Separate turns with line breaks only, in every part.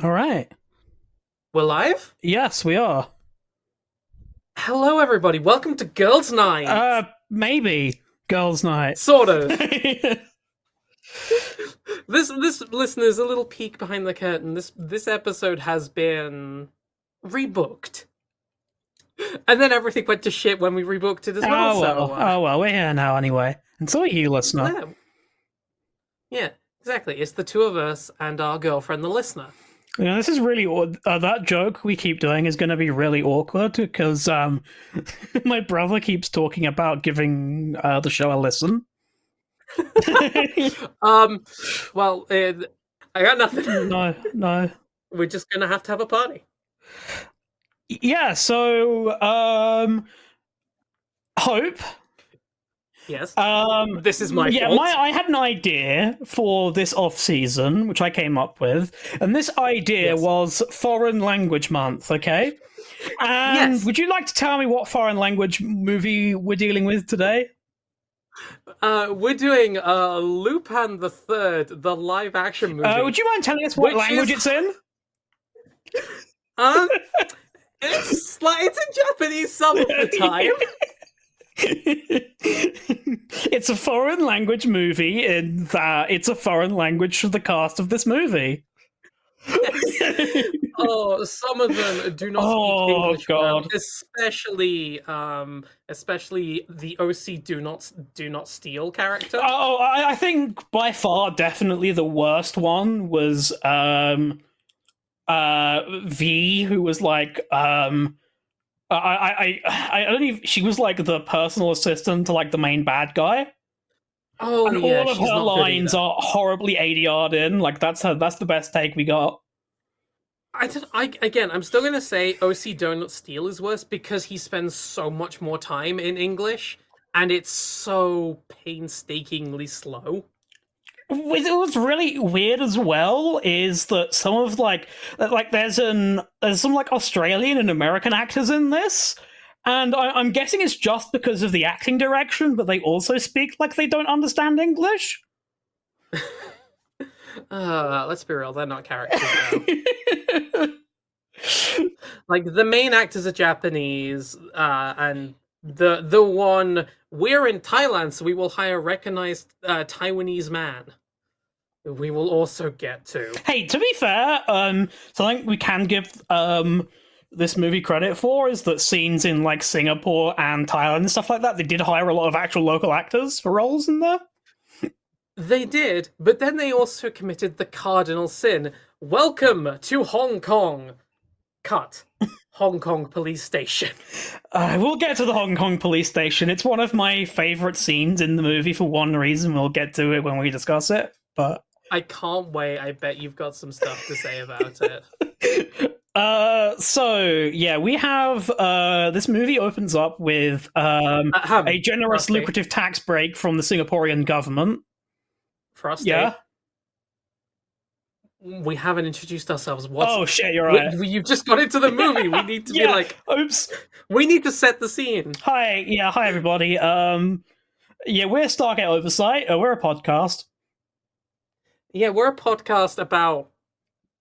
All right.
We're live?
Yes, we are.
Hello, everybody. Welcome to Girls' Night.
Maybe girls' night.
Sort of. This listeners, a little peek behind the curtain. This episode has been rebooked, and then everything went to shit when we rebooked it as well.
Oh well.
So,
Oh well. We're here now anyway. And so are you, listener.
yeah, yeah, exactly. It's the two of us and our girlfriend, the listener.
You know, this is really that joke we keep doing is going to be really awkward because my brother keeps talking about giving the show a listen.
Um, well, I got nothing.
No, no.
We're just gonna have to have a party.
Yeah. So, Hope.
Yes. This is my
Yeah,
fault.
I had an idea for this off season, which I came up with, and this idea
Yes.
was Foreign Language Month. Okay, and
Yes.
would you like to tell me what foreign language movie we're dealing with today?
We're doing Lupin the Third, the live action movie.
Would you mind telling us what
Which
language
is
it's in?
um it's in Japanese some of the time.
It's a foreign language movie in that it's a foreign language for the cast of this movie.
Yes. Oh, some of them do not speak
Oh
English well,
god.
especially the OC do not steal character.
Oh, I think by far, definitely the worst one was V, who was like I don't even. She was like the personal assistant to like the main bad guy,
Oh
and
yeah,
all of
she's
her
not good
lines
either.
are horribly ADR'd in. Like that's the best take we got.
I'm still gonna say OC Donut Steele is worse because he spends so much more time in English and it's so painstakingly slow.
What's really weird as well is that some of there's some like Australian and American actors in this, and I'm guessing it's just because of the acting direction, but they also speak like they don't understand English.
Let's be real, they're not characters though. Like the main actors are Japanese, and the one we're in Thailand, so we will hire a recognized Taiwanese man. We will also get to.
Hey, to be fair, something we can give this movie credit for is that scenes in like Singapore and Thailand and stuff like that, they did hire a lot of actual local actors for roles in there.
They did, but then they also committed the cardinal sin. Welcome to Hong Kong. Cut. Hong Kong police station.
We'll get to the Hong Kong police station. It's one of my favorite scenes in the movie for one reason. We'll get to it when we discuss it. But
I can't wait. I bet you've got some stuff to say about it.
so yeah, we have this movie opens up with a generous,
Frosty.
lucrative tax break from the Singaporean government.
Frosty.
Yeah.
We haven't introduced ourselves.
Oh shit, you're right.
You've just got into the movie. We need to be like,
oops.
we need to set the scene.
Hi, hi everybody. Yeah, we're Stargate Oversight. We're a podcast.
Yeah, we're a podcast about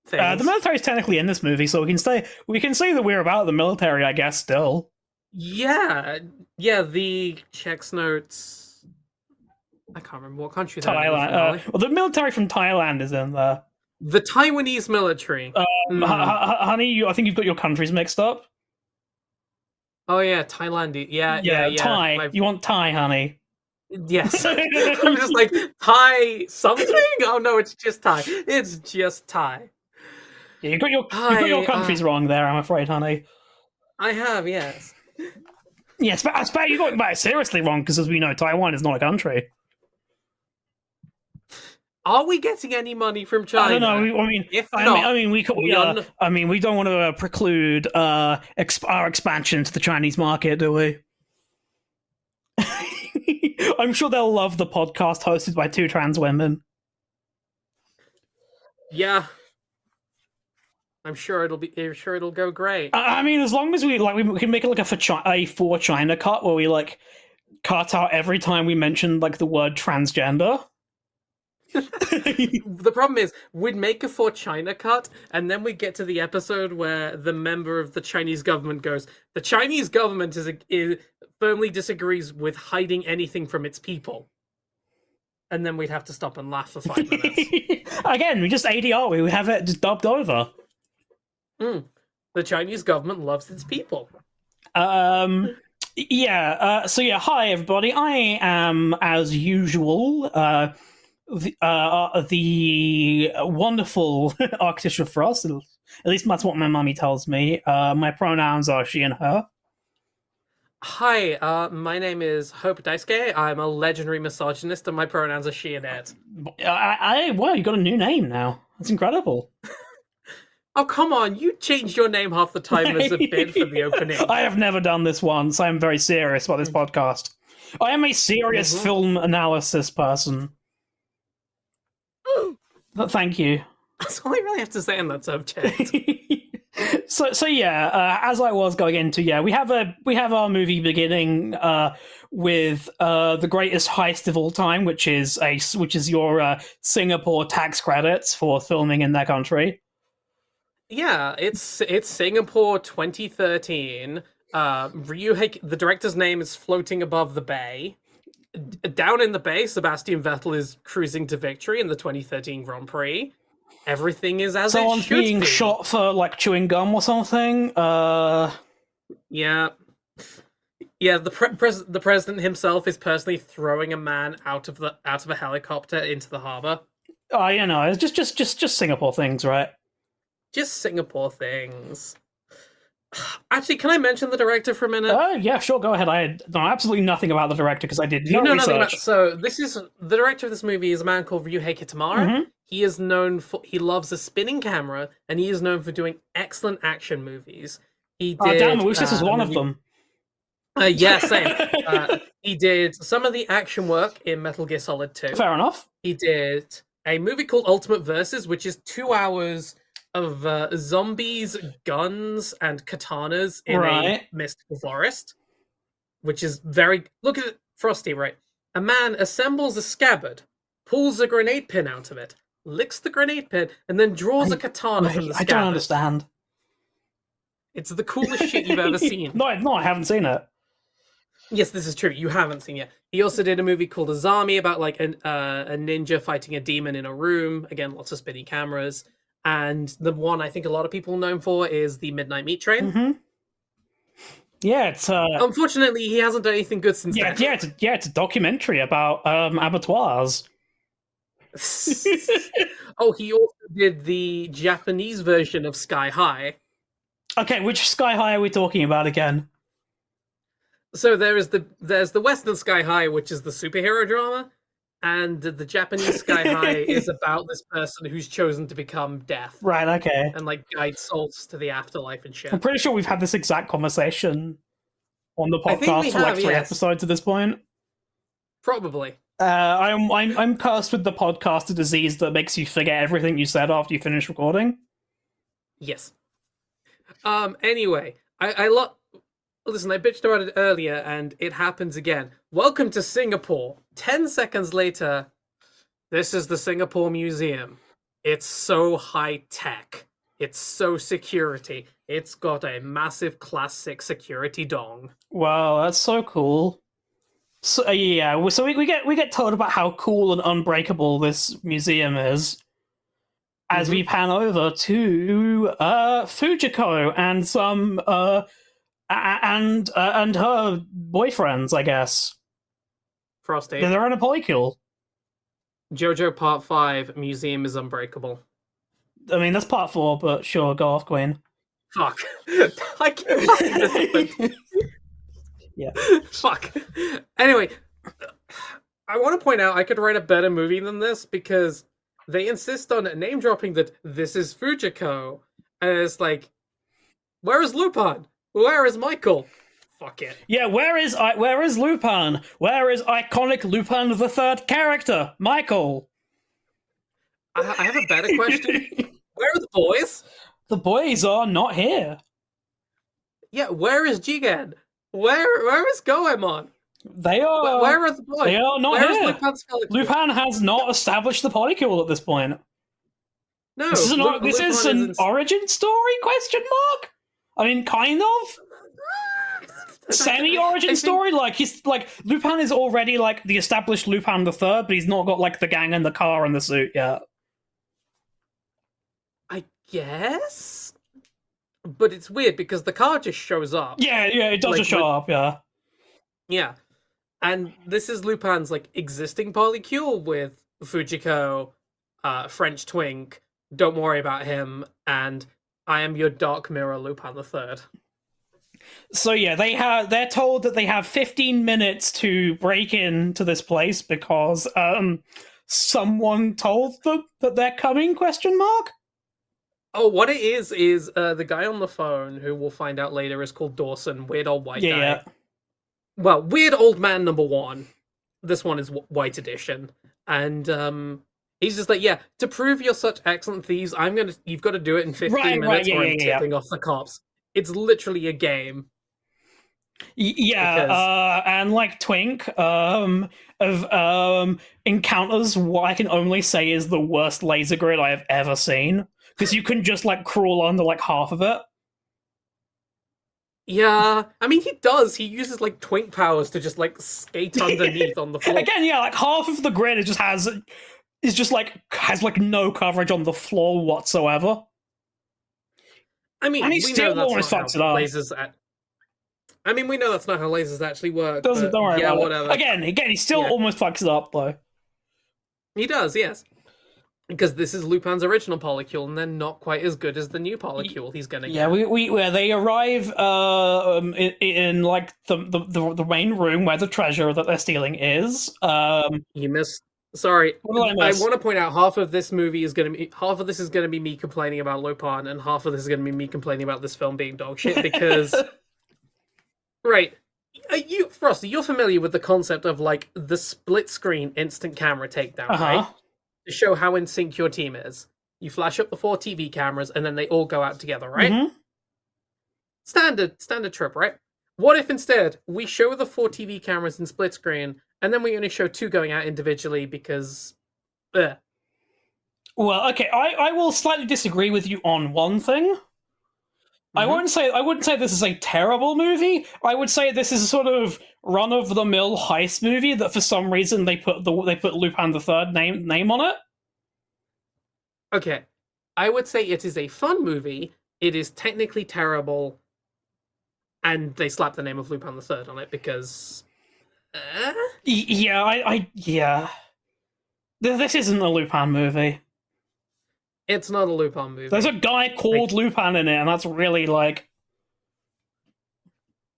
things.
The military is technically in this movie, so we can say that we're about the military, I guess. Still,
yeah. The checks notes. I can't remember what country they're in
Thailand. Well, the military from Thailand is in there.
The Taiwanese military.
Honey, I think you've got your countries mixed up.
Oh yeah, Thailand. Yeah.
Thai. You want Thai, honey?
Yes. I'm just like Thai something. Oh no, it's just Thai. It's just Thai.
Yeah, you've got your countries wrong there. I'm afraid, honey.
I have, yes.
Yes, but I suppose you got it seriously wrong because, as we know, Taiwan is not a country.
Are we getting any money from China?
I don't know. We don't want to preclude our expansion to the Chinese market, do we? I'm sure they'll love the podcast hosted by two trans women.
Yeah, I'm sure it'll go great.
I mean, as long as we can make it like a for China cut where we like cut out every time we mention like the word transgender.
The problem is, we'd make a For China cut, and then we get to the episode where the member of the Chinese government goes, "The Chinese government is firmly disagrees with hiding anything from its people," and then we'd have to stop and laugh for 5 minutes.
Again, we just ADR. We have it just dubbed over.
The Chinese government loves its people.
Yeah. So yeah. Hi, everybody. I am, as usual, the wonderful Architecture Frost. At least that's what my mummy tells me. My pronouns are she and her.
Hi, my name is Hope Daisuke. I'm a legendary misogynist, and my pronouns are she and it.
Wow, you got a new name now. That's incredible.
Oh, come on, you changed your name half the time as a bit for the opening.
I have never done this once. I am very serious about this podcast. I am a serious film analysis person. Thank you.
That's all I really have to say on that subject.
So yeah, as I was going into, yeah, we have our movie beginning with the greatest heist of all time, which is your Singapore tax credits for filming in their country.
Yeah, it's Singapore 2013. Ryuhei, the director's name is floating above the bay. Down in the bay, Sebastian Vettel is cruising to victory in the 2013 Grand Prix. Everything is as
Someone's
it should
being
be.
shot for like chewing gum or something.
Yeah. The president himself is personally throwing a man out of a helicopter into the harbor.
You know, it's just Singapore things, right?
Just Singapore things. Actually, can I mention the director for a minute?
Yeah, sure, go ahead. I know absolutely nothing about the director because I did
You
no
know nothing about.
research.
So the director of this movie is a man called Ryuhei Kitamura.
Mhm.
He loves a spinning camera, and he is known for doing excellent action movies. He did.
Damn, I wish this was one of them.
Yeah, same. He did some of the action work in Metal Gear Solid 2.
Fair enough.
He did a movie called Ultimate Versus, which is 2 hours of zombies, guns, and katanas in a mystical forest, which is very... Look at it, Frosty, right? A man assembles a scabbard, pulls a grenade pin out of it, licks the grenade pin, and then draws a katana from the scabbard.
I don't understand.
It's the coolest shit you've ever seen.
No, I haven't seen it.
Yes, this is true. You haven't seen it. He also did a movie called Azami about like a ninja fighting a demon in a room. Again, lots of spinny cameras. And the one I think a lot of people know him for is the Midnight Meat Train.
Mm-hmm. Yeah, it's
unfortunately he hasn't done anything good since then.
It's a documentary about abattoirs.
Oh, he also did the Japanese version of Sky High.
Okay, which Sky High are we talking about again?
So there's the Western Sky High, which is the superhero drama, and the Japanese Sky High is about this person who's chosen to become death.
Right, okay.
And like guide souls to the afterlife and shit.
I'm pretty sure we've had this exact conversation on the podcast for like 3 episodes at this point.
Probably.
I'm cursed with the podcaster disease that makes you forget everything you said after you finish recording.
Yes. Anyway, listen, I bitched about it earlier, and it happens again. Welcome to Singapore. 10 seconds later, this is the Singapore Museum. It's so high-tech. It's so security. It's got a massive Class 6 security dong.
Wow, that's so cool. So yeah, so we get told about how cool and unbreakable this museum is as we pan over to Fujiko and some and her boyfriends, I guess.
Frosty.
They're in a polycule.
JoJo Part 5, Museum is Unbreakable.
I mean, that's Part 4, but sure, go off, Queen.
Fuck. I can't believe this.
Yeah.
Fuck. Anyway, I want to point out I could write a better movie than this because they insist on name dropping that this is Fujiko, and it's like, where is Lupin? Where is Michael? Fuck it.
Yeah, where is Lupin? Where is iconic Lupin the Third character, Michael?
I have a better question. Where are the boys?
The boys are not here.
Yeah, where is Jigen? Where is Goemon?
They are.
Where are the boys?
They are not
Where is
here.
Lupin's polycule?
Lupin has not established the polycule at this point.
No,
This is
Lupin
an
is
origin story? Question mark. I mean, kind of. Semi-origin story, like he's like Lupin is already like the established Lupin the Third, but he's not got like the gang and the car and the suit yet.
I guess, but it's weird because the car just shows up.
Yeah, it does
Like,
just show up.
Yeah, and this is Lupin's like existing polycule with Fujiko, French Twink. Don't worry about him, and I am your dark mirror, Lupin the Third.
So yeah, they're told that they have 15 minutes to break into this place because someone told them that they're coming? Question mark.
Oh, what it is the guy on the phone who we'll find out later is called Dawson, weird old white guy.
Yeah.
Well, weird old man number 1. This one is white edition, and he's just like, yeah, to prove you're such excellent thieves, you've got to do it in 15 minutes, or I'm tipping off the cops. It's literally a game.
Yeah, and like Twink encounters what I can only say is the worst laser grid I have ever seen, because you can just like crawl under like half of it.
Yeah, I mean he does. He uses like Twink powers to just like skate underneath on the floor.
Again, yeah, like half of the grid has no coverage on the floor whatsoever.
I mean,
and he still always fucks it up.
I mean, we know that's not how lasers actually work.
Don't worry about
whatever.
It. Again, he still almost fucks it up, though.
He does, yes. Because this is Lupin's original polycule, and they're not quite as good as the new polycule he's gonna get.
Yeah, where they arrive in like the main room where the treasure that they're stealing is.
You missed. Sorry, I want to point out half of this is going to be me complaining about Lupin, and half of this is going to be me complaining about this film being dog shit because, right, Frosty, you're familiar with the concept of like the split screen instant camera takedown, right? To show how in sync your team is. You flash up the 4 TV cameras, and then they all go out together, right?
Mm-hmm.
Standard trip, right? What if instead we show the 4 TV cameras in split screen, and then we only show 2 going out individually because... Well,
okay, I will slightly disagree with you on one thing. Mm-hmm. I wouldn't say this is a terrible movie. I would say this is a sort of run-of-the-mill heist movie that for some reason they put Lupin the Third name on it.
Okay, I would say it is a fun movie. It is technically terrible, and they slap the name of Lupin the Third on it because...
Yeah. This isn't a Lupin movie.
It's not a Lupin movie.
There's a guy called Lupin in it, and that's really like...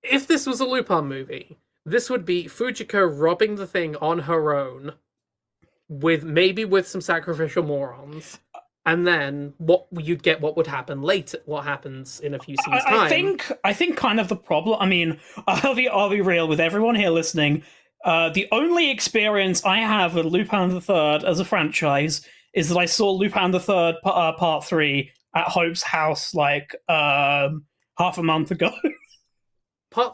If this was a Lupin movie, this would be Fujiko robbing the thing on her own, with some sacrificial morons, and then what would happen later? What happens in a few scenes time?
I think kind of the problem. I mean, I'll be real with everyone here listening. The only experience I have with Lupin the Third as a franchise is that I saw Lupin the Third Part 3 at Hope's house like half a month ago.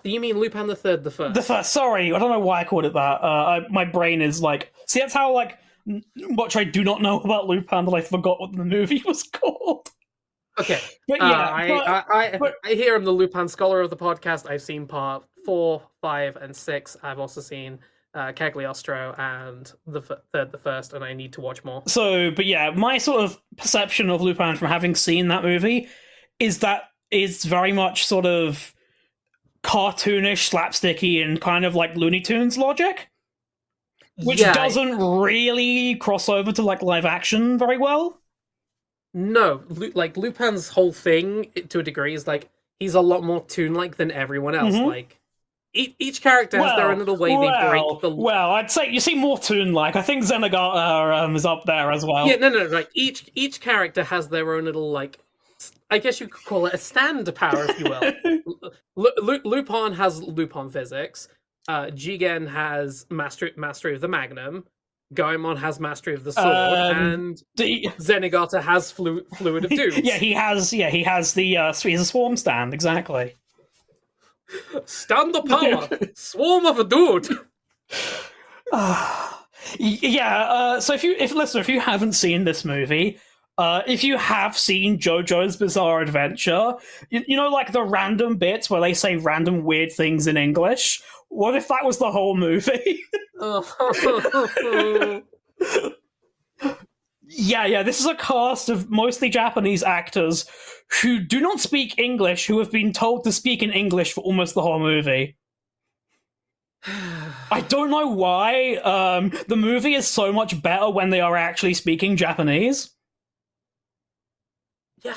You mean Lupin the Third, the first?
The first. Sorry, I don't know why I called it that. My brain is like... See, that's how like much I do not know about Lupin that I forgot what the movie was called.
Okay,
but yeah,
I hear I'm the Lupin scholar of the podcast. I've seen Part 4, 5, and 6. I've also seen Cagliostro and the Third, the First, and I need to watch more.
So, but yeah, my sort of perception of Lupin from having seen that movie is that it's very much sort of cartoonish, slapsticky, and kind of like Looney Tunes logic, which doesn't really cross over to like live action very well.
No, like Lupin's whole thing, to a degree, is like he's a lot more toon-like than everyone else. Mm-hmm. Like each character has their own little way they break the.
Well, I'd say you see more toon-like. I think Zenigata is up there as well.
Yeah, no. Like each character has their own little like. I guess you could call it a stand power, if you will. Lupin has Lupin physics. Jigen has mastery of the Magnum. Goemon has mastery of the sword, and Zenigata has fluid of doom.
He has the he's a swarm stand, exactly.
Stand the power! Swarm of a dude!
Yeah, so if you haven't seen this movie, if you have seen JoJo's Bizarre Adventure, you know, like the random bits where they say random weird things in English. What if that was the whole movie? Yeah, this is a cast of mostly Japanese actors who do not speak English, who have been told to speak in English for almost the whole movie. I don't know why. The movie is so much better when they are actually speaking Japanese.
Yeah.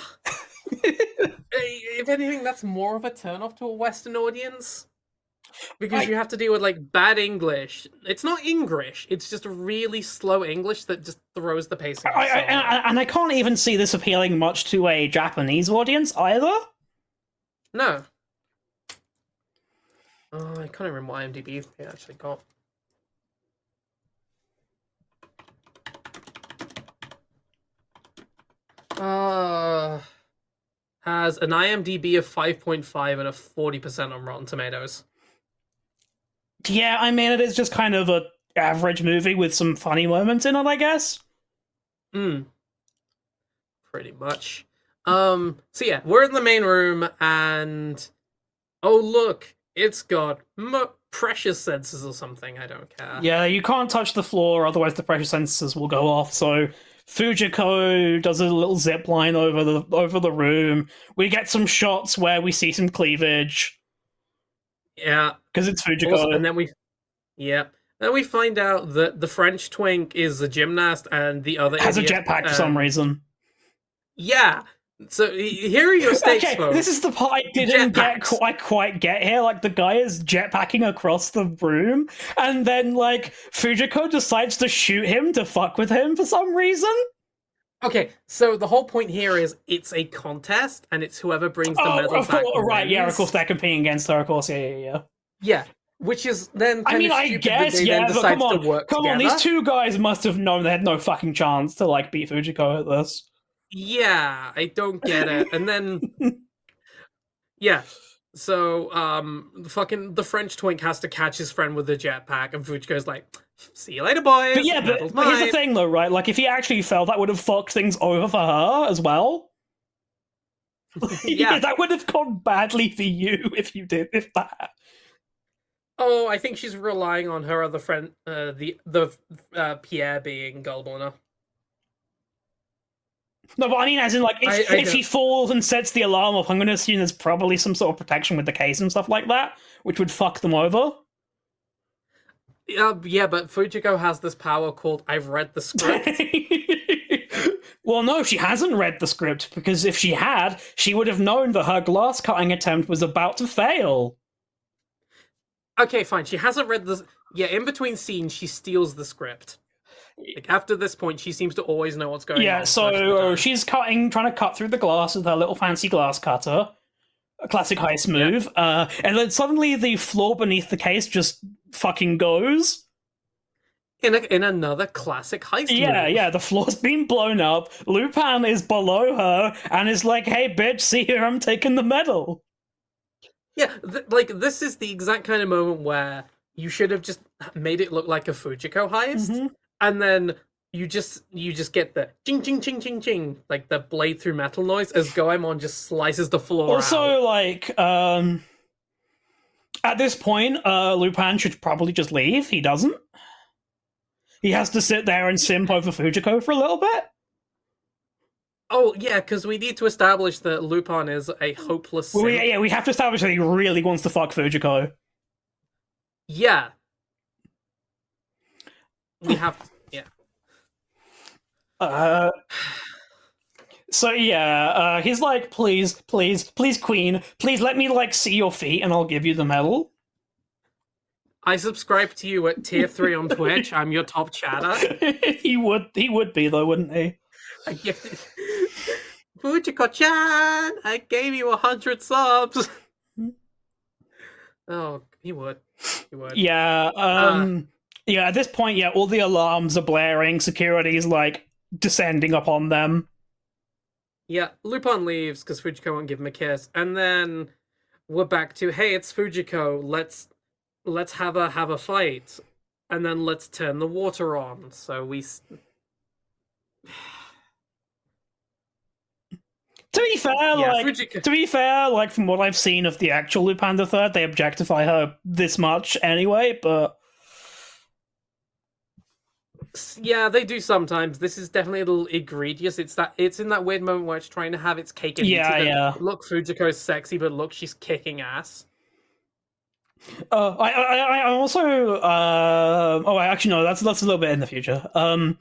If anything, that's more of a turn-off to a Western audience. Because you have to deal with, like, bad English. It's not English, it's just really slow English that just throws the pacing off so hard.
And I can't even see this appealing much to a Japanese audience either.
No. Oh, I can't remember what IMDb it actually got. Has an IMDb of 5.5 and a 40% on Rotten Tomatoes.
Yeah, I mean, it is just kind of a average movie with some funny moments in it, I guess.
Pretty much. So yeah, we're in the main room, and oh look, it's got pressure sensors or something. I don't care.
Yeah, you can't touch the floor, otherwise the pressure sensors will go off. So Fujiko does a little zip line over the room. We get some shots where we see some cleavage.
Yeah,
because it's Fujiko.
Also, and then we find out that the French twink is a gymnast, and the other
has
idiot,
a jetpack for some reason.
Yeah. So here are your stakes,
okay,
folks.
This is the part I didn't quite get here. Like, the guy is jetpacking across the room, and then, like, Fujiko decides to shoot him to fuck with him for some reason.
Okay, so the whole point here is it's a contest, and it's whoever brings the medal back.
Right, yeah, of course they're competing against her, of course, yeah.
Yeah, which is then kind of
I
stupid
guess,
that they then decide to work
together.
On,
these two guys must have known they had no fucking chance to, like, beat Fujiko at this.
Yeah, I don't get it. And then, yeah, so the French twink has to catch his friend with the jetpack, and Fujiko's like, "See you later, boys."
But yeah, but here's the thing, though, right? Like, if he actually fell, that would have fucked things over for her as well. Yeah, that would have gone badly for you if that.
Oh, I think she's relying on her other friend, the Pierre being gullible enough.
No, but I mean, as in, like, if he falls and sets the alarm off, I'm going to assume there's probably some sort of protection with the case and stuff like that, which would fuck them over.
Yeah, but Fujiko has this power called "I've read the script."
Well, no, she hasn't read the script, because if she had, she would have known that her glass cutting attempt was about to fail.
Okay, fine. She hasn't read the... Yeah, in between scenes, she steals the script. Like, after this point, she seems to always know what's going on.
Yeah, so she's trying to cut through the glass with her little fancy glass cutter. A classic heist move. Yeah. And then suddenly the floor beneath the case just fucking goes.
In another classic heist move.
Yeah, the floor's been blown up. Lupin is below her and is like, "Hey, bitch, see here, I'm taking the medal."
Yeah, this is the exact kind of moment where you should have just made it look like a Fujiko heist, and then you just get the ching ching ching ching ching, like the blade through metal noise as Goemon just slices the floor
also,
out.
Like, at this point, Lupin should probably just leave. He doesn't. He has to sit there and simp over Fujiko for a little bit.
Oh, yeah, because we need to establish that Lupin is a hopeless simp.
Well, we have to establish that he really wants to fuck Fujiko.
Yeah. We have to, yeah.
So, yeah, he's like, please, queen, please let me, like, see your feet and I'll give you the medal.
I subscribe to you at tier 3 on Twitch. I'm your top chatter.
He would be, though, wouldn't he?
I gifted Fujiko-chan! I gave you 100 subs! Oh, he would.
Yeah, yeah, at this point, yeah, all the alarms are blaring, security's, like, descending upon them.
Yeah, Lupin leaves because Fujiko won't give him a kiss, and then we're back to, hey, it's Fujiko. Let's have a fight, and then let's turn the water on. So
To be fair,
yeah,
like
Fujiko.
to be fair, like from what I've seen of the actual Lupin the Third, they objectify her this much anyway. But
Yeah, they do sometimes. This is definitely a little egregious. It's in that weird moment where it's trying to have its cake and eat
yeah,
it.
yeah.
Look, Fujiko's sexy, but look, she's kicking ass.
I also oh, actually no, that's a little bit in the future. Well,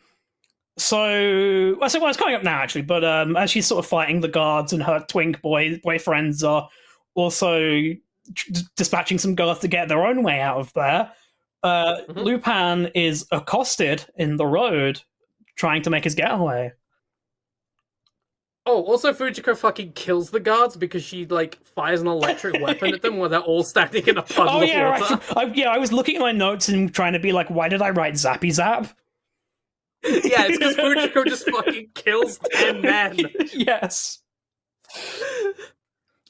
it's coming up now actually, but as she's sort of fighting the guards and her twink boyfriends are also dispatching some guards to get their own way out of there.
Mhm.
Lupin is accosted in the road, trying to make his getaway.
Oh, also Fujiko fucking kills the guards because she like fires an electric weapon at them while they're all standing in a puddle
Oh
of
yeah,
water.
right. I was looking at my notes and trying to be like, why did I write Zappy Zap?
Yeah, it's because Fujiko just fucking kills 10 men.
Yes.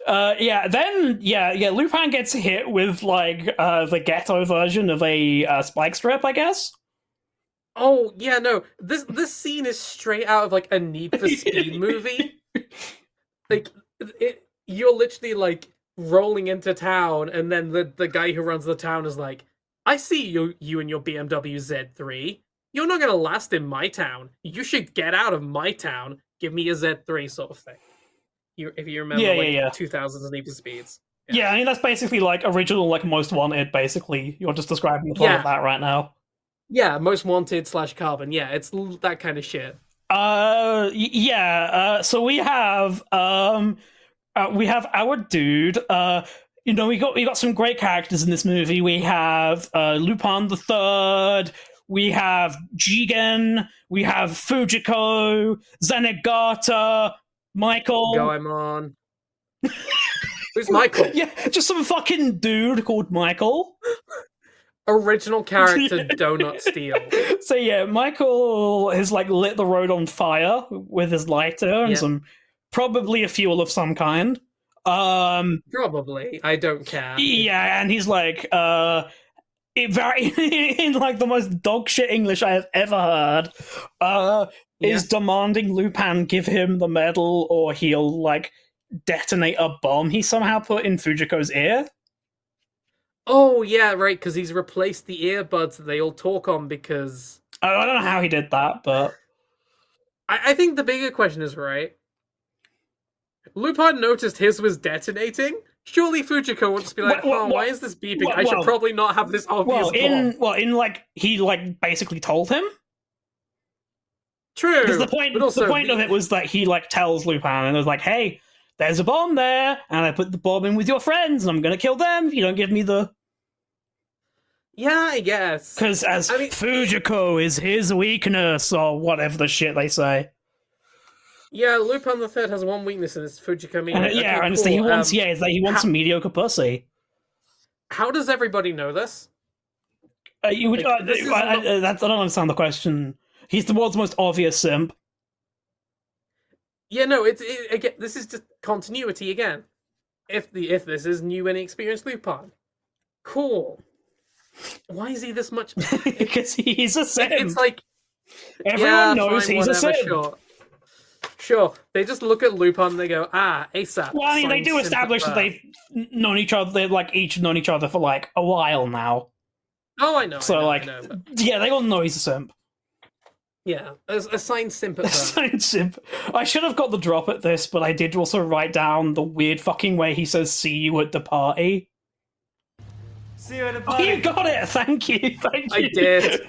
Lupin gets hit with like the ghetto version of a spike strip, I guess.
Oh yeah, no. This scene is straight out of like a Need for Speed movie. Like you're literally like rolling into town, and then the guy who runs the town is like, "I see you and your BMW Z3. You're not gonna last in my town. You should get out of my town. Give me a Z3," sort of thing. If you remember, like
Yeah.
2000s Need for Speeds.
Yeah, I mean that's basically like original, like Most Wanted. Basically, you're just describing the plot of that right now.
Yeah, Most Wanted / Carbon. Yeah, it's that kind of shit.
So we have our dude. We got some great characters in this movie. We have Lupin the Third. We have Jigen. We have Fujiko, Zenigata, Michael.
Goemon. Who's Michael?
Yeah, just some fucking dude called Michael.
Original character Donut Steel.
So yeah, Michael has like lit the road on fire with his lighter and some probably a fuel of some kind.
Probably. I don't care.
Yeah, and he's like in like the most dog shit English I have ever heard. Is demanding Lupin give him the medal or he'll like detonate a bomb he somehow put in Fujiko's ear.
Oh yeah, right, because he's replaced the earbuds that they all talk on because
I don't know how he did that, but
I think the bigger question is, right, Lupin noticed his was detonating. Surely Fujiko would just be like, why is this beeping? I should probably not have this obvious bomb.
Like he like basically told him.
True.
Because the point of it was that he like tells Lupin and was like, hey, there's a bomb there, and I put the bomb in with your friends, and I'm gonna kill them if you don't give me the.
Yeah, I guess.
Because Fujiko is his weakness, or whatever the shit they say.
Yeah, Lupin the Third has one weakness, and it's Fujiko Mine.
He wants some mediocre pussy.
How does everybody know this?
I don't understand the question. He's the world's most obvious simp.
Yeah, no, again, this is just continuity again. If this is new and experienced Lupin, cool. Why is he this much?
Because he's a simp.
It's like
everyone knows he's a simp.
Sure. They just look at Lupin and they go, ASAP.
Well, I mean, they do establish that they've known each other. They've like each known each other for like a while now.
Oh, I know.
So yeah, they all know he's a simp.
Yeah, a signed simp at that.
Signed simp. I should have got the drop at this, but I did also write down the weird fucking way he says "see you at the party."
See you at the party.
Oh, you got it. Thank you.
I did.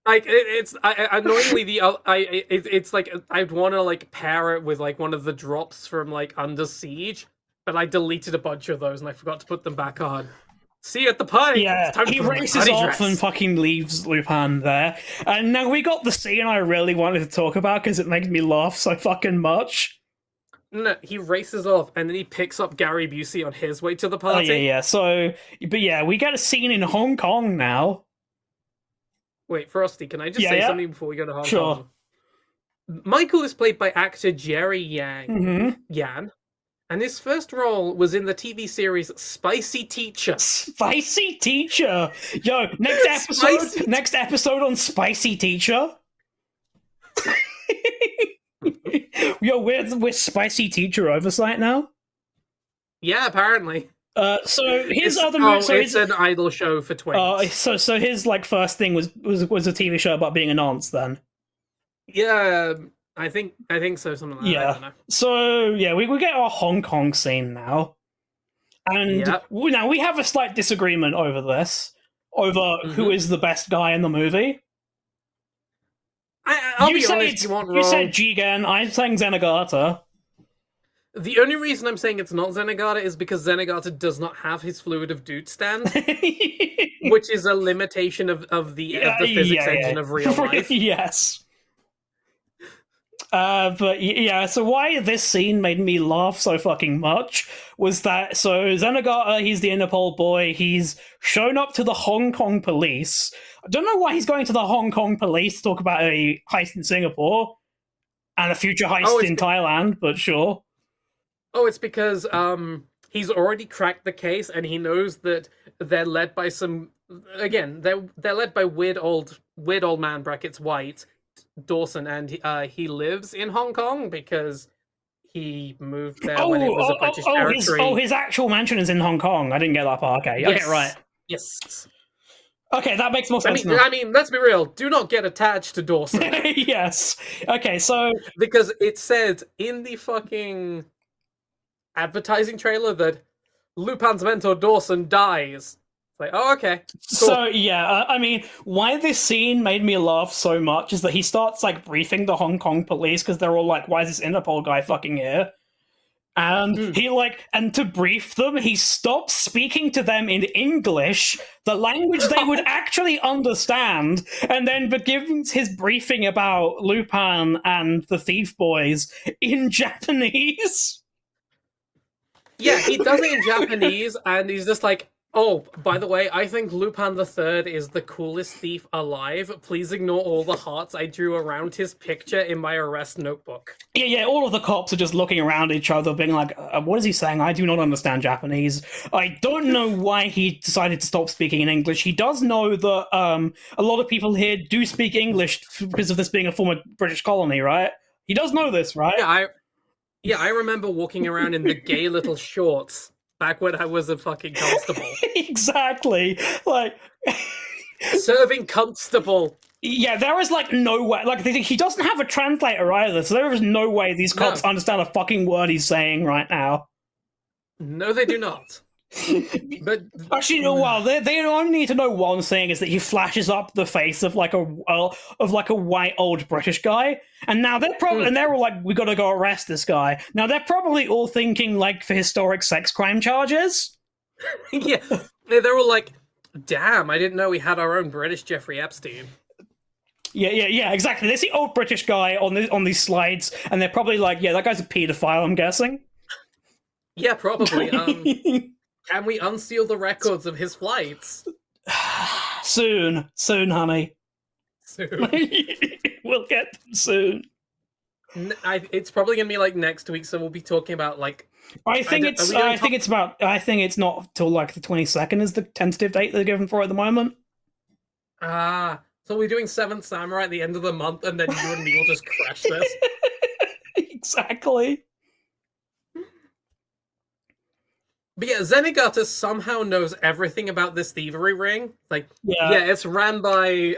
Like annoyingly it's like I'd want to like pair it with like one of the drops from like Under Siege, but I deleted a bunch of those and I forgot to put them back on. See you at the party.
Yeah, he races off and fucking leaves Lupin there. And now we got the scene I really wanted to talk about because it makes me laugh so fucking much.
No, he races off and then he picks up Gary Busey on his way to the party.
Oh, yeah. So, but yeah, we get a scene in Hong Kong now.
Wait, Frosty, can I just say something before we go to Hong Kong?
Sure.
Michael is played by actor Jerry Yang.
Mm-hmm.
Yan. And his first role was in the TV series Spicy Teacher.
Spicy Teacher. Yo, next episode.
Spicy
Next episode on Spicy Teacher. Yo, we're Spicy Teacher Oversight now.
Yeah, apparently.
So his
It's,
other
oh,
so
it's
his,
an idol show for twins.
so his like first thing was a TV show about being a nonce then.
Yeah, I think so. Something like that. I
Yeah.
don't know.
So yeah, we get our Hong Kong scene now, and
Yep.
now we have a slight disagreement over this, over who is the best guy in the movie.
I'll be honest. You want wrong.
You said Jigen. I'm saying Zenigata.
The only reason I'm saying it's not Zenigata is because Zenigata does not have his fluid of dude stand, which is a limitation of the physics engine of real life.
Yes. But yeah, so why this scene made me laugh so fucking much was that, so Zenigata, he's the Interpol boy, he's shown up to the Hong Kong police. I don't know why he's going to the Hong Kong police to talk about a heist in Singapore and a future heist in Thailand, but sure.
Oh, it's because he's already cracked the case and he knows that they're led by some, again, they're led by weird old man brackets white Dawson, and he lives in Hong Kong because he moved there when it was a British territory.
His actual mansion is in Hong Kong. I didn't get that part. Okay, yes. Okay, right.
Yes.
Okay, that makes more sense.
I mean, let's be real. Do not get attached to Dawson.
Yes. Okay, so
because it said in the fucking advertising trailer that Lupin's mentor Dawson dies. Like, oh, okay. Cool.
So, yeah, I mean, why this scene made me laugh so much is that he starts, like, briefing the Hong Kong police because they're all like, why is this Interpol guy fucking here? And he, like, and to brief them, he stops speaking to them in English, the language they would actually understand, and then begins his briefing about Lupin and the Thief Boys in Japanese.
Yeah, he does it in Japanese, and he's just like, oh, by the way, I think Lupin the Third is the coolest thief alive. Please ignore all the hearts I drew around his picture in my arrest notebook.
Yeah, all of the cops are just looking around each other, being like, what is he saying? I do not understand Japanese. I don't know why he decided to stop speaking in English. He does know that a lot of people here do speak English because of this being a former British colony, right? He does know this, right?
Yeah, I remember walking around in the gay little shorts back when I was a fucking constable.
Exactly. Like,
serving constable.
Yeah, there is, like, no way. Like, he doesn't have a translator either, so there is no way these cops understand a fucking word he's saying right now.
No, they do not. But
actually, well, they only need to know one thing: is that he flashes up the face of like a white old British guy, and now they're probably and they're all like, "We got to go arrest this guy." Now they're probably all thinking like for historic sex crime charges.
Yeah, they're all like, "Damn, I didn't know we had our own British Jeffrey Epstein."
Yeah, exactly. They see old British guy on these slides, and they're probably like, "Yeah, that guy's a paedophile." I'm guessing.
Yeah, probably. Can we unseal the records of his flights?
Soon, honey.
Soon.
We'll get them soon.
It's probably gonna be like next week, so we'll be talking about like.
I think it's not till like the 22nd is the tentative date they're given for at the moment.
So we're doing Seventh Samurai at the end of the month, and then you and me will just crash this.
Exactly.
But yeah, Zenigata somehow knows everything about this thievery ring. Like, yeah it's ran by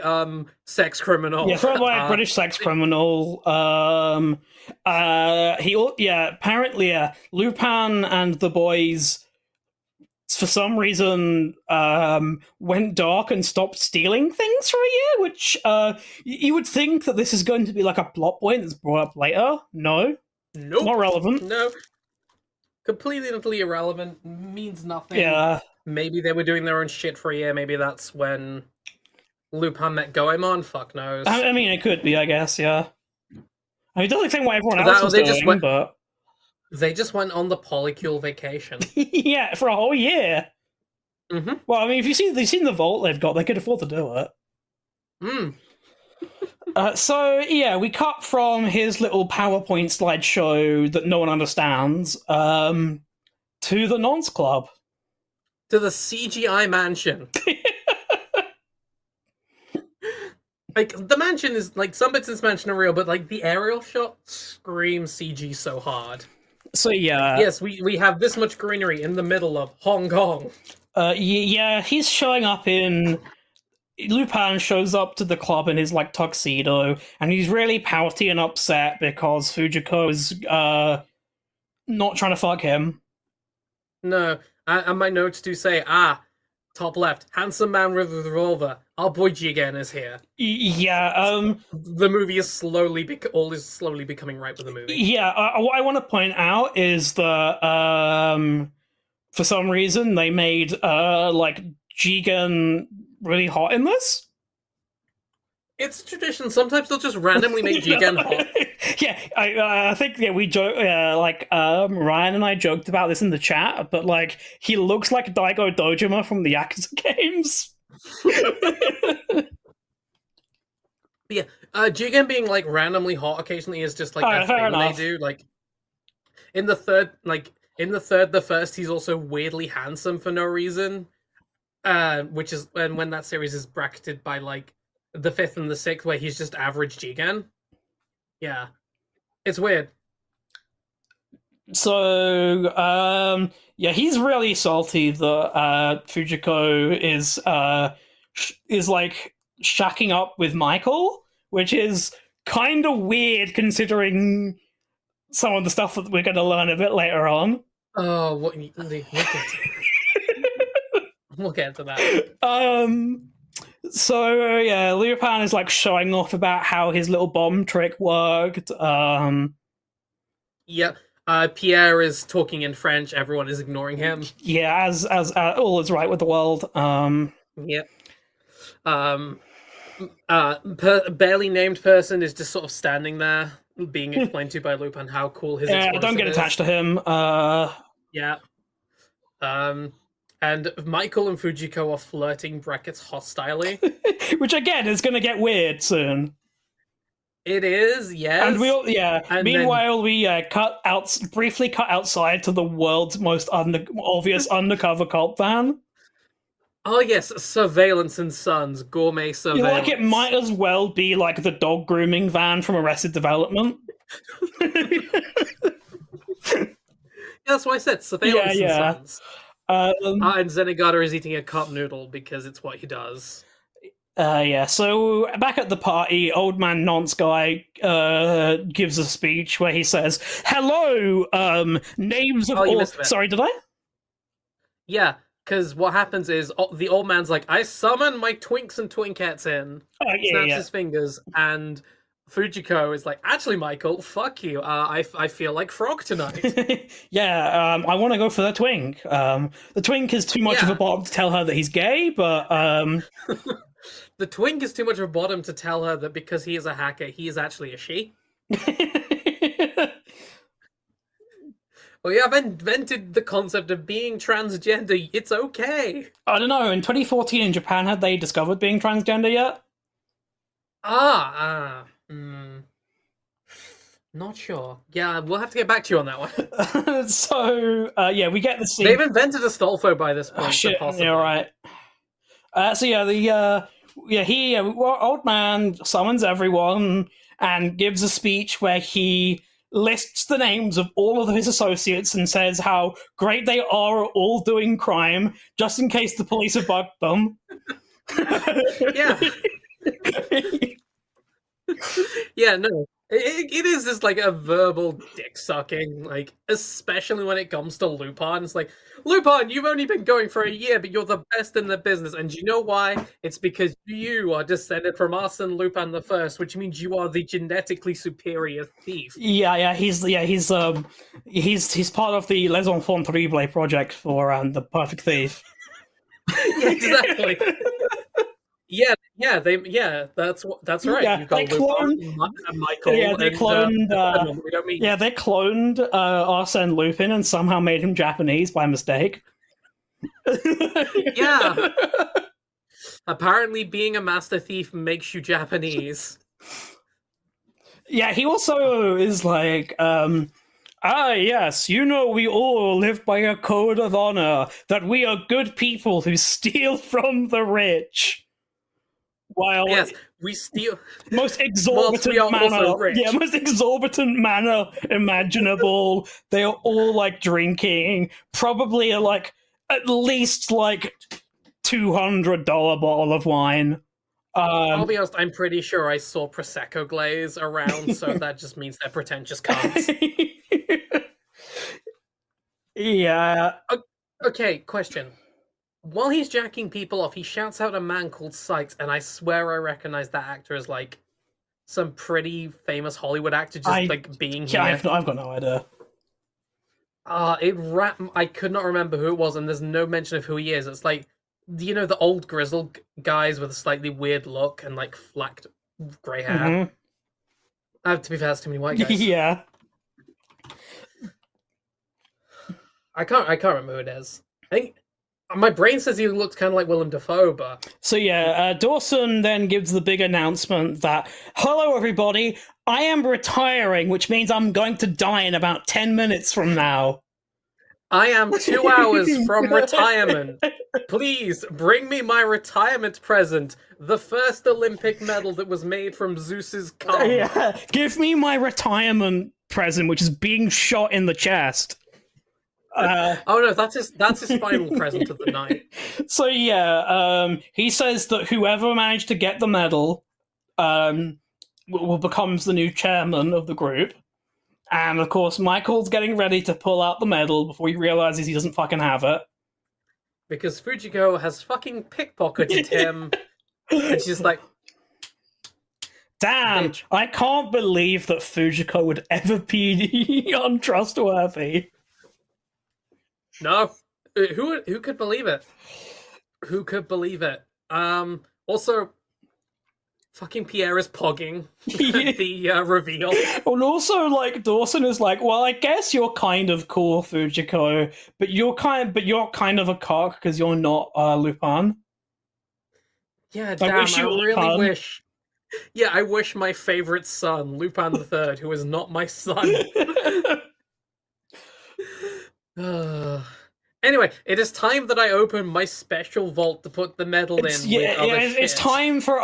sex criminal.
Yeah, it's run by a British sex criminal. Apparently, Lupin and the boys, for some reason, went dark and stopped stealing things for a year. Which you would think that this is going to be like a plot point that's brought up later. No,
nope,
not relevant.
No. Completely and utterly irrelevant, means nothing.
Yeah.
Maybe they were doing their own shit for a year. Maybe that's when Lupin met Goemon. Fuck knows.
I mean, it could be, I guess, yeah. I mean, it doesn't think what everyone else was doing, but...
They just went on the polycule vacation.
Yeah, for a whole year.
Mm-hmm.
Well, I mean, if you've seen the vault they've got, they could afford to do it. So yeah, we cut from his little PowerPoint slideshow that no one understands to the Nonce Club.
To the CGI mansion. Like, the mansion is, like, some bits of this mansion are real, but, like, the aerial shot screams CG so hard.
So yeah,
Yes, we have this much greenery in the middle of Hong Kong.
yeah, he's showing up in. Lupin shows up to the club in his like tuxedo, and he's really pouty and upset because Fujiko is not trying to fuck him.
No, and my notes do say, top left, handsome man with a revolver. Our boy Jigen is here.
Yeah,
The movie is all is slowly becoming right with the movie.
yeah. What I want to point out is that for some reason they made like Jigen really hot in this.
It's a tradition. Sometimes they'll just randomly make Jigen hot.
Yeah, I think we joke like Ryan and I joked about this in the chat, but like he looks like Daigo Dojima from the Yakuza games.
Yeah, Jigen being like randomly hot occasionally is just like a thing they do. Like in the third, the first, he's also weirdly handsome for no reason. Which is when that series is bracketed by like the fifth and the sixth, where he's just average Jigen. Yeah, it's weird.
So yeah, he's really salty that Fujiko is like shacking up with Michael, which is kind of weird considering some of the stuff that we're going to learn a bit later on.
Oh, we'll get to that.
So yeah, Lupin is like showing off about how his little bomb trick worked.
Yeah. Pierre is talking in French. Everyone is ignoring him.
Yeah, as all is right with the world.
Yep. Barely named person is just sort of standing there, being explained to by Lupin how cool his.
Yeah, don't get attached to him.
Yeah. And Michael and Fujiko are flirting brackets hostilely,
which again is going to get weird soon.
It is, yes.
And meanwhile, we briefly cut outside to the world's most obvious undercover cult van.
Oh yes, Surveillance and Sons, gourmet surveillance.
Like it might as well be like the dog grooming van from Arrested Development.
That's why I said Surveillance and Sons. And Zenigata is eating a cup noodle because it's what he does.
Yeah, so back at the party, old man nonce guy gives a speech where he says, "Hello, names of all..." Sorry, did I?
Yeah, because what happens is the old man's like, "I summon my twinks and twinkettes in." Snaps his fingers, and Fujiko is like, "Actually, Michael, fuck you. I feel like frog tonight."
Yeah, I want to go for the twink. The twink is too much of a bottom to tell her that he's gay, but
the twink is too much of a bottom to tell her that because he is a hacker, he is actually a she. We have invented the concept of being transgender. It's okay.
I don't know. In 2014 in Japan, had they discovered being transgender yet?
Not sure. Yeah, we'll have to get back to you on that
one. So, yeah, we get the scene.
They've invented Astolfo by this point.
Oh, shit. Yeah, right. So, yeah, old man summons everyone and gives a speech where he lists the names of all of his associates and says how great they are at all doing crime, just in case the police have bugged them.
Yeah. Yeah, no. It is just like a verbal dick sucking, like, especially when it comes to Lupin. It's like, Lupin, you've only been going for a year, but you're the best in the business. And you know why? It's because you are descended from us and Lupin the First, which means you are the genetically superior thief. Yeah,
he's part of the Les Enfants Terribles project for the Perfect Thief.
Yeah, exactly. That's right.
Yeah,
you got Lupin and Michael.
Yeah, they cloned.
We don't mean.
Yeah, they cloned Arsène Lupin and somehow made him Japanese by mistake.
Yeah. Apparently, being a master thief makes you Japanese.
Yeah, he also is like, yes, we all live by a code of honor that we are good people who steal from the rich. While
Yes, we steal.
most
Whilst we
exorbitant
are also
manner,
rich.
yeah, most exorbitant manner imaginable. They are all like drinking, probably like at least like $200 bottle of wine.
I'll be honest, I'm pretty sure I saw Prosecco glaze around, so that just means they're pretentious cunts.
Yeah.
Okay, question. While he's jacking people off, he shouts out a man called Sykes, and I swear I recognize that actor as like some pretty famous Hollywood actor just like being here.
I've got no idea.
I could not remember who it was, and there's no mention of who he is. It's like, the old grizzled guys with a slightly weird look and like flacked grey hair. To be fair, that's too many white guys.
Yeah.
I can't remember who it is. I think my brain says he looks kind of like Willem Dafoe, but
So yeah, Dawson then gives the big announcement that, hello everybody, I am retiring, which means I'm going to die in about 10 minutes from now.
I am 2 hours from retirement. Please bring me my retirement present, the first Olympic medal that was made from Zeus's cum.
Yeah, give me my retirement present, which is being shot in the chest.
Oh no, that's his final present of the night.
So yeah, he says that whoever managed to get the medal becomes the new chairman of the group. And of course, Michael's getting ready to pull out the medal before he realizes he doesn't fucking have it.
Because Fujiko has fucking pickpocketed him. And she's like,
damn,
bitch.
I can't believe that Fujiko would ever be untrustworthy.
No. Who could believe it? Who could believe it? Also, fucking Pierre is pogging the reveal.
And also, like, Dawson is like, well, I guess you're kind of cool, Fujiko, but you're kind of a cock because you're not Lupin.
Yeah, damn, I really wish. Yeah, I wish my favorite son, Lupin the Third, who is not my son. Anyway, it is time that I open my special vault to put the medal in.
It's time for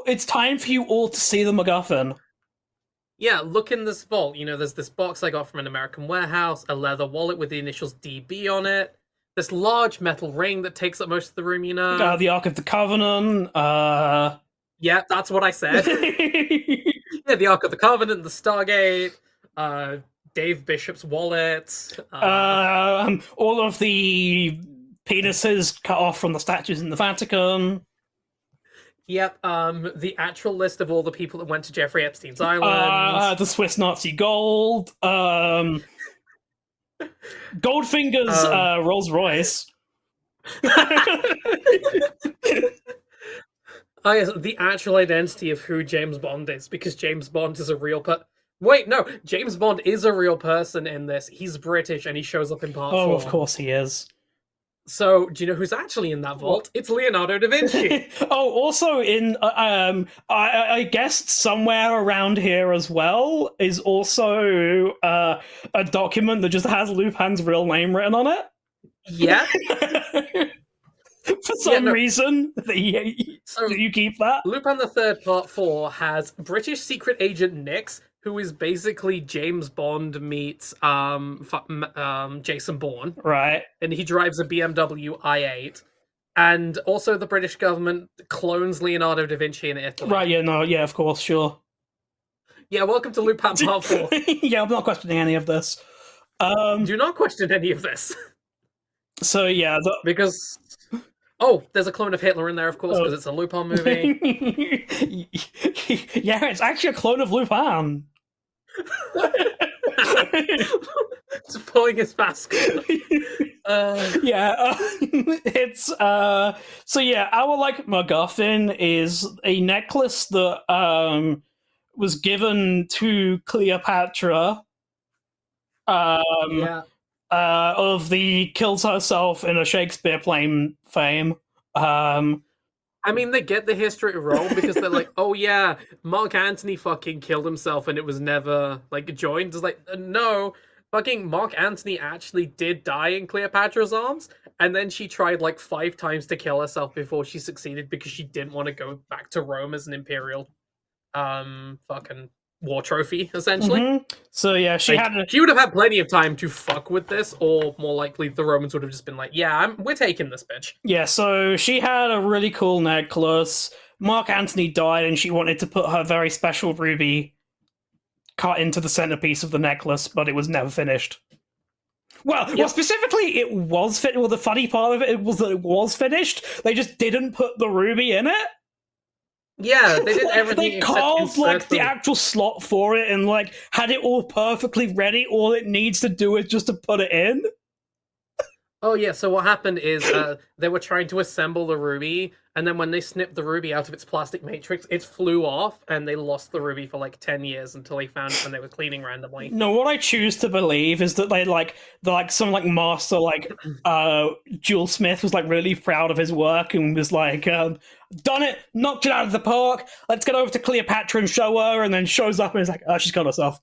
It's time for you all to see the MacGuffin.
Yeah, look in this vault. There's this box I got from an American warehouse, a leather wallet with the initials DB on it, this large metal ring that takes up most of the room.
The Ark of the Covenant.
Yeah, that's what I said. Yeah, the Ark of the Covenant, the Stargate. Dave Bishop's wallet.
All of the penises cut off from the statues in the Vatican.
Yep, the actual list of all the people that went to Jeffrey Epstein's island.
The Swiss Nazi gold. Goldfinger's Rolls Royce.
The actual identity of who James Bond is, because James Bond is a real person. Wait, no, James Bond is a real person in this. He's British and he shows up in part 4.
Oh, of course he is.
So, do you know who's actually in that vault? It's Leonardo da Vinci.
Also in, I guess somewhere around here as well is also a document that just has Lupin's real name written on it.
Yeah.
For some reason, you keep that.
Lupin the Third Part 4 has British secret agent Nix, who is basically James Bond meets Jason Bourne.
Right.
And he drives a BMW i8. And also the British government clones Leonardo da Vinci in Italy.
Right, yeah, of course, sure.
Yeah, welcome to Lupin Part 4.
Yeah, I'm not questioning any of this.
Do not question any of this.
So, yeah.
Because... Oh, there's a clone of Hitler in there, of course, because it's a Lupin movie.
Yeah, it's actually a clone of Lupin.
Just pulling his mask.
It's so yeah, our like MacGuffin is a necklace that was given to Cleopatra of the kills herself in a Shakespeare play fame.
I mean, they get the history wrong because they're like, oh yeah, Mark Antony fucking killed himself and it was never, like, joined. It's like, no, fucking Mark Antony actually did die in Cleopatra's arms, and then she tried, like, 5 times to kill herself before she succeeded because she didn't want to go back to Rome as an imperial, fucking war trophy, essentially.
Mhm. So yeah, she
would have had plenty of time to fuck with this, or more likely the Romans would have just been like, yeah, we're taking this bitch.
Yeah, so she had a really cool necklace. Mark Antony died, and she wanted to put her very special ruby cut into the centerpiece of the necklace, but it was never finished. Well, specifically, it was finished. Well, the funny part of it was that it was finished. They just didn't put the ruby in it.
Yeah, they did everything.
They carved like the actual slot for it and like had it all perfectly ready. All it needs to do is just to put it in.
Oh yeah, so what happened is they were trying to assemble the ruby, and then when they snipped the ruby out of its plastic matrix, it flew off, and they lost the ruby for like 10 years until they found it when they were cleaning randomly.
No, what I choose to believe is that they some master Jewel Smith was like really proud of his work and was like, done it, knocked it out of the park. Let's get over to Cleopatra and show her, and then shows up and is like, oh, she's killed herself.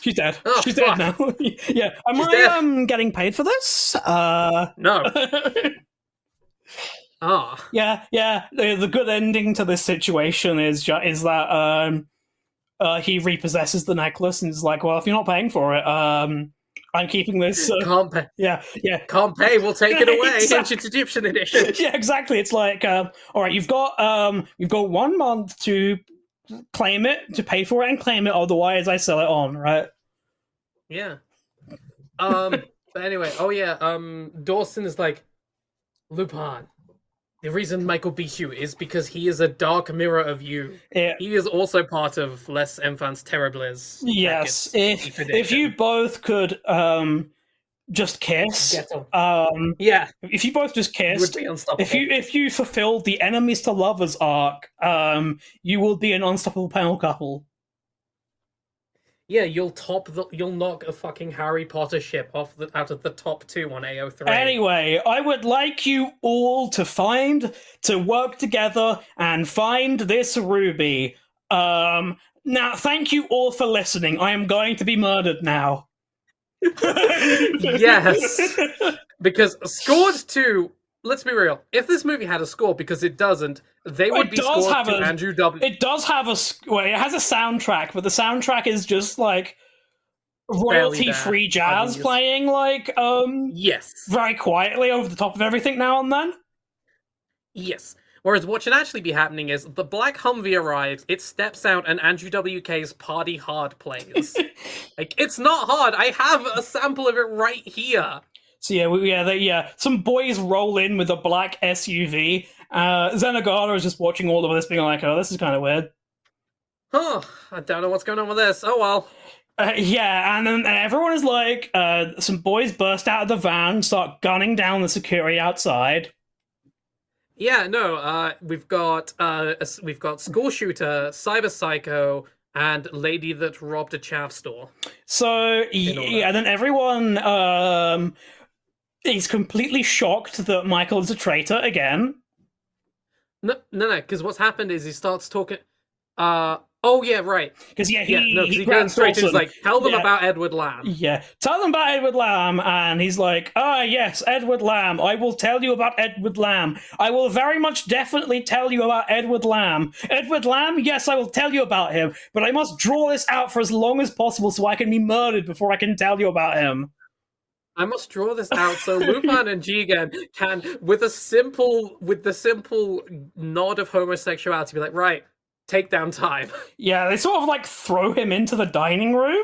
She's dead.
Oh,
she's
fuck.
dead now. Yeah. Am
She's
I
dead.
getting paid for this?
No. Ah.
Yeah. The good ending to this situation is that he repossesses the necklace and is like, well, if you're not paying for it, I'm keeping this.
Can't pay.
Yeah.
Can't pay. We'll take it away.
Exactly.
Ancient Egyptian edition.
Yeah, exactly. It's like, all right, you've got 1 month to claim it, to pay for it and claim it. Otherwise, I sell it on. Right.
Yeah. But anyway, Dawson is like, Lupin, the reason Michael beat you is because he is a dark mirror of you.
Yeah.
He is also part of Les Enfants Terribles.
Yes. If you both could just kiss.
Yeah.
If you both just kissed,
would be unstoppable.
if you fulfilled the enemies to lovers arc, you will be an unstoppable panel couple.
Yeah, you'll knock a fucking Harry Potter ship out of the top 2 on AO3.
Anyway, I would like you all to work together and find this ruby. Now, thank you all for listening. I am going to be murdered now.
Yes. Because scored to, let's be real, if this movie had a score, because it doesn't, they would be scored to Andrew W.
It does have it has a soundtrack, but the soundtrack is just like royalty-free jazz playing
yes,
very quietly over the top of everything now and then.
Yes. Whereas what should actually be happening is the Black Humvee arrives, it steps out, and Andrew WK's Party Hard plays. Like, it's not hard. I have a sample of it right here.
So some boys roll in with a black SUV. Zenigata is just watching all of this, being like, "Oh, this is kind of weird."
Huh? I don't know what's going on with this. Oh well.
And then everyone is like, some boys burst out of the van, start gunning down the security outside.
Yeah, no. We've got school shooter, cyber psycho, and lady that robbed a chaff store.
So then everyone is completely shocked that Michael is a traitor again.
No, because what's happened is he starts talking. Oh yeah, right.
Because
he goes straight to like, tell them about Edward Lamb.
Yeah, tell them about Edward Lamb, and he's like, yes, Edward Lamb. I will tell you about Edward Lamb. I will very much definitely tell you about Edward Lamb. Edward Lamb, yes, I will tell you about him, but I must draw this out for as long as possible so I can be murdered before I can tell you about him.
I must draw this out so Lupin and Jigen can, with the simple nod of homosexuality, be like, right, take down time.
Yeah, they sort of like throw him into the dining room.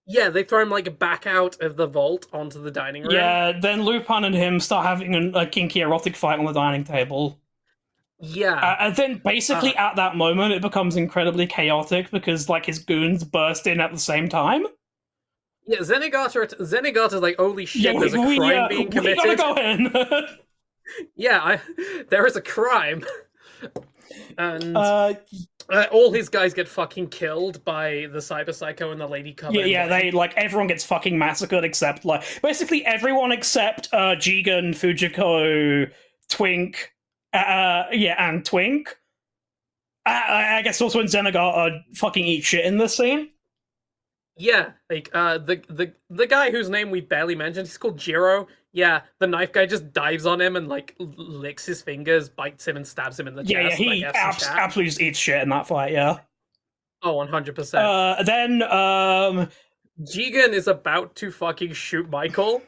Yeah, they throw him like back out of the vault onto the dining room.
Yeah, then Lupin and him start having a kinky erotic fight on the dining table.
Yeah.
And then basically at that moment it becomes incredibly chaotic because like his goons burst in at the same time.
Yeah, Zenigata's like, holy shit, there's a crime being committed.
We gotta go in.
Yeah, there is a crime. And all his guys get fucking killed by the cyber psycho and the lady covered.
Yeah, they everyone gets fucking massacred except basically everyone except Jigen, Fujiko, Twink, Yeah, and Twink. I guess also when Zenigata fucking eat shit in this scene.
Yeah, like the guy whose name we barely mentioned, he's called Jiro. Yeah, the knife guy just dives on him and like licks his fingers, bites him, and stabs him in the
Yeah,
chest.
he absolutely just eats shit in that fight. Yeah.
Oh, 100%.
Then
Jigen is about to fucking shoot Michael.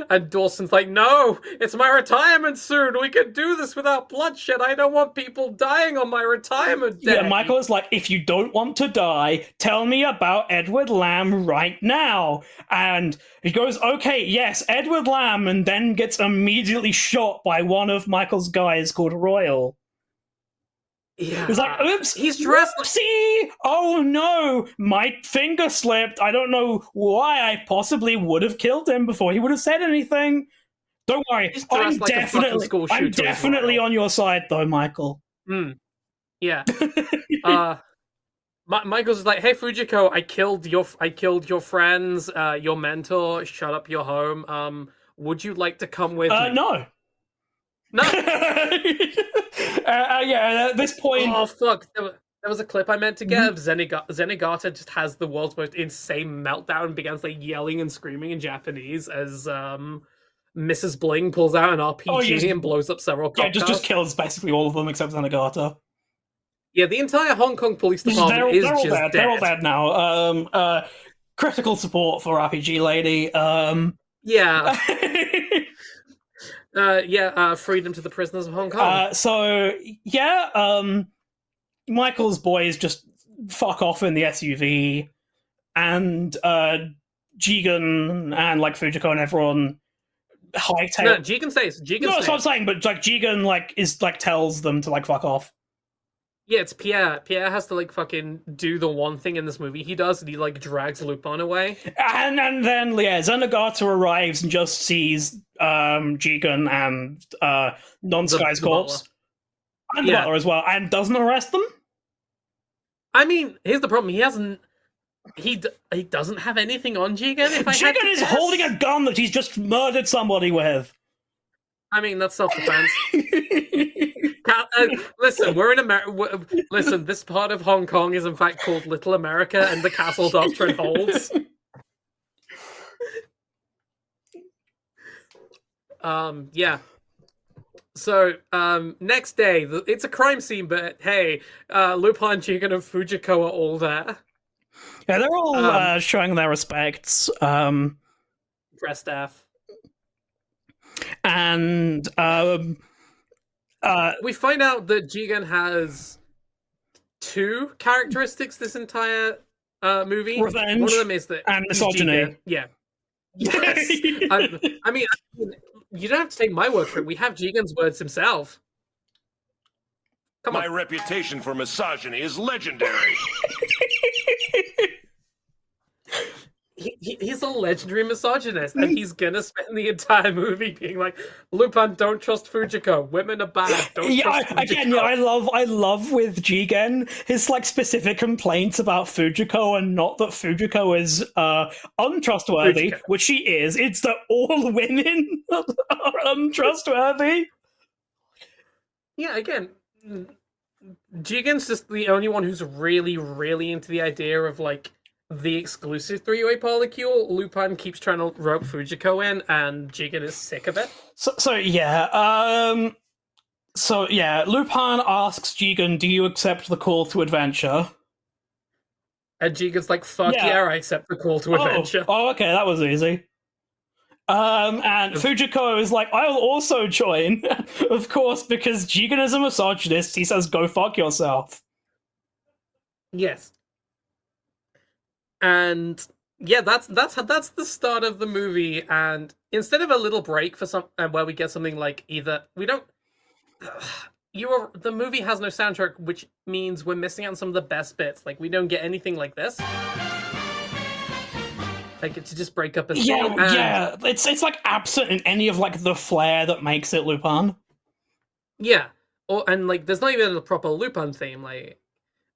And Dawson's like, no, it's my retirement soon. We can do this without bloodshed. I don't want people dying on my retirement day.
Yeah, Michael is like, if you don't want to die, tell me about Edward Lamb right now. And he goes, okay, yes, Edward Lamb, and then gets immediately shot by one of Michael's guys called Royal.
Yeah.
He's like, oops,
he's dressed
whoopsie! Oh no, my finger slipped. I don't know why. I possibly would have killed him before he would have said anything. Don't worry, I'm
like
definitely on your side though, Michael.
Yeah. Michael's like, hey Fujiko, I killed your friends, your mentor. Shut up your home. Would you like to come with me?
No.
No.
Yeah, at this point.
Oh fuck! There was a clip I meant to get of Zenigata just has the world's most insane meltdown and begins like yelling and screaming in Japanese as Mrs. Bling pulls out an RPG and blows up several cop cars.
Just kills basically all of them except Zenigata.
Yeah, the entire Hong Kong police department is just dead.
They're all dead now. Critical support for RPG lady.
Yeah. Freedom to the prisoners of Hong Kong.
Michael's boys just fuck off in the SUV, and Jigen and like Fujiko and everyone hightail.
No, Jigen stays.
That's what I'm saying. But like Jigen tells them to like fuck off.
Yeah, it's Pierre. Pierre has to like fucking do the one thing in this movie he does, and he like drags Lupin away.
And then Zenigata arrives and just sees Jigen and Non-Sky's corpse. And the butler as well, and doesn't arrest them.
I mean, here's the problem: he doesn't have anything on Jigen.
Jigen is holding a gun that he's just murdered somebody with.
I mean, that's self-defense. Listen, we're in America. Listen, this part of Hong Kong is in fact called Little America, and the castle doctrine holds. Yeah. So, next day, it's a crime scene, but hey, Lupin, Jigen, and Fujiko are all there.
Yeah, they're all showing their respects.
Press staff.
And
we find out that Jigen has two characteristics this entire movie.
Revenge.
One of them is that
and misogyny.
Jigen. Yeah. Yes. I mean, you don't have to take my word for it. We have Jigen's words himself. Come on.
My reputation for misogyny is legendary.
He's a legendary misogynist, and he's gonna spend the entire movie being like, Lupin, don't trust Fujiko. Women are bad. Don't trust Fujiko.
I love with Jigen his like specific complaints about Fujiko, and not that Fujiko is untrustworthy, which she is. It's that all women are untrustworthy.
Yeah, again, Jigen's just the only one who's really, really into the idea of like the exclusive three-way polycule. Lupin keeps trying to rope Fujiko in, and Jigen is sick of it.
So Lupin asks Jigen, "Do you accept the call to adventure?"
And Jigen's like, "Fuck yeah, I accept the call to adventure."
Oh, okay, that was easy. And Fujiko is like, "I'll also join," of course, because Jigen is a misogynist. He says, "Go fuck yourself."
Yes. And yeah, that's the start of the movie. And instead of a little break for where we get something like the movie has no soundtrack, which means we're missing out on some of the best bits. Like we don't get anything like this. Like to just break up a scene.
Yeah, it's like absent in any of like the flair that makes it Lupin.
Yeah, and like there's not even a proper Lupin theme. Like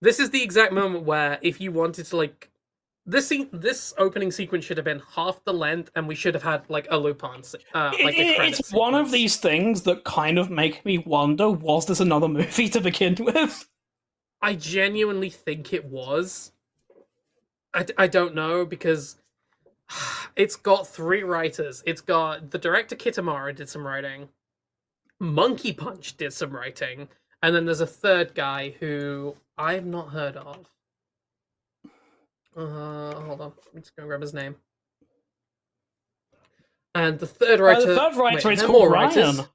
this is the exact moment where if you wanted to like This opening sequence should have been half the length, and we should have had like a Lupin, like a credit
It's one of
sequence.
these things that kind of make me wonder: was this another movie to begin with?
I genuinely think it was. I don't know because it's got 3 writers. It's got the director Kitamura did some writing, Monkey Punch did some writing, and then there's a third guy who I've not heard of. Hold on, I'm just gonna grab his name. And the third writer.
The third writer
wait,
is
there are
called
more
Ryan.
writers.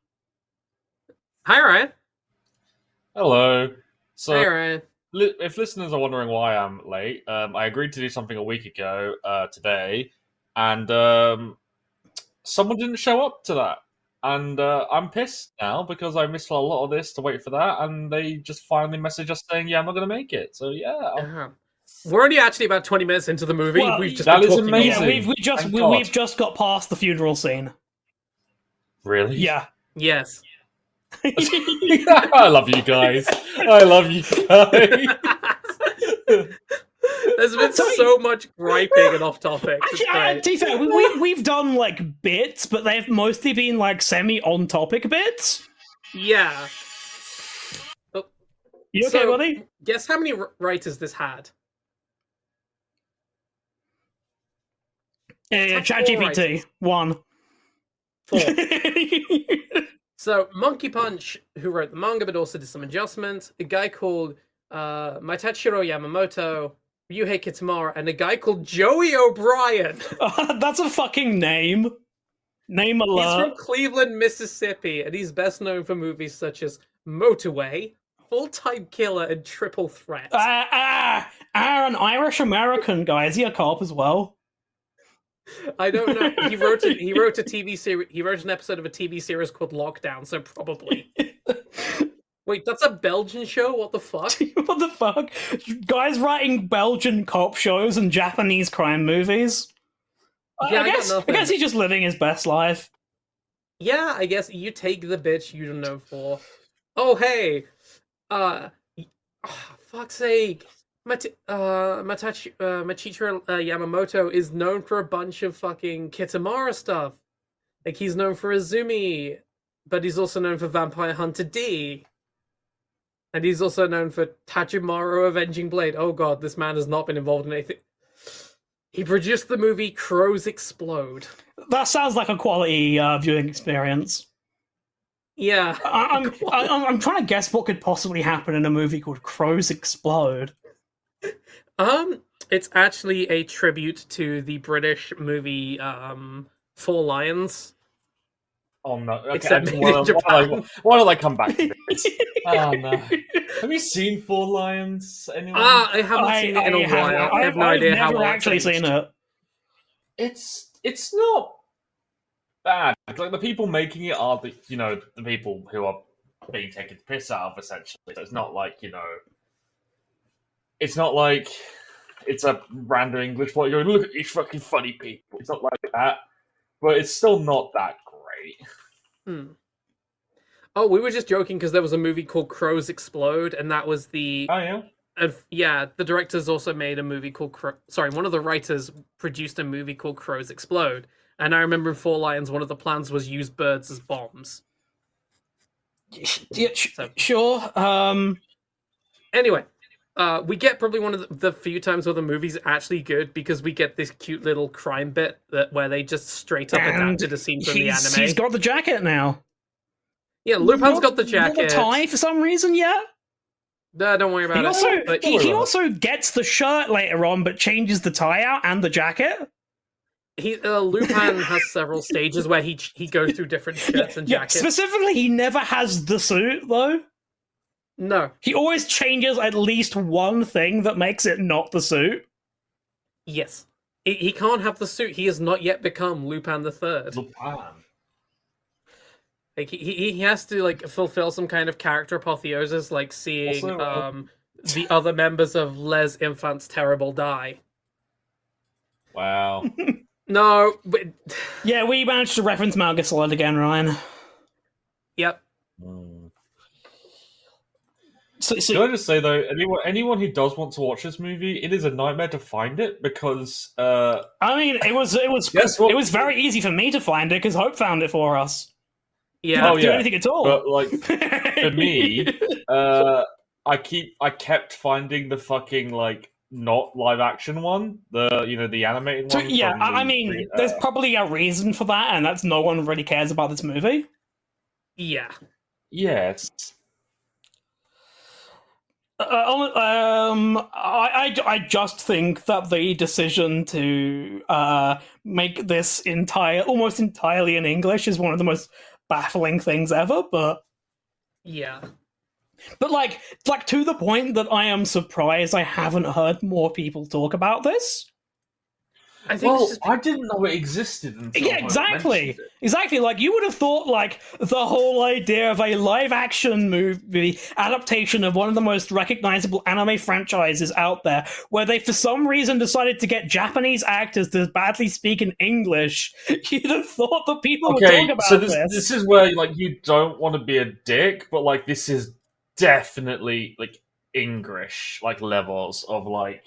Hi, Ryan.
Hello. So,
Hi, Ryan.
if listeners are wondering why I'm late, I agreed to do something a week ago today, and someone didn't show up to that. And I'm pissed now because I missed a lot of this to wait for that, and they just finally messaged us saying, "Yeah, I'm not going to make it." So yeah,
We're only actually about 20 minutes into the movie.
Well,
We've just
that
been
is
talking
amazing.
Yeah, we've just got past the funeral scene.
Really?
Yeah.
Yes.
I love you guys. I love you guys.
There's been so much griping and off topic.
Actually, to be fair, we've done like bits, but they've mostly been like semi on topic bits.
Yeah. Oh,
You okay,
so,
buddy?
Guess how many writers this had?
ChatGPT 1.
4. So Monkey Punch, who wrote the manga but also did some adjustments, a guy called Maitachiro Yamamoto, Ryuhei Kitamura, and a guy called Joey O'Brien.
That's a fucking name. Name
He's
alert.
from Cleveland, Mississippi, and he's best known for movies such as Motorway, Full-Time Killer, and Triple Threat.
An Irish American guy. Is he a cop as well?
I don't know. He wrote a TV series. He wrote an episode of a TV series called Lockdown, so probably. Wait, that's a Belgian show? What the fuck?
What the fuck? Guys writing Belgian cop shows and Japanese crime movies.
Yeah,
I guess he's just living his best life.
Yeah, I guess you take the bitch you don't know for. Oh hey, fuck's sake. Machichiro Yamamoto is known for a bunch of fucking Kitamura stuff. Like, he's known for Izumi, but he's also known for Vampire Hunter D. And he's also known for Tachimaru Avenging Blade. Oh god, this man has not been involved in anything. He produced the movie Crows Explode.
That sounds like a quality viewing experience.
Yeah.
I'm trying to guess what could possibly happen in a movie called Crows Explode.
It's actually a tribute to the British movie Four Lions.
Oh no! Okay,
Except
why don't I come back to this? Oh no! Have you seen Four Lions? Anyone?
I haven't seen it in a while. I have no idea how well
I've actually seen it.
It's not bad. Like, the people making it are the people who are being taken the piss out of, essentially. So it's not like it's not like it's a random English plot. You're look at these fucking funny people. It's not like that, but it's still not that great.
Oh, we were just joking because there was a movie called Crows Explode, and that was the.
Oh yeah.
Yeah, the directors also made a movie called. One of the writers produced a movie called Crows Explode, and I remember in Four Lions, one of the plans was use birds as bombs.
Yeah, sure.
Anyway. We get probably one of the few times where the movie's actually good because we get this cute little crime bit where they just straight up adapted a scene from the anime.
He's got the jacket now.
Yeah, Lupin's got the jacket.
Not the tie for some reason yet.
No, don't worry about it.
He also gets the shirt later on, but changes the tie out and the jacket.
Lupin has several stages where he goes through different shirts and jackets.
Specifically, he never has the suit though.
No.
He always changes at least one thing that makes it not the suit.
Yes. He can't have the suit. He has not yet become Lupin the Third.
Lupin.
Like, he has to, like, fulfill some kind of character apotheosis, like seeing the other members of Les Infant's Terrible die.
Wow.
No, but...
Yeah, we managed to reference Metal Solid again, Ryan.
Yep.
Can I just say though, anyone who does want to watch this movie, it is a nightmare to find it because
I mean, it was very easy for me to find it because Hope found it for us.
Yeah.
Didn't do anything at all.
But like for me, I kept finding the fucking like not live action one, the animated one.
yeah,
from
I mean, there's probably a reason for that, and that's no one really cares about this movie.
Yeah.
Yes.
I just think that the decision to make this almost entirely in English is one of the most baffling things ever. But like to the point that I am surprised I haven't heard more people talk about this.
I think
I didn't know it existed until
exactly. Like you would have thought, like the whole idea of a live-action movie adaptation of one of the most recognizable anime franchises out there, where they for some reason decided to get Japanese actors to badly speak in English. You'd have thought that people would talk about this.
This is where like you don't want to be a dick, but like this is definitely like English like levels of like,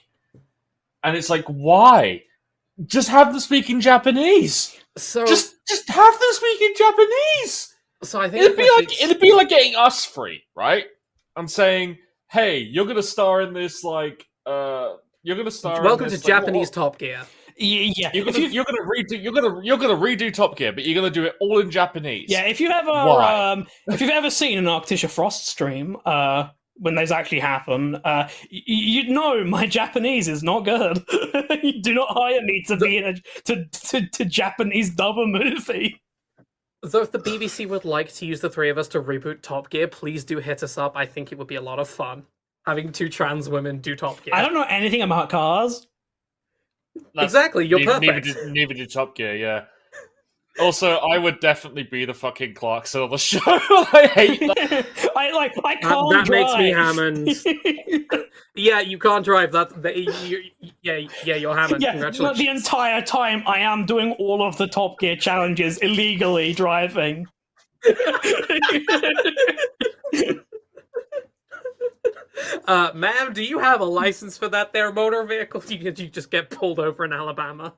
and it's like why? Just have them speak in Japanese.
So
just have them speak in Japanese.
So I think
it'd be like getting us free, right? I'm saying, hey, you're gonna star in this like you're gonna star.
Welcome
in this,
to Japanese Top Gear.
Yeah,
you're gonna redo Top Gear, but you're gonna do it all in Japanese.
Yeah, if you've ever seen an Arctisha Frost stream, when those actually happen, you'd know my Japanese is not good. You do not hire me to be in to Japanese dub a movie.
Though if the BBC would like to use the three of us to reboot Top Gear, please do hit us up. I think it would be a lot of fun having two trans women do Top Gear.
I don't know anything about cars.
Exactly, you're perfect.
Neither did Top Gear, yeah. Also, I would definitely be the fucking Clarkson of the show. I hate that.
I can't
that
drive.
makes me Hammond. Yeah, you can't drive. You're Hammond.
Yeah,
Congratulations.
the entire time I am doing all of the Top Gear challenges illegally driving.
Ma'am, do you have a license for that there motor vehicle? Did you just get pulled over in Alabama?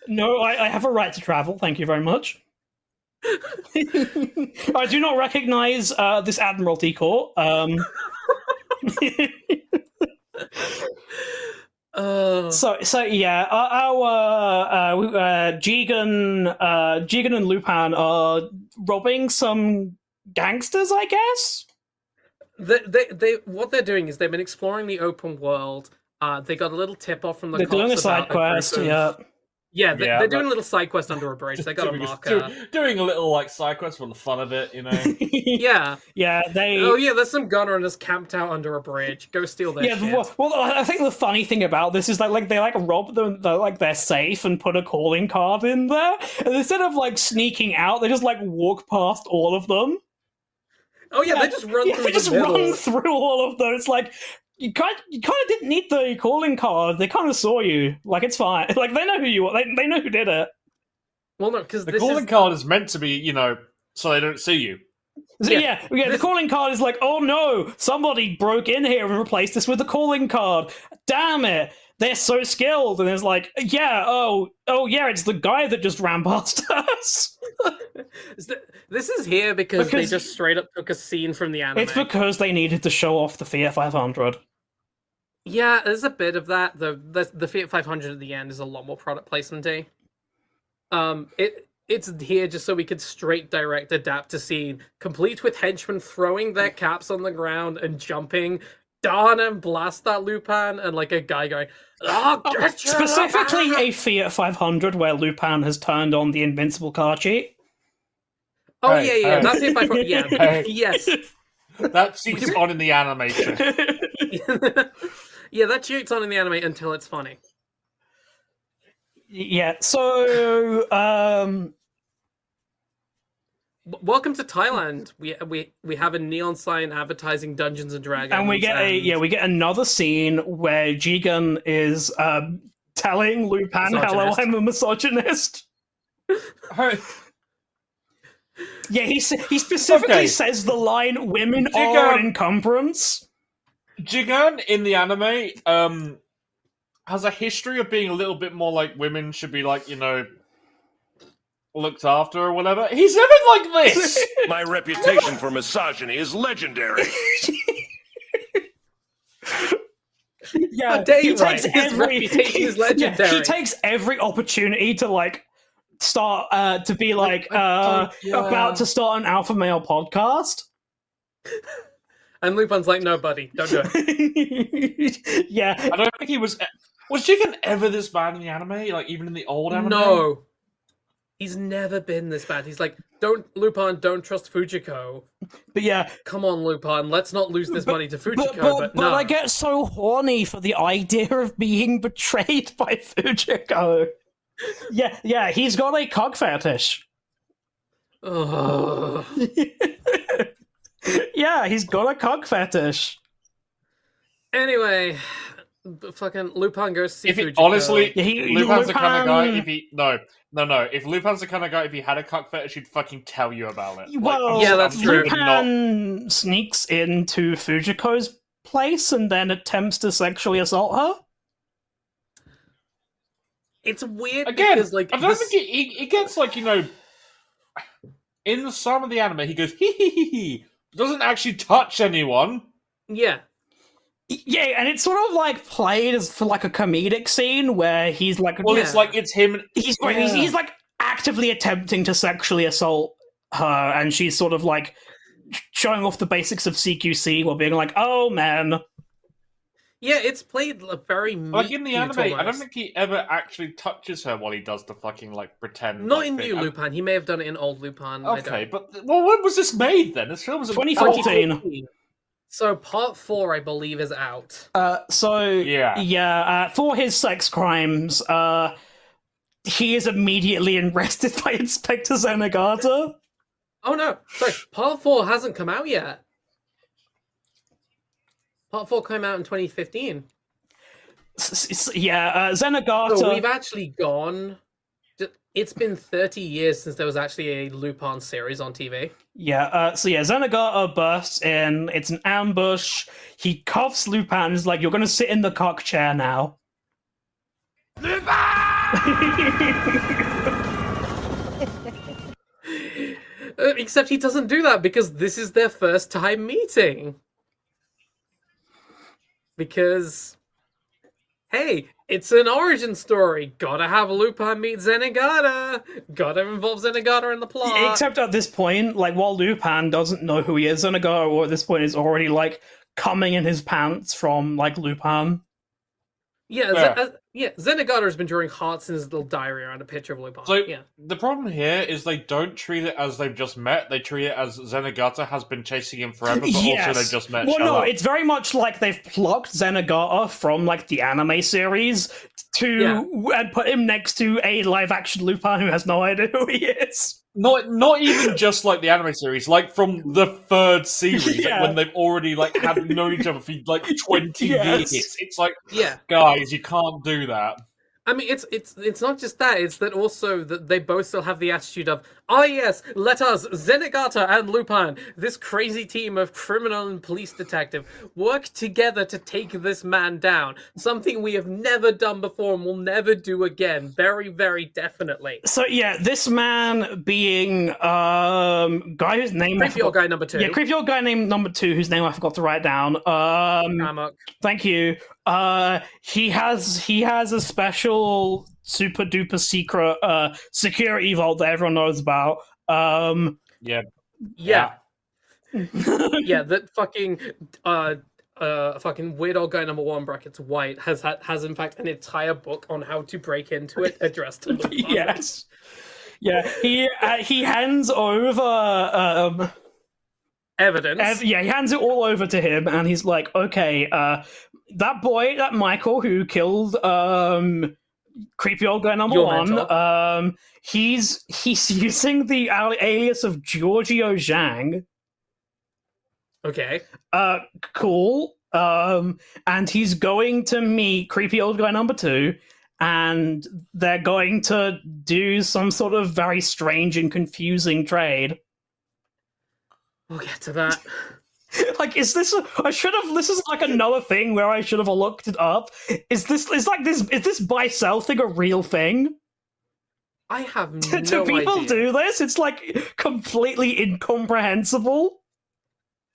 No, I have a right to travel. Thank you very much. I do not recognize this Admiralty Court. So yeah, our Jigen and Lupin are robbing some gangsters, I guess.
They what they're doing is they've been exploring the open world. They got a little tip off from the
They're
cops
doing a
about
side quest.
They're doing a little side quest under a bridge. They got a marker.
Doing a little like side quest for the fun of it, you know.
Yeah.
There's
some gunrunners camped out under a bridge. Go steal their shit.
Well, I think the funny thing about this is that like they rob them, their safe and put a calling card in there, and instead of like sneaking out, they just like walk past all of them.
Oh yeah, they just run through.
They just run through all of them. It's like you kind of didn't need the calling card. They kind of saw you. Like it's fine. Like they know who you are. They know who did it.
Well, no, because
the calling card is meant to be, you know, so they don't see you.
So, yeah. The calling card is like, oh no, somebody broke in here and replaced this with the calling card. Damn it. They're so skilled, and it's like, it's the guy that just ran past us.
This is here because they just straight up took a scene from the anime.
It's because they needed to show off the Fiat 500.
Yeah, there's a bit of that. The Fiat 500 at the end is a lot more product placement-y. It's here just so we could straight direct adapt a scene, complete with henchmen throwing their caps on the ground and jumping down and blast that Lupin, and like a guy going,
specifically a Fiat 500 where Lupin has turned on the invincible car cheat.
Oh, yeah, that's Fiat 500. Yeah, yes.
That cheat's on in the animation.
Yeah, that cheat's on in the anime until it's funny.
Yeah, so
welcome to Thailand. We have a neon sign advertising Dungeons and Dragons,
and we get another scene where Jigen is telling Lupin, "Hello, I'm a misogynist." Yeah, he specifically
Okay.
says the line, "Women
Jigen-
are an encumbrance."
Jigen in the anime has a history of being a little bit more like women should be like, looked after or whatever. He's never like this.
My reputation for misogyny is legendary.
Yeah,
Dang
he
right,
takes
his reputation is legendary.
he takes every opportunity to like start to be like about to start an alpha male podcast.
And Lupin's like, no, buddy, don't do it.
Yeah,
I don't think he was. Was Jigen ever this bad in the anime? Like even in the old anime?
No. He's never been this bad. He's like, Lupin, don't trust Fujiko.
but yeah,
Come on, Lupin, let's not lose this money to Fujiko,
but
no.
I get so horny for the idea of being betrayed by Fujiko. Yeah, he's got a cock fetish.
Ugh.
Yeah, he's got a cock fetish.
Anyway, fucking Lupin goes to see
If he,
Fujiko.
honestly,
Yeah,
Lupin's the kind of guy.
Lupin-
If he no. If Lupin's the kind of guy, if he had a cock fetish, he'd fucking tell you about it.
Well,
Yeah, that's true.
Lupin sneaks into Fujiko's place and then attempts to sexually assault her.
It's weird
Again,
because, like,
I don't think he gets like in some of the anime he goes hee, doesn't actually touch anyone.
yeah.
Yeah, and it's sort of like played as for like a comedic scene where he's like,
Well,
Yeah.
it's like it's him.
he's
Yeah.
like actively attempting to sexually assault her, and she's sort of like showing off the basics of CQC while being like, "Oh man."
Yeah, it's played very
Like in the
cute
anime, I don't
almost.
think he ever actually touches her while he does the fucking like pretend.
Not
like,
in
thing.
New Lupin. He may have done it in Old Lupin.
Okay, but when was this made then? This film was
2014.
So part 4, I believe, is out.
For his sex crimes, he is immediately arrested by Inspector Zenigata.
Oh no, sorry, part 4 hasn't come out yet. Part 4 came out in 2015.
Zenigata.
So we've actually gone. It's been 30 years since there was actually a Lupin series on TV.
Zenigata bursts in. It's an ambush. He cuffs Lupin and is like, "You're going to sit in the cock chair now."
Except he doesn't do that because this is their first time meeting. Because, hey, it's an origin story. Gotta have Lupin meet Zenigata. Gotta involve Zenigata in the plot.
Except at this point, like, while Lupin doesn't know who he is, Zenigata, or at this point, is already, like, coming in his pants from, like, Lupin.
Zenigata has been drawing hearts in his little diary around a picture of Lupin.
So the problem here is they don't treat it as they've just met. They treat it as Zenigata has been chasing him forever, but also they just met.
Well, no, it's very much like they've plucked Zenigata from like the anime series and put him next to a live-action Lupin who has no idea who he is.
Not even just like the anime series, like from the third series, like when they've already like had known each other for like 20 years. It's like, guys, you can't do that.
I mean, it's not just that. It's that also that they both still have the attitude of, "Ah, yes, let us, Zenigata and Lupin, this crazy team of criminal and police detective, work together to take this man down. Something we have never done before and will never do again. Very, very definitely."
So this man being guy whose name
Creepy old guy number 2.
Yeah, creepy old guy named number 2, whose name I forgot to write down. Thank you. He has a special super duper secret security vault that everyone knows about.
Yeah, that fucking weird old guy number 1 brackets white has in fact an entire book on how to break into it addressed to Lupin.
Yes. Yeah, he hands over
evidence.
He hands it all over to him, and he's like, "Okay, that boy, that Michael who killed creepy old guy number 1, he's using the alias of Giorgio Zhang."
Okay.
Cool. And he's going to meet creepy old guy number 2, and they're going to do some sort of very strange and confusing trade.
We'll get to that.
Like, is this? This is like another thing where I should have looked it up. Is this buy sell thing a real thing?
I have no
Do people
idea.
do this? It's like completely incomprehensible.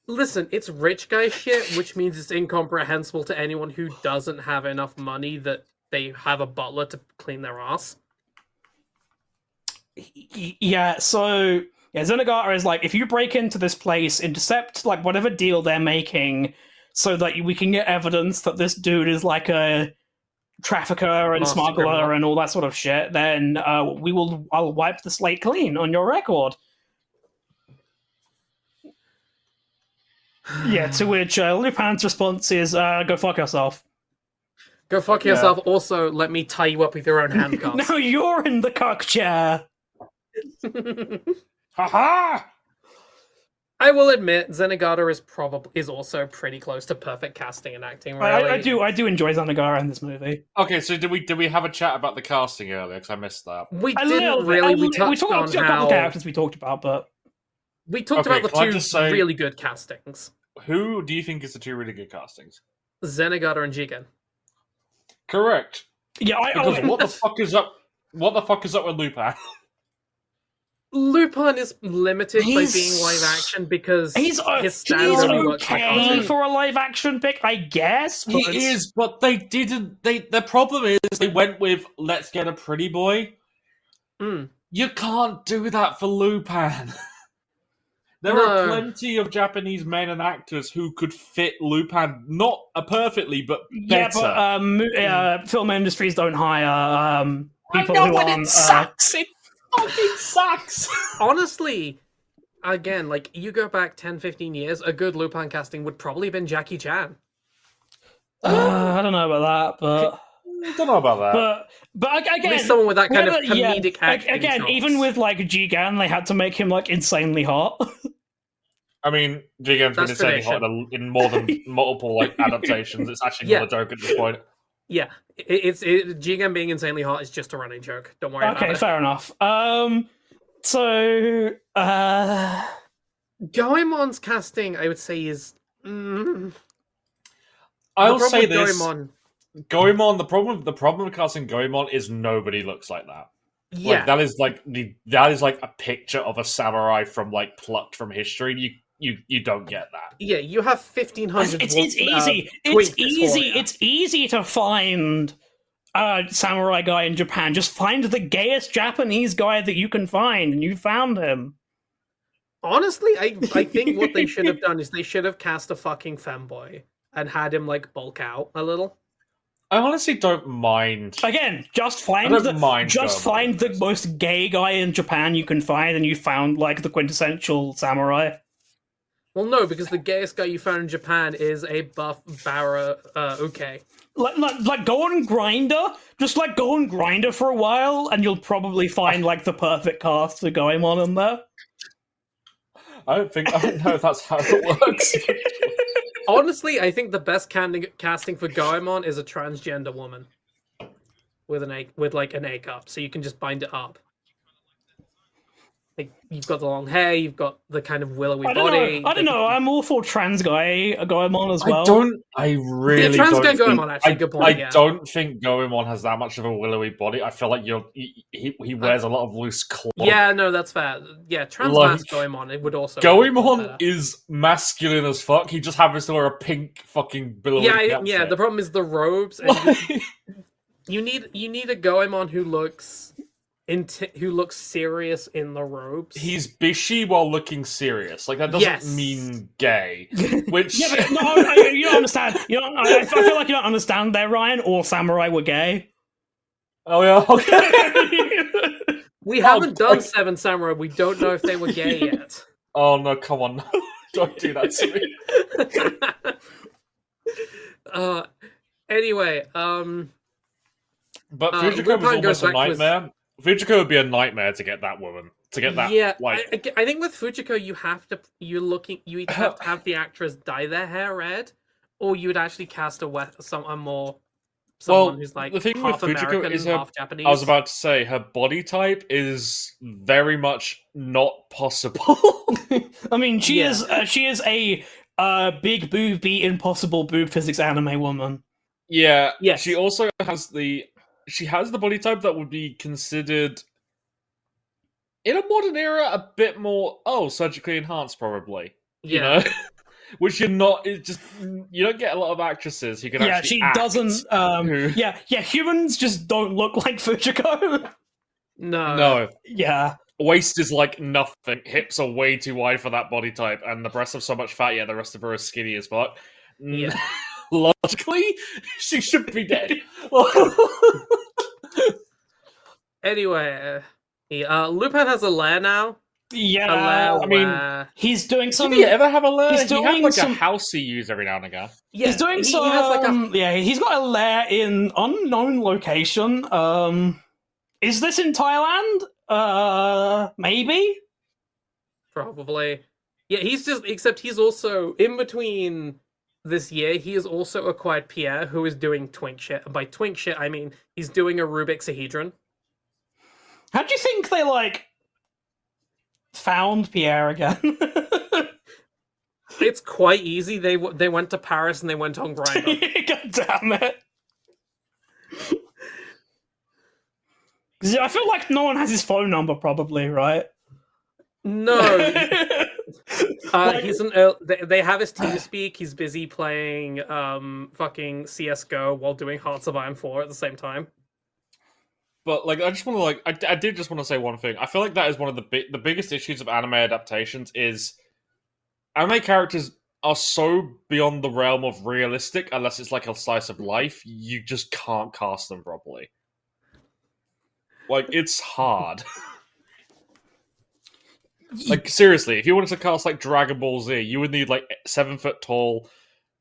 Listen, it's rich guy shit, which means it's incomprehensible to anyone who doesn't have enough money that they have a butler to clean their ass.
Yeah, so Zenigata is like, if you break into this place, intercept like whatever deal they're making, so that we can get evidence that this dude is like a trafficker and
Master
smuggler
criminal.
and all that sort of shit, then I'll wipe the slate clean on your record. Yeah, to which Lupin's response is, go fuck yourself.
Go fuck yourself. Also, let me tie you up with your own handcuffs.
Now you're in the cock chair.
Haha!
I will admit, Zenigata is also pretty close to perfect casting and acting. Really.
I do enjoy Zenigata in this movie.
Okay, so did we have a chat about the casting earlier? Because I missed that.
We
A little
didn't
bit.
really. We
We
touched
talked
on
about a couple
how
of characters we talked about, but
we talked
Okay,
about
can I
the two
just say-
really good castings:
Who do you think is the two really good castings?
Zenigata and Jigen.
Correct.
yeah,
Because what the fuck is up? What the fuck is up with Lupin?
Lupin is limited by
He's-
being live action because
he's
his standard only works like
okay
cartoon.
for a live action pick, I guess. But
He is, but they didn't. The problem is they went with let's get a pretty boy.
Mm.
You can't do that for Lupin. There
No.
are plenty of Japanese men and actors who could fit Lupin, not perfectly, but better.
Yeah, but film industries don't hire people
I know,
who
but
aren't.
it sucks. It fucking sucks.
Honestly, again, like you go back 10, 15 years, a good Lupin casting would probably have been Jackie Chan.
I don't know about that, but.
I don't know about that.
But
At
again,
least someone with that kind of
whether- yeah,
comedic acting.
again,
chops.
even with like Jigen, they had to make him like insanely hot.
I mean, Jigen's been
That's
insanely hot in more than multiple like adaptations. It's actually
Yeah.
not a joke at this point.
Yeah, Jigen being insanely hot is just a running joke. Don't worry
Okay,
about it.
fair enough. So
Goemon's casting, I would say, is.
I'll
The
say
problem with
this:
Goemon,
Goemon. The problem with casting Goemon is nobody looks like that.
yeah,
Like that is like a picture of a samurai from like plucked from history. You don't get that.
yeah, you have 1500.
it's easy. It's easy to find a samurai guy in Japan. Just find the gayest Japanese guy that you can find, and you found him.
Honestly, I think what they should have done is they should have cast a fucking femboy and had him like bulk out a little.
I honestly don't mind.
Again, just
I
find
don't mind
find the
Goemon.
most gay guy in Japan you can find, and you found like the quintessential samurai.
Well, no, because the gayest guy you found in Japan is a buff Bara. Okay.
Like go on Grinder, just like go on Grinder for a while, and you'll probably find like the perfect cast for Goemon in there.
I don't know if that's how it works.
Honestly, I think the best casting for Goemon is a transgender woman with like an A cup, so you can just bind it up. Like you've got the long hair, you've got the kind of willowy body.
I don't know. I'm all for trans guy Goemon as well.
I really
trans
don't
guy
think,
Goemon, actually, good point,
I
yeah.
don't think Goemon has that much of a willowy body. I feel like he wears a lot of loose cloth.
Yeah, no, that's fair. Yeah, trans
Like,
mask Goemon, it would also.
Goemon is masculine as fuck. He just happens to wear a pink fucking billowy
Yeah,
outfit.
the problem is the robes. And
Like-
you need a Goemon who looks serious in the robes.
He's bishy while looking serious. Like that doesn't
Yes.
mean gay. Which
Yeah, but no, you don't understand. I feel like you don't understand there, Ryan. All samurai were gay.
oh yeah, okay.
We haven't done
like-
Seven Samurai. We don't know if they were gay yet.
Oh no, come on, don't do that to me.
Anyway,
But
Lupin
Fujiko was
goes
almost a
back to his-
nightmare. Fujiko would be a nightmare to get that woman. To get that,
yeah,
like
I think with Fujiko, you either have to have the actress dye their hair red, or you would actually cast a more someone who's like
the thing
half
with Fujiko
American,
is
half Japanese.
I was about to say her body type is very much not possible.
I mean, she
Yeah.
is a big booby impossible boob physics anime woman.
Yeah,
Yes.
she also has the body type that would be considered in a modern era a bit more surgically enhanced, probably. You
Yeah.
know, which you're not. It just you don't get a lot of actresses who can
Yeah,
actually
she
act.
doesn't. Yeah, humans just don't look like Fujiko.
No,
Yeah.
waist is like nothing. Hips are way too wide for that body type, and the breasts have so much fat. Yeah, the rest of her is skinny as fuck.
Yeah.
Logically, she should be dead.
Anyway, Lupin has a lair now.
Yeah,
A lair
I mean,
where...
he's doing some.
Did he ever have a lair?
He's
He
doing
had like
some-
a house he used every now and again.
Yeah,
He's doing
he
some.
has like a...
Yeah, he's got a lair in unknown location. Is this in Thailand? Maybe.
Probably. Yeah, except he's also, in between this year, he has also acquired Pierre, who is doing twink shit. And by twink shit, I mean he's doing a Rubik's Sahedron.
How do you think they, like, found Pierre again?
It's quite easy. They went to Paris and they went on Grindr.
God damn it. 'Cause I feel like no one has his phone number, probably, right?
No.
Like-
He's they have his TeamSpeak. He's busy playing fucking CS:GO while doing Hearts of Iron 4 at the same time.
But like, I just want to I did just want to say one thing. I feel like that is one of the biggest issues of anime adaptations is anime characters are so beyond the realm of realistic unless it's like a slice of life. You just can't cast them properly. Like, it's hard. Like, seriously, if you wanted to cast like Dragon Ball Z, you would need like 7 foot tall,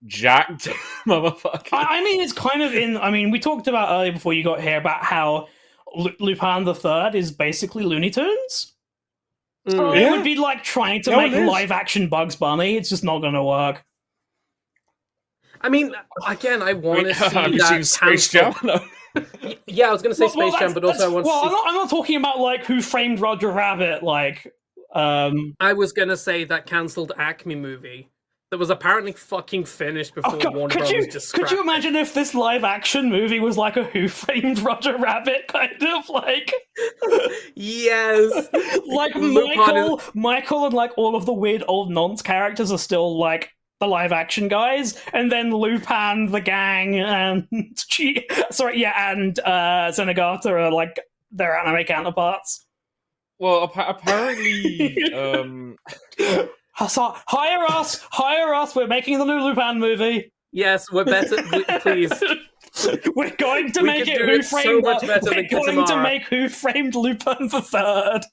jacked motherfucker.
I mean, it's kind of in. I mean, we talked about earlier before you got here about how Lupin the Third is basically Looney Tunes. So it would be like trying to make live action Bugs Bunny. It's just not going to work.
I mean, again, I want to see
Have you
that
seen Space Jam? No.
Yeah, I was going to say Space Jam, but also I want to see...
I'm not talking about like Who Framed Roger Rabbit, like...
I was going to say that cancelled Acme movie that was apparently fucking finished before Warner Brothers just scrapped
Could you imagine if this live action movie was like a Who Framed Roger Rabbit kind of like...
Yes!
Like
Lupin
Michael and like all of the weird old nonce characters are still like the live action guys, and then Lupin, the gang, and Zenigata are like their anime counterparts.
Well, apparently,
So, hire us. We're making the new Lupin movie.
Yes, we're better. Please.
We're going to
We
make
can
it
do
Who
it so
Framed.
much better
We're
than
going to
Kitamara.
make Who Framed Lupin the Third.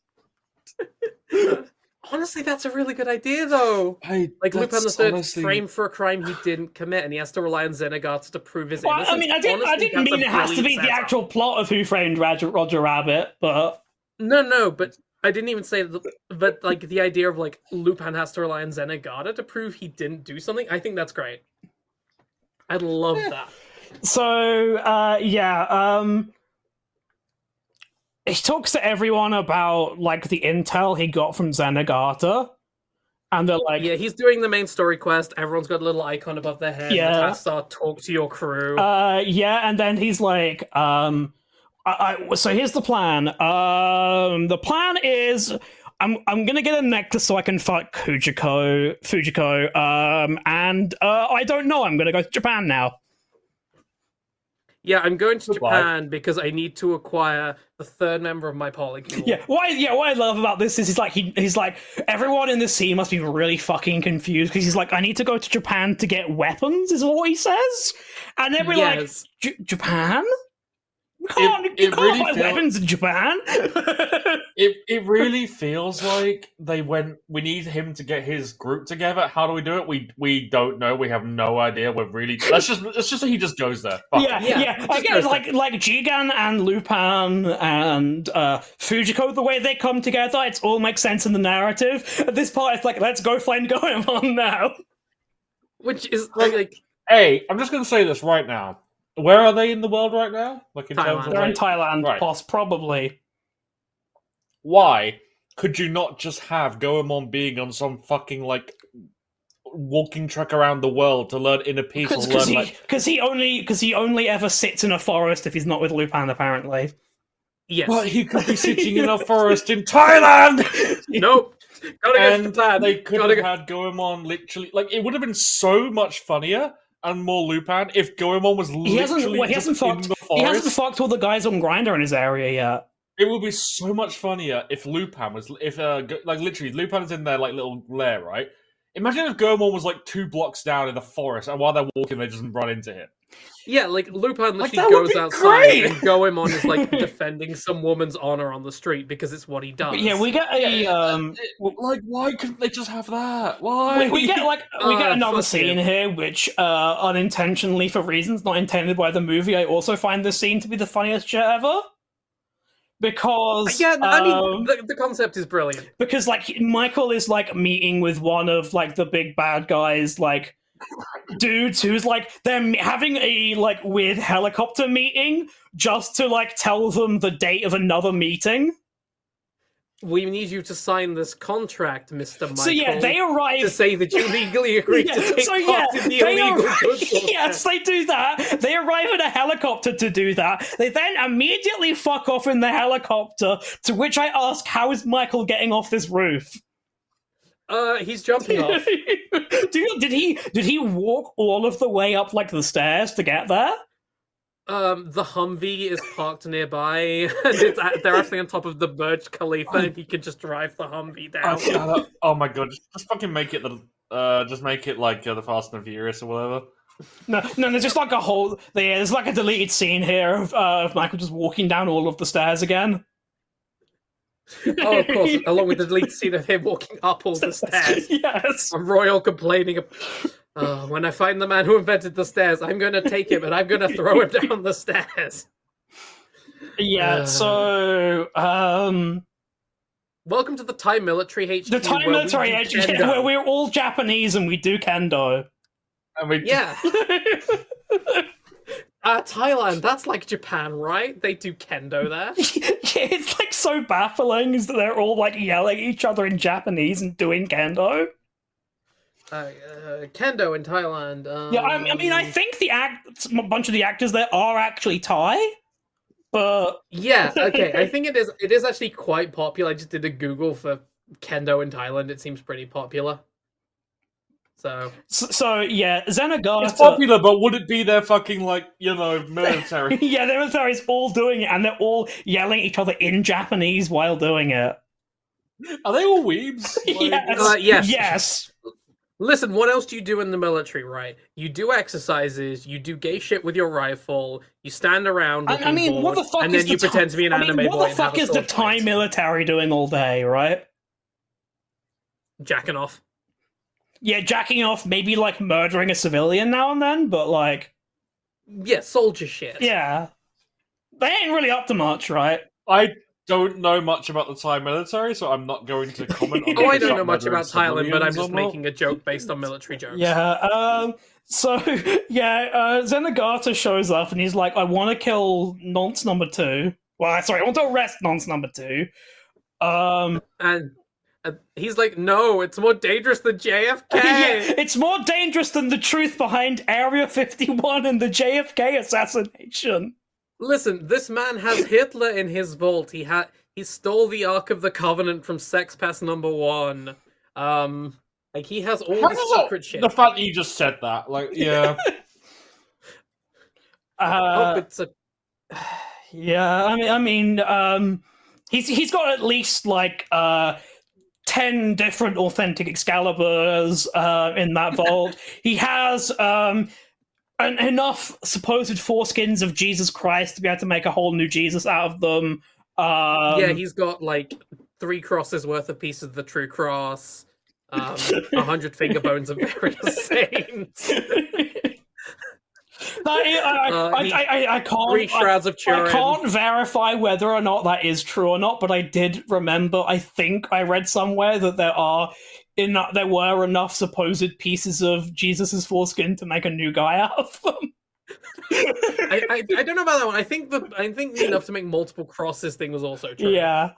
Honestly, that's a really good idea, though. Like Lupin the Third, framed for a crime he didn't commit, and he has to rely on Zenigata to prove his innocence.
I mean, I didn't mean it has to be the actual plot of Who Framed Roger Rabbit, but
No, but I didn't even say that. But like the idea of like Lupin has to rely on Zenigata to prove he didn't do something. I think that's great. I'd love that.
So, he talks to everyone about like the intel he got from Zenigata, and they're like,
Yeah, he's doing the main story quest. Everyone's got a little icon above their head.
Yeah.
The tasks are talk to your crew.
and then he's like, so here's the plan. The plan is I'm gonna get a necklace so I can fuck Fujiko. And I don't know. I'm gonna go to Japan now.
Yeah, I'm going to
Goodbye.
Japan because I need to acquire the third member of my polycule.
Yeah, what I love about this is he's like everyone in this scene must be really fucking confused because he's like, I need to go to Japan to get weapons, is what he says, and then we're
Yes.
like, Japan? You
It
can't
really
buy
feel-
weapons in Japan.
It really feels like they went. We need him to get his group together. How do we do it? We don't know. We have no idea. We're really. Let's just say he just goes there. Fuck it.
Yeah.
just
Again,
goes
like Jigen and Lupin and Fujiko, the way they come together, it all makes sense in the narrative. At this part, it's like, let's go find Goemon now.
Which is like
Hey, I'm just gonna say this right now. Where are they in the world right now? Like in terms
Thailand.
of
They're in
like,
Thailand,
right.
probably.
Why could you not just have Goemon being on some fucking like walking trek around the world to learn inner peace or learn like
Because he only ever sits in a forest if he's not with Lupin, apparently.
Yes.
But he could be sitting in a forest in Thailand.
Nope. Gotta go to
And
Japan.
they could
Gotta
have
go-
had Goemon literally like it would have been so much funnier and more Lupin if Goemon was literally just in the forest.
He hasn't fucked all the guys on Grindr in his area yet.
It would be so much funnier if Lupin was like literally Lupin is in their like little lair, right? Imagine if Goemon was like 2 blocks down in the forest, and while they're walking, they just run into him.
Yeah, like Lupin
Like,
literally
that would
goes
be
outside
great!
and Goemon is like defending some woman's honor on the street because it's what he does.
But yeah, we get a
Like, why couldn't they just have that? Why?
we get another
fuck
scene
you.
here, which unintentionally for reasons not intended by the movie, I also find this scene to be the funniest shit ever. Because
Yeah, I mean the concept is brilliant.
because like Michael is like meeting with one of like the big bad guys, like dudes who's like they're having a like weird helicopter meeting just to like tell them the date of another meeting.
We need you to sign this contract, Mr. Michael.
So yeah, they arrive
to say that you legally agreed to take part in the illegal goods.
Yes, they do that. They arrive in a helicopter to do that. They then immediately fuck off in the helicopter, to which I ask, how is Michael getting off this roof?
He's jumping off.
Did he walk all of the way up like the stairs to get there?
The Humvee is parked nearby, and they're actually on top of the Burj Khalifa, and he can just drive the Humvee down.
Oh my god! Just fucking make it just make it like the Fast and Furious or whatever.
No, there's just like a whole. There's like a deleted scene here of Michael just walking down all of the stairs again.
Oh, of course, along with the deleted scene of him walking up all the stairs.
Yes.
And Royal complaining. When I find the man who invented the stairs, I'm going to take him and I'm going to throw him down the stairs.
Yeah, so
welcome to the Thai military HQ.
the Thai military HQ where we're all Japanese and we do kendo.
And we
Yeah. Thailand, that's like Japan, right? They do kendo there.
Yeah, it's like so baffling is that they're all like yelling at each other in Japanese and doing kendo.
Kendo in Thailand.
Yeah, I mean, I think a bunch of the actors there are actually Thai, but
Yeah, okay. I think it is actually quite popular. I just did a Google for kendo in Thailand. It seems pretty popular.
So yeah, Zenigata.
It's popular, but would it be their fucking military?
Yeah, the military's all doing it, and they're all yelling at each other in Japanese while doing it.
Are they all weebs?
Yes.
Yes. Listen, what else do you do in the military, right? You do exercises, you do gay shit with your rifle, you stand around
I mean,
bored,
what the fuck
and
is
then you pretend to be an anime boy.
What the fuck is the Thai military doing all day, right?
Jacking off.
Yeah, jacking off, maybe like murdering a civilian now and then, but like...
Yeah, soldier shit.
Yeah. They ain't really up to much, right?
I don't know much about the Thai military, so I'm not going to comment on it.
Oh, I don't know much about Thailand, but I'm just making a joke based on military jokes.
Yeah, Zenigata shows up and he's like, I want to kill Nonce number 2. Well, sorry, I want to arrest Nonce number 2.
And he's like, no, it's more dangerous than JFK.
Yeah, it's more dangerous than the truth behind Area 51 and the JFK assassination.
Listen, this man has Hitler in his vault. He stole the Ark of the Covenant from Sex Pass number 1. Like he has all this secret shit.
The fact that you just said that, like, yeah.
Yeah, I mean, he's got at least like 10 different authentic Excaliburs in that vault. He has enough supposed foreskins of Jesus Christ to be able to make a whole new Jesus out of them.
Yeah, he's got like 3 crosses worth of pieces of the True Cross, 100 finger bones of various saints.
I can't.
3 shrouds of Turin.
I can't verify whether or not that is true or not, but I did remember. I think I read somewhere that there were enough supposed pieces of Jesus's foreskin to make a new guy out of them.
I don't know about that one. I think enough to make multiple crosses thing was also true.
Yeah.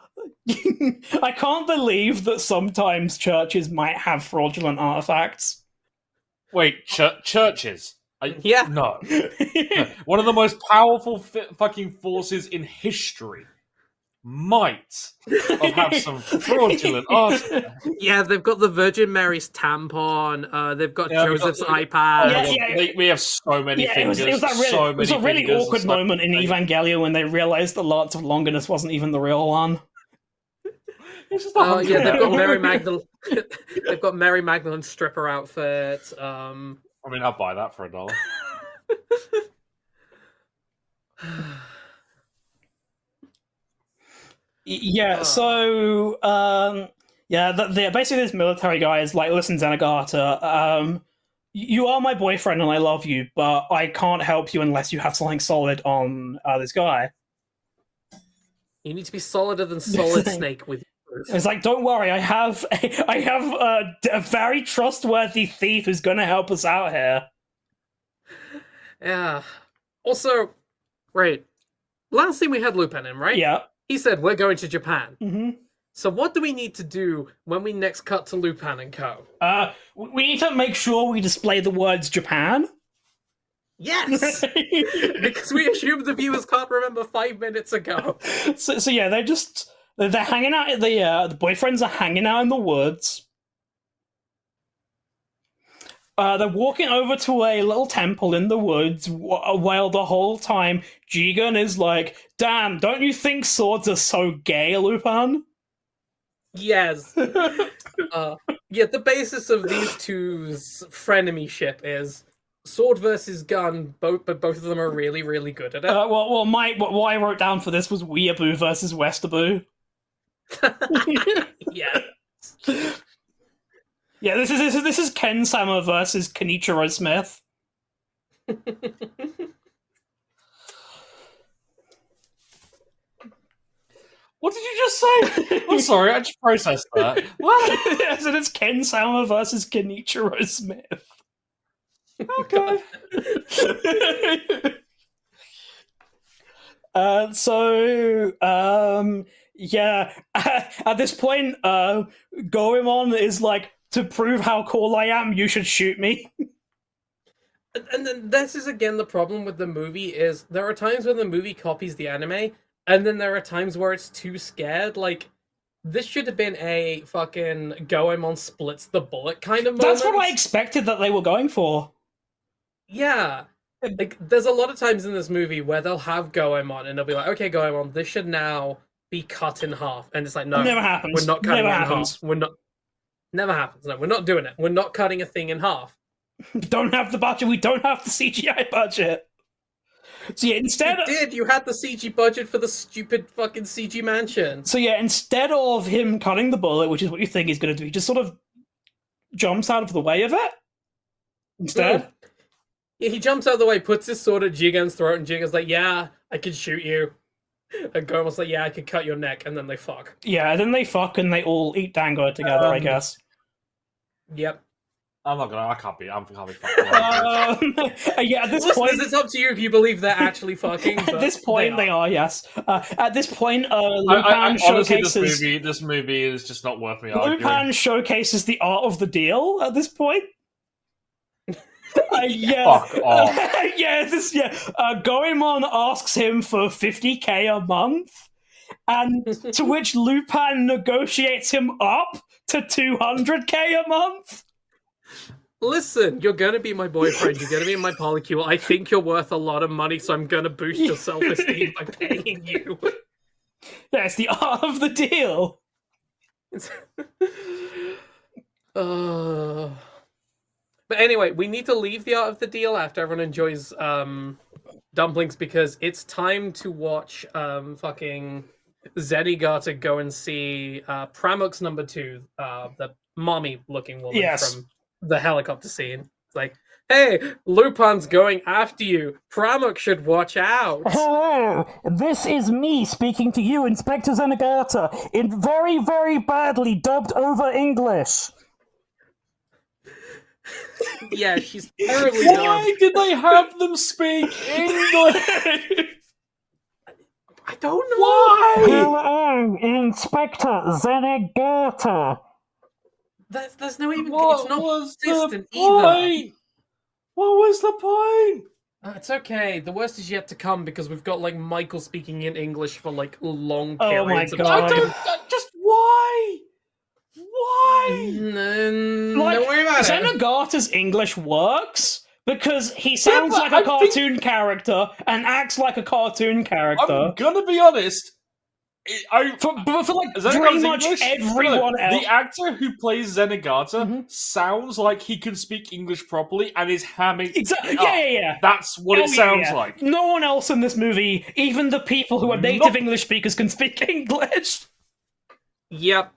I can't believe that sometimes churches might have fraudulent artifacts.
Wait, churches?
Yeah.
No. One of the most powerful fucking forces in history might have some fraudulent art.
Yeah, they've got the Virgin Mary's tampon. They've got Joseph's iPad.
We have so many fingers.
It was a really awkward moment in Evangelion when they realized the Lance of Longinus wasn't even the real one.
They've got Mary Magdalene. They've got Mary Magdalene's stripper outfit.
I mean, I'll buy that for $1.
Yeah, so basically this military guy is like, listen, Zenigata, you are my boyfriend and I love you, but I can't help you unless you have something solid on this guy.
You need to be solider than Solid Snake with.
It's like, don't worry, I have a very trustworthy thief who's going to help us out here.
Yeah. Also, right. Last thing we had Lupin in, right?
Yeah.
He said, we're going to Japan.
Mm-hmm.
So what do we need to do when we next cut to Lupin and co?
We need to make sure we display the words Japan.
Yes! Because we assumed the viewers can't remember 5 minutes ago.
So yeah, they're hanging out at the boyfriends are hanging out in the woods. They're walking over to a little temple in the woods while the whole time Jigen is like, damn, don't you think swords are so gay, Lupin?
Yes. The basis of these two's frenemy-ship is sword versus gun, but both of them are really, really good at it.
What I wrote down for this was Weeaboo versus Westeraboo.
Yeah.
Yeah, this is Ken Sama versus Kenichiro Smith.
What did you just say? I'm sorry, I just processed that. What?
Yes, it is Ken Sama versus Kenichiro Smith.
Okay.
At this point, Goemon is like, to prove how cool I am, you should shoot me.
And then this is again the problem with the movie is there are times when the movie copies the anime, and then there are times where it's too scared. Like, this should have been a fucking Goemon splits the bullet kind of moment.
That's what I expected that they were going for.
Yeah. Like, there's a lot of times in this movie where they'll have Goemon, and they'll be like, okay, Goemon, this should now be cut in half. And it's like, no,
never happens.
We're not cutting
Never
it in
happens.
half. We're not. Never happens. No, we're not doing it. We're not cutting a thing in half.
Don't have the budget. We don't have the CGI budget. So yeah, instead
you had the CG budget for the stupid fucking CG mansion.
So yeah, instead of him cutting the bullet, which is what you think he's going to do, he just sort of jumps out of the way of it. Instead,
yeah, he jumps out of the way, puts his sword at Jigen's throat, and Jigen's like, "Yeah, I could shoot you." And Goemon's like, "Yeah, I could cut your neck," and then they fuck.
Yeah, then they fuck and they all eat dango together, I guess.
Yep.
I can't be fucking
yeah, at this
Listeners,
point,
it's up to you if you believe they're actually fucking.
At this point, they are, yes. At this point, Lupin
honestly,
showcases...
this movie is just not worth me arguing.
Lupin showcases the art of the deal at this point. Yeah.
Fuck off.
Goemon asks him for $50K a month, and to which Lupin negotiates him up to $200K a month.
Listen, you're gonna be my boyfriend, you're gonna be my polycule. I think you're worth a lot of money, so I'm gonna boost your self-esteem by paying you.
Yeah, it's the art of the deal.
But anyway, we need to leave the art of the deal after everyone enjoys dumplings, because it's time to watch fucking Zenigata go and see Pramuk's number 2, the mommy-looking woman from the helicopter scene. It's like, hey, Lupin's going after you. Pramuk should watch out.
Hello, this is me speaking to you, Inspector Zenigata, in very, very badly dubbed over English.
Yeah, she's terribly
Why
dubbed.
did they have them speak English?
I don't know.
Why?
Hello, Inspector Zenigata.
There's no even.
What
It's not
was the
consistent either.
point? What was the point?
It's okay. The worst is yet to come because we've got like Michael speaking in English for like long
Oh my
periods of
God.
time.
Just why? Why?
Don't worry about it.
Zenigata's English works because he sounds
but
like a
I think-
cartoon character and acts like a cartoon character.
I'm gonna be honest.
But for like
Zenigata's
pretty much
English?
everyone
No,
else.
the actor who plays Zenigata sounds like he can speak English properly and is hamming.
Exactly.
it up.
Yeah.
That's what
Oh,
it sounds
yeah.
like.
No one else in this movie, even the people who are native
Nope.
English speakers, can speak English.
Yep.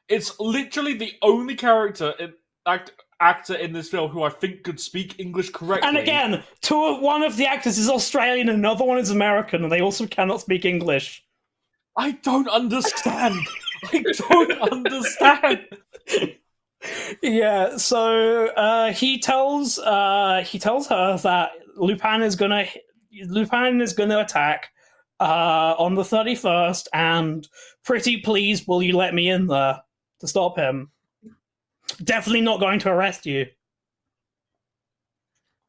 It's literally the only character actor in this film who I think could speak English correctly.
And again, one of the actors is Australian and another one is American, and they also cannot speak English.
I don't understand. I don't understand.
Yeah, so he tells her that Lupin is gonna attack on the 31st, and pretty please will you let me in there to stop him. Definitely not going to arrest you.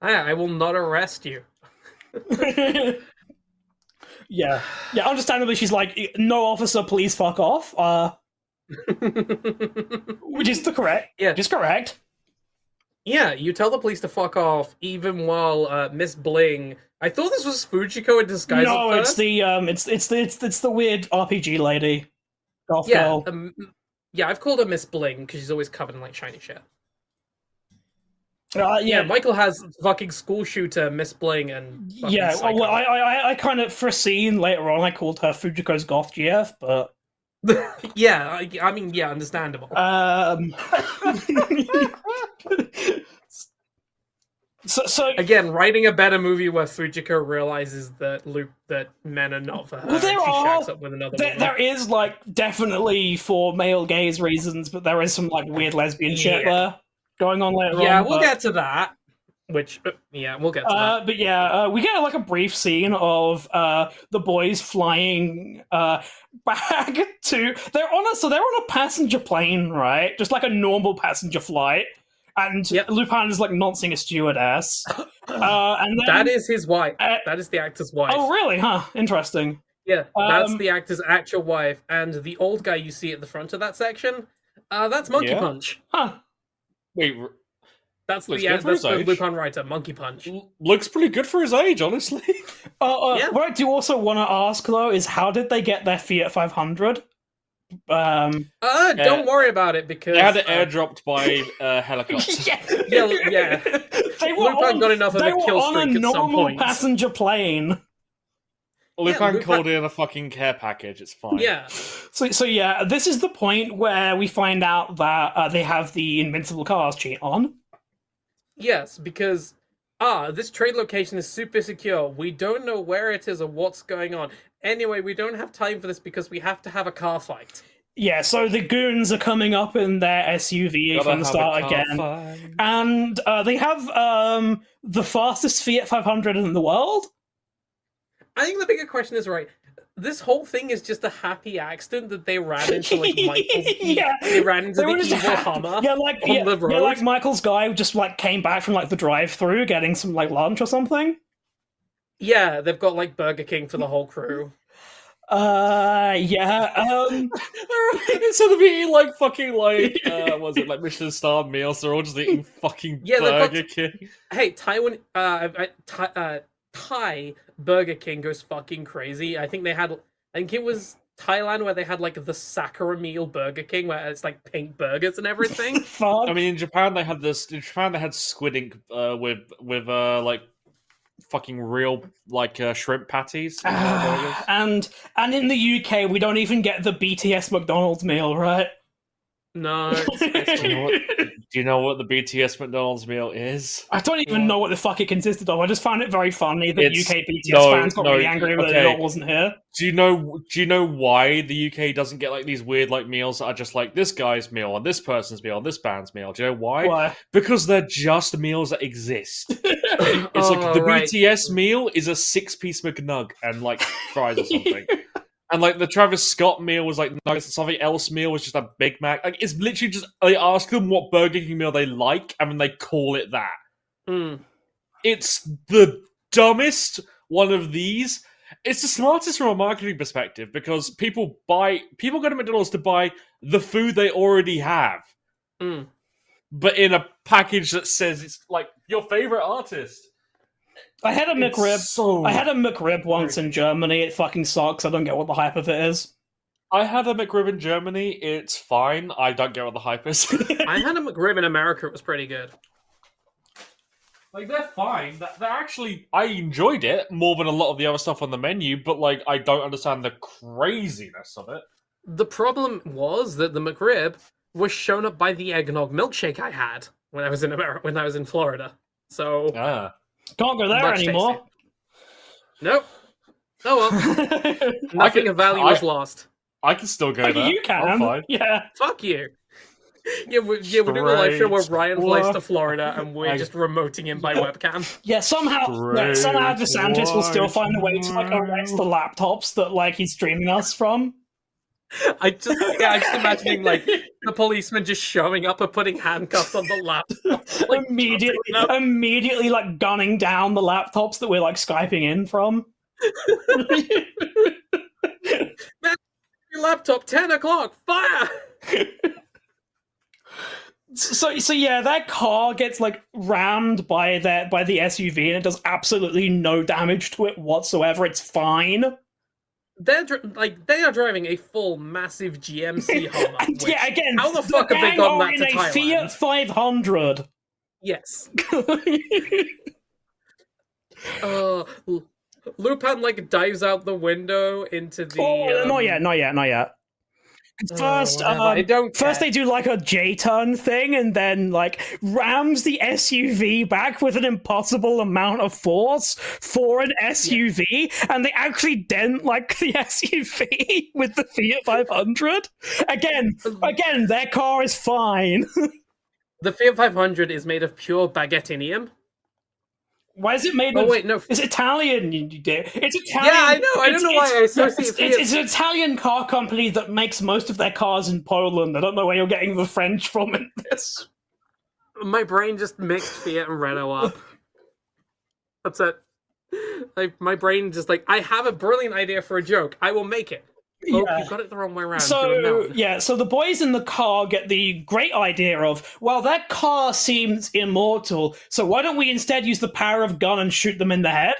I will not arrest you.
Yeah, understandably she's like, no officer, please fuck off. Which is correct.
Yeah.
Just correct.
Yeah, you tell the police to fuck off, even while Miss Bling. I thought this was Fujiko in disguise.
No,
at
it's
first.
it's the weird RPG lady. Goth
Yeah,
girl.
yeah. I've called her Miss Bling because she's always covered in like shiny shit.
Yeah,
Yeah, Michael has fucking school shooter Miss Bling and fucking
yeah.
Psycho.
Well, I kind of for a scene later on, I called her Fujiko's Goth GF, but
yeah, I mean, yeah, understandable.
So
Again, writing a better movie where Fujiko realizes that that men are not for her.
Well, there
and she
are-
shacks up with another woman.
there is like definitely for male gaze reasons, but there is some like weird lesbian shit there going on later on.
Yeah, we'll
but-
get to that. Which, yeah, we'll get to that.
But yeah, we get like a brief scene of the boys flying back to they're on a passenger plane, right? Just like a normal passenger flight, and
Yep.
Lupin is like noncing a stewardess. And then,
That is his wife. That is the actor's wife.
oh really? Huh? Interesting.
Yeah, that's
Um,
the actor's actual wife, and the old guy you see at the front of that section, that's Monkey
Yeah.
Punch.
Huh?
Wait,
That's
Looks
the
good for his age.
Lupin writer, Monkey Punch.
looks pretty good for his age, honestly.
Yeah.
What I do also want to ask though is how did they get their Fiat 500?
Don't worry about it because
They had it airdropped by helicopter.
yeah.
They were
Lupin
on,
got enough of
they
a
were
kill
on
streak
a
at some
normal
point.
passenger plane.
Lupin
Lupin-
called in a fucking care package. It's fine.
Yeah,
So yeah, this is the point where we find out that they have the invincible cars cheat on.
yes, because this trade location is super secure. We don't know where it is or what's going on. Anyway, we don't have time for this because we have to have a car fight.
Yeah, so the goons are coming up in their SUV
Gotta
from the
have a
start
car
again.
fight.
And they have the fastest Fiat 500 in the world.
I think the bigger question is, right, this whole thing is just a happy accident that they ran into like Michael's
Yeah.
they ran into
They were
the
just
evil
ha-
Hummer.
Yeah, like
on the road.
like Michael's guy just like came back from like the drive-through getting some like lunch or something.
Yeah, they've got like Burger King for the whole crew.
Yeah.
Instead of eating like fucking like was it like Michelin star meals, they're all just eating fucking
Yeah, they've got-
Burger King.
Hey, Taiwan, Thai Burger King goes fucking crazy. I think it was Thailand where they had like the Sakura meal Burger King where it's like pink burgers and everything.
Fuck.
I mean, in Japan they had this. In Japan they had squid ink with like fucking real like shrimp patties.
And in the UK we don't even get the BTS McDonald's meal, right?
No, it's
Do you know what? Do you know what the BTS McDonald's meal is?
I don't even know what the fuck it consisted of. I just found it very funny that
It's-
UK BTS
no,
fans got
no,
really angry that
okay.
it wasn't here.
Do you know why the UK doesn't get like these weird like meals that are just like this guy's meal and this person's meal and this band's meal? Do you know why?
Why?
Because they're just meals that exist. It's
Oh,
like the
right.
BTS meal is a 6-piece McNug and like fries or something. And like the Travis Scott meal was like nuggets, and something else meal was just a Big Mac. Like it's literally just they ask them what Burger King meal they like, and then they call it that.
Mm.
It's the dumbest one of these. It's the smartest from a marketing perspective because people go to McDonald's to buy the food they already have,
Mm.
but in a package that says it's like your favorite artist.
I had a
It's
McRib.
so-
I had a McRib once in Germany. It fucking sucks. I don't get what the hype of it is.
I had a McRib in Germany. It's fine. I don't get what the hype is.
I had a McRib in America. It was pretty good.
Like they're fine. They're actually. I enjoyed it more than a lot of the other stuff on the menu, but like I don't understand the craziness of it.
The problem was that the McRib was shown up by the eggnog milkshake I had when I was in when I was in Florida. So
Ah.
Can't go there
Much
anymore.
tastier. Nope. Oh well. Nothing of value was lost.
I can still go there.
You
I'm
can.
fine.
Yeah.
Fuck you. Yeah, we're doing a live show where Ryan flies to
What?
Florida and we're just remoting him by webcam.
Yeah, somehow DeSantis will still find a way to like arrest the laptops that like he's streaming us from.
I'm just imagining like the policeman just showing up and putting handcuffs on the laptop. Like,
Immediately like gunning down the laptops that we're like Skyping in from.
your laptop, 10 o'clock, fire!
So yeah, that car gets like rammed by the SUV and it does absolutely no damage to it whatsoever. It's fine.
They are driving a full massive GMC Hummer.
And yeah, again,
how the fuck have they
gang
gotten
are
that to
in a
Thailand?
Fiat 500.
Yes. Lupin like dives out the window into the.
Oh, not yet. First,
First,
they do like a J-turn thing, and then like rams the SUV back with an impossible amount of force for an SUV, and they actually dent like the SUV with the Fiat 500. Again, their car is fine.
The Fiat 500 is made of pure baguettinium.
Why is it made?
Oh wait, no.
It's Italian. You do. It's Italian.
Yeah, I know. I don't know why I associate
it's an Italian car company that makes most of their cars in Poland. I don't know where you're getting the French from in this.
My brain just mixed Fiat and Renault up. That's it. Like my brain just like I have a brilliant idea for a joke. I will make it. Oh,
Yeah.
you got it the wrong way around.
So the boys in the car get the great idea of, well, that car seems immortal, so why don't we instead use the power of gun and shoot them in the head?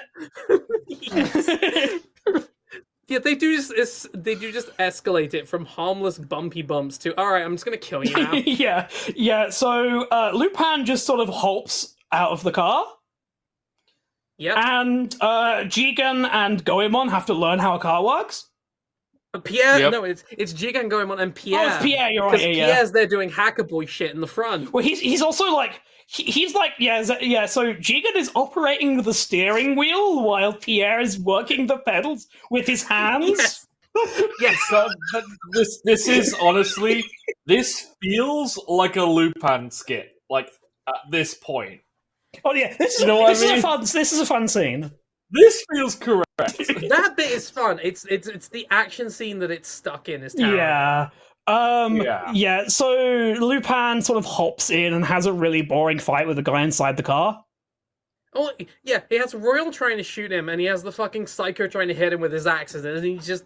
Yeah, they do just escalate it from harmless bumpy bumps to all right, I'm just gonna kill you now.
yeah. So Lupin just sort of hops out of the car,
Yep.
and Jigen and Goemon have to learn how a car works.
Pierre,
Yep.
no, it's Jigen going on and Pierre.
Oh, it's Pierre, you're right.
Because
Yeah.
Pierre's there doing hacker boy shit in the front.
Well, he's also like he's like yeah. So Jigen is operating the steering wheel while Pierre is working the pedals with his hands.
Yes.
So, but this is honestly, this feels like a Lupin skit. Like at this point,
Oh yeah, this is
You know what I
this is
mean?
a fun. This is a fun scene.
this feels correct.
That bit is fun. It's the action scene that it's stuck in is terrible.
Yeah.
Yeah.
So Lupin sort of hops in and has a really boring fight with the guy inside the car.
Oh yeah, he has Royal trying to shoot him, and he has the fucking Psycho trying to hit him with his axes, and he's just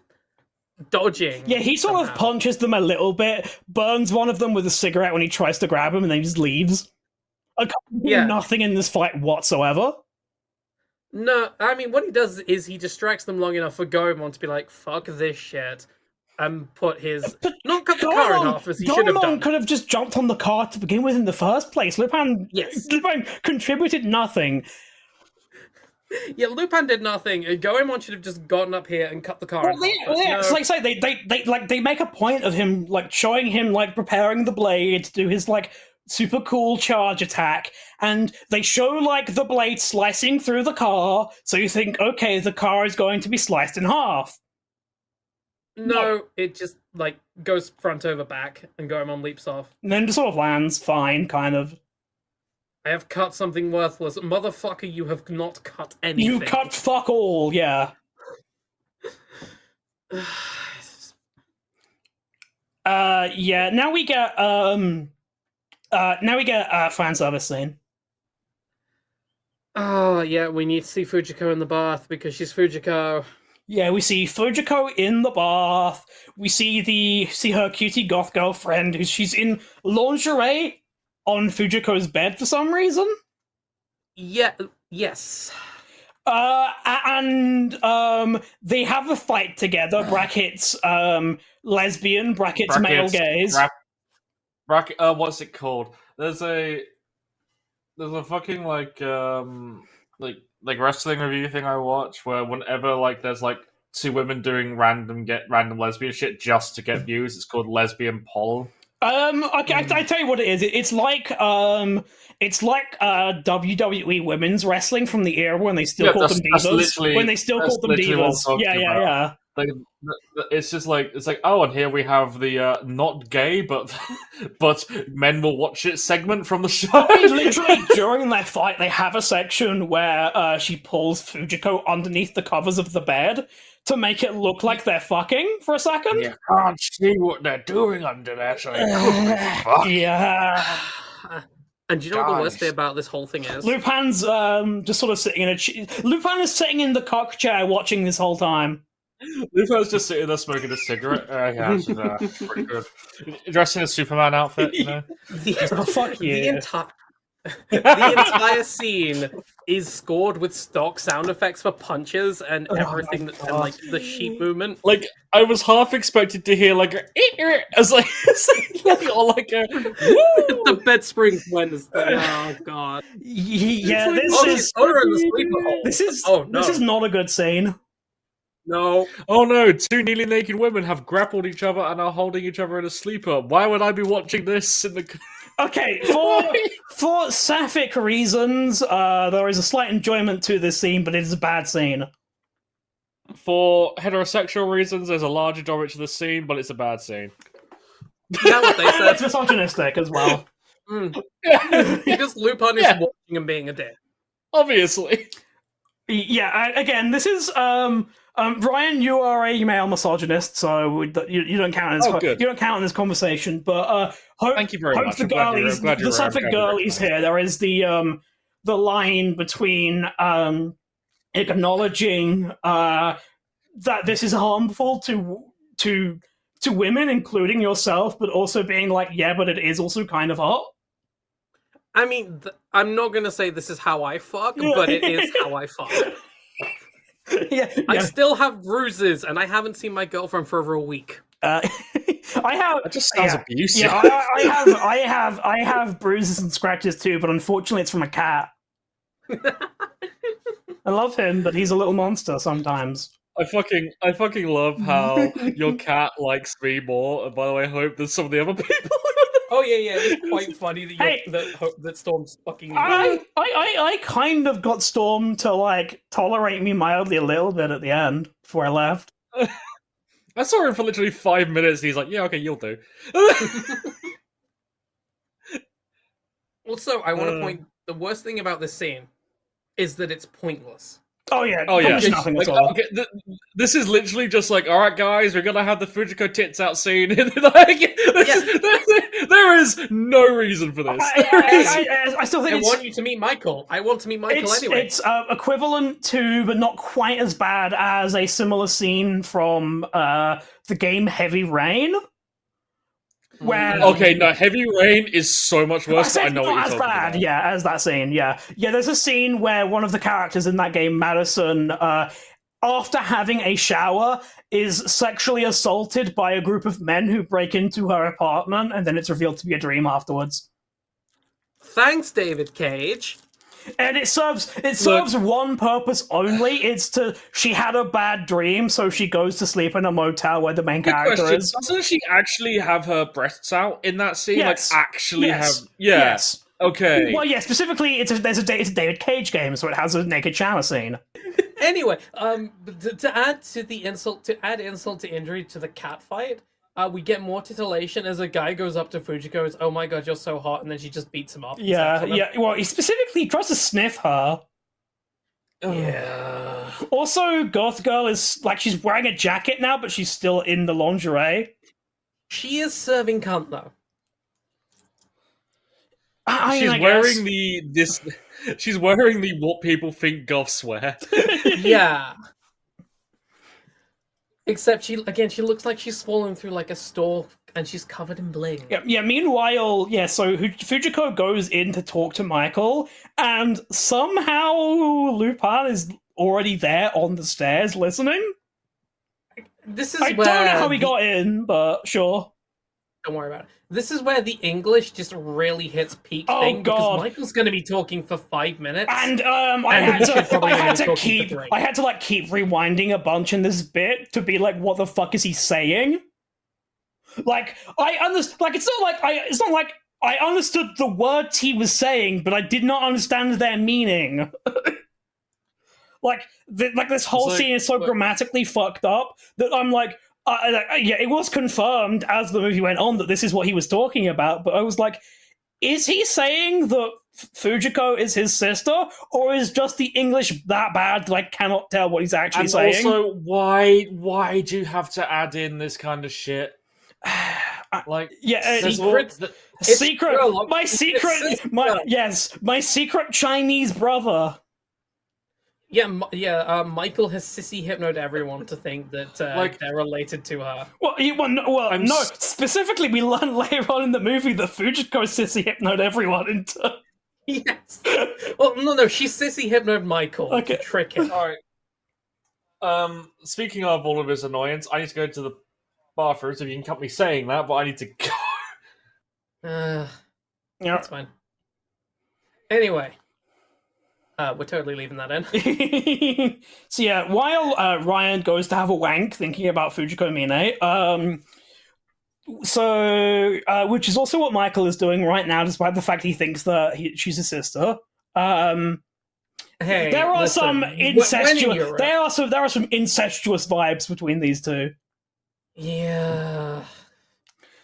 dodging.
Yeah, he sort of
somehow.
punches them a little bit, burns one of them with a cigarette when he tries to grab him, and then he just leaves.
Yeah.
Nothing in this fight whatsoever.
No, I mean what he does is he distracts them long enough for Goemon to be like, "Fuck this shit," and put his not cut the car in half as he should have
Goemon
done.
could have just jumped on the car to begin with in the first place. Lupin
Yes.
contributed nothing.
Yeah, Lupin did nothing. Goemon should have just gotten up here and cut the car.
Well, it's like say they make a point of him like showing him like preparing the blade to do his like super cool charge attack, and they show like the blade slicing through the car, so you think, okay, the car is going to be sliced in half.
No, it just like goes front over back, and Goemon leaps off.
And then just sort of lands fine, kind of.
I have cut something worthless. Motherfucker, you have not cut anything.
You cut fuck all, yeah. Yeah, now we get fan service scene.
Oh, yeah, we need to see Fujiko in the bath because she's Fujiko.
Yeah, we see Fujiko in the bath. We see her cutie goth girlfriend, she's in lingerie on Fujiko's bed for some reason.
Yeah, yes.
And they have a fight together, brackets, lesbian, brackets, male gaze.
What's it called? There's a fucking like wrestling review thing I watch where whenever like there's like two women doing random lesbian shit just to get views, it's called lesbian poll.
I tell you what it is. It's like WWE women's wrestling from the era when they still called them divas. When they still called them divas. Yeah.
Like, it's just like oh, and here we have the not gay but men will watch it segment from the show.
Literally during their fight, they have a section where she pulls Fujiko underneath the covers of the bed to make it look like they're fucking for a second.
You can't see what they're doing under there, so it could be fucking.
Yeah.
And do you know what the worst bit about this whole thing is?
Lupin's just sort of sitting in Lupin is sitting in the cock chair watching this whole time.
Lupin's just sitting there smoking a cigarette. Yeah, it's pretty good. Dressed in a Superman outfit, you know?
Fuck you.
The entire scene is scored with stock sound effects for punches and everything, and like the sheep movement.
Like I was half expected to hear like as like or like a woo!
The bed springs when it's oh god.
Yeah, this is not a good scene.
No.
Oh no, two nearly naked women have grappled each other and are holding each other in a sleeper. Why would I be watching this in the...
Okay, for sapphic reasons, there is a slight enjoyment to this scene, but it is a bad scene.
For heterosexual reasons, there's a large enjoyment to the scene, but it's a bad scene.
Yeah, what they said.
It's misogynistic as well.
Because Lupin is watching and being a dick.
Obviously.
Yeah, again, this is... Ryan, you are a male misogynist, so you don't count in this. You don't count in this conversation. But
thank you very much.
The sapphic girlies here. There is the line between acknowledging that this is harmful to women, including yourself, but also being like, yeah, but it is also kind of hot.
I mean, I'm not gonna say this is how I fuck, but it is how I fuck.
Yeah.
I still have bruises, and I haven't seen my girlfriend for over a week.
I have.
That just sounds abusive.
Yeah, I have bruises and scratches too, but unfortunately, it's from a cat. I love him, but he's a little monster sometimes.
I fucking love how your cat likes me more. And by the way, I hope there's some of the other people.
Oh yeah, it's quite funny that that Storm's fucking.
I kind of got Storm to like tolerate me mildly a little bit at the end before I left.
I saw him for literally 5 minutes. And he's like, "Yeah, okay, you'll do."
Also, I want to point the worst thing about this scene is that it's pointless.
Oh yeah,
nothing at all. Okay, this is literally just like, all right, guys, we're gonna have the Fujiko tits out scene. There is no reason for this.
I still think
I want you to meet Michael. I want to meet Michael anyway.
It's equivalent to, but not quite as bad as a similar scene from the game Heavy Rain. Where
Heavy Rain is so much worse. I know what you're talking about.
Yeah, as that scene. Yeah. There's a scene where one of the characters in that game, Madison, after having a shower, is sexually assaulted by a group of men who break into her apartment, and then it's revealed to be a dream afterwards.
Thanks, David Cage.
And it serves one purpose only. It's she had a bad dream, so she goes to sleep in a motel where the main
Quick
character
question:
is.
doesn't she actually have her breasts out in that scene?
Yes.
Like, actually
Yes.
have? Yeah.
Yes.
Okay.
Well, yeah. Specifically, it's a David Cage game, so it has a naked shower scene.
Anyway, to add insult to injury to the cat fight, we get more titillation as a guy goes up to Fujiko and goes, "Oh my god, you're so hot," and then she just beats him up.
Yeah, yeah. Well, he specifically tries to sniff her.
Yeah.
Also, Goth Girl is like she's wearing a jacket now, but she's still in the lingerie.
She is serving cunt though.
She's wearing She's wearing the what people think goths wear.
Yeah. Except she looks like she's fallen through like a store and she's covered in bling.
Yeah. Meanwhile, so Fujiko goes in to talk to Michael, and somehow Lupin is already there on the stairs listening. I don't know how he got in, but sure.
Don't worry about it. This is where the English just really hits peak thing because Michael's going to be talking for 5 minutes,
and I had to keep rewinding a bunch in this bit to be like, what the fuck is he saying? Like I understand. Like it's not like I understood the words he was saying, but I did not understand their meaning. This whole scene is so grammatically fucked up that I'm like. It was confirmed as the movie went on that this is what he was talking about, but I was like, is he saying that Fujiko is his sister, or is just the English that bad that I cannot tell what he's actually saying?
And also, why do you have to add in this kind of shit? Like, my secret Chinese brother.
Michael has sissy hypnoed everyone to think that they're related to her.
No. Specifically, we learn later on in the movie that Fujiko sissy hypnoed everyone into.
Yes. Well, no, she sissy hypnoed Michael to trick him.
All right. Speaking of all of his annoyance, I need to go to the bathroom. So you can cut me saying that, but I need to go.
That's fine. Anyway. We're totally leaving that in.
So yeah, while Ryan goes to have a wank thinking about Fujiko Mine, which is also what Michael is doing right now, despite the fact he thinks that she's his sister. There are some incestuous vibes between these two.
Yeah,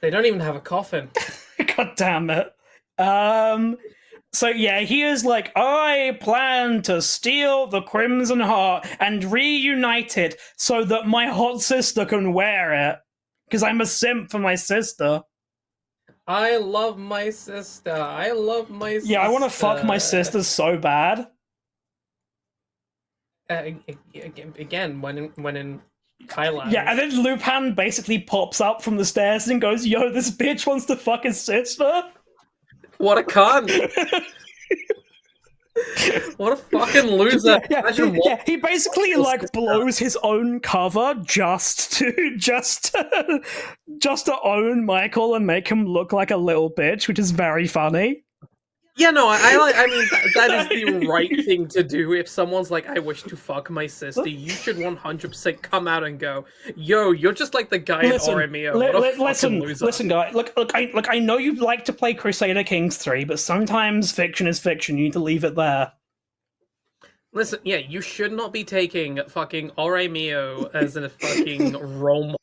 they don't even have a coffin.
God damn it. So yeah, he is like, I plan to steal the Crimson Heart and reunite it so that my hot sister can wear it. Because I'm a simp for my sister.
I love my sister.
Yeah, I want to fuck my sister so bad.
Again, when in Thailand.
Yeah, and then Lupin basically pops up from the stairs and goes, yo, this bitch wants to fuck his sister?
What a cunt! What a fucking loser!
He basically blows his own cover just to own Michael and make him look like a little bitch, which is very funny.
Yeah, no, I mean that is the right thing to do. If someone's like, "I wish to fuck my sister," you should 100% come out and go, "Yo, you're just like the guy in Oremio."
Listen, guy. Look, I know you like to play Crusader Kings 3, but sometimes fiction is fiction. You need to leave it there.
Listen, yeah, you should not be taking fucking Oremio as a fucking role model.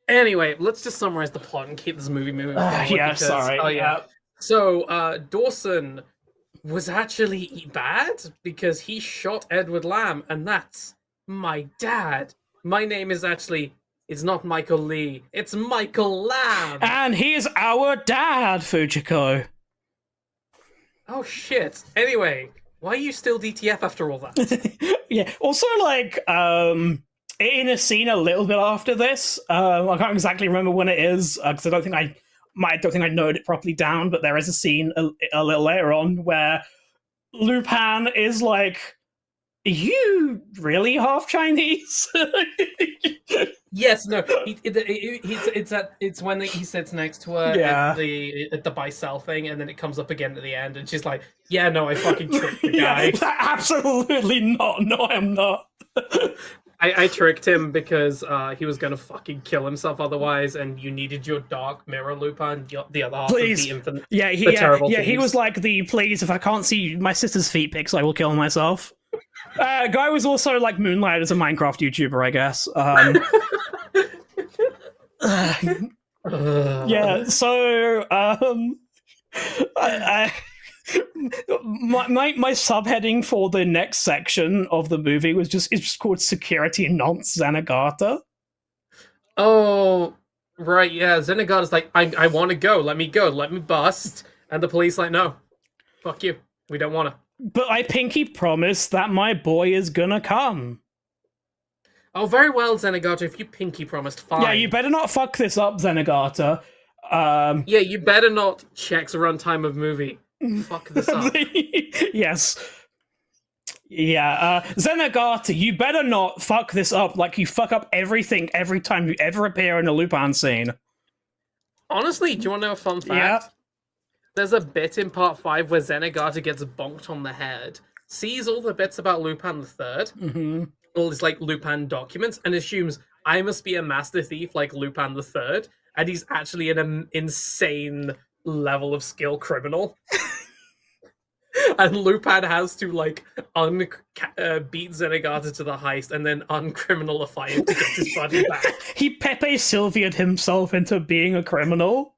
Anyway, let's just summarize the plot and keep this movie moving forward. So, Dawson was actually bad because he shot Edward Lamb, and that's my dad. My name is it's not Michael Lee, it's Michael Lamb.
And he's our dad, Fujiko.
Oh, shit. Anyway, why are you still DTF after all that?
Yeah, also, in a scene a little bit after this, I can't exactly remember when it is, because I don't think I noted it properly down, but there is a scene a little later on where Lupin is like, are you really half Chinese?
Yes, no, it's when he sits next to her
Yeah.
at the buy sell thing, and then it comes up again at the end, and she's like, "Yeah, no, I fucking tricked the guy.
Yeah, absolutely not. No, I'm not.
I tricked him because he was gonna fucking kill himself otherwise, and you needed your dark mirror, Lupin, the other half
Please.
of the infinite.
Yeah,
terrible
he was
thieves.
like please, if I can't see my sister's feet pics, I will kill myself. Guy was also like moonlight as a Minecraft YouTuber, I guess. Yeah, so my subheading for the next section of the movie was just called Security Nonce Zenigata.
Oh, right, yeah. Zenigata's like, I want to go. Let me go. Let me bust. And the police like, no, fuck you. We don't want to.
But I pinky promise that my boy is gonna come.
Oh, very well, Zenigata. If you pinky promised, fine.
Yeah, you better not fuck this up, Zenigata.
Yeah, you better not checks runtime of movie. Fuck this up.
Yes. Yeah, Zenigata, you better not fuck this up like you fuck up everything every time you ever appear in a Lupin scene.
Honestly, do you want to know a fun fact?
Yeah.
There's a bit in part 5 where Zenigata gets bonked on the head, sees all the bits about Lupin the Third, all these like Lupin documents, and assumes I must be a master thief like Lupin the Third, and he's actually an insane level of skill criminal. And Lupin has to like beat Zenigata to the heist and then uncriminalify him to get his buddy back.
He Pepe Sylvia'd himself into being a criminal.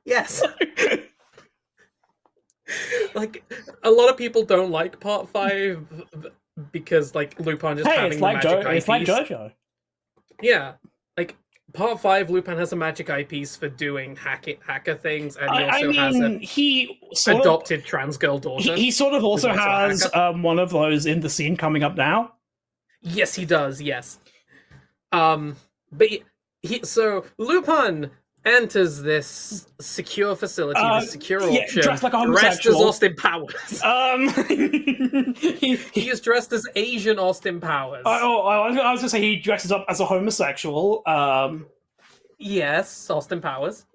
Yes. Like, a lot of people don't like part 5 because like Lupin just having the magic eyepiece.
It's like JoJo.
Yeah, like part 5, Lupin has a magic eyepiece for doing hacker things, and he also has a adopted trans girl daughter.
He sort of also has one of those in the scene coming up now.
Yes, he does. Yes. But so Lupin enters this secure facility, this secure auction,
dressed like a
dressed as
homosexual.
Austin Powers. He is dressed as Asian Austin Powers.
I was going to say he dresses up as a homosexual.
Yes, Austin Powers.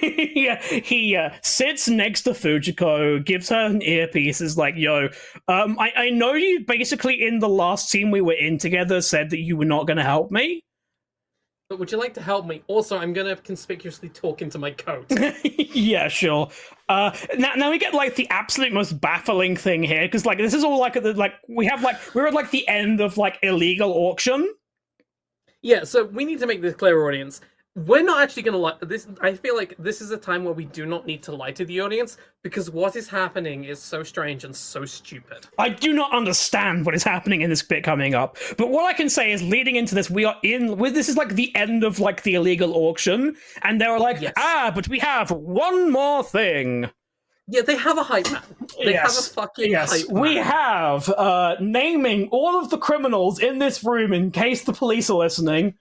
Yeah, he sits next to Fujiko, gives her an earpiece, is like, yo, I know you basically in the last scene we were in together said that you were not going to help me.
But would you like to help me? Also, I'm going to conspicuously talk into my coat.
Yeah, sure. Now we get like the absolute most baffling thing here, because like this is all like we're at like the end of like illegal auction.
Yeah, so we need to make this clear, audience. We're not actually going to lie. I feel like this is a time where we do not need to lie to the audience, because what is happening is so strange and so stupid.
I do not understand what is happening in this bit coming up, but what I can say is leading into this, this is like the end of like the illegal auction, and they're like,
yes.
But we have one more thing.
Yeah, they have a hype man. They have a fucking hype man.
We have naming all of the criminals in this room in case the police are listening.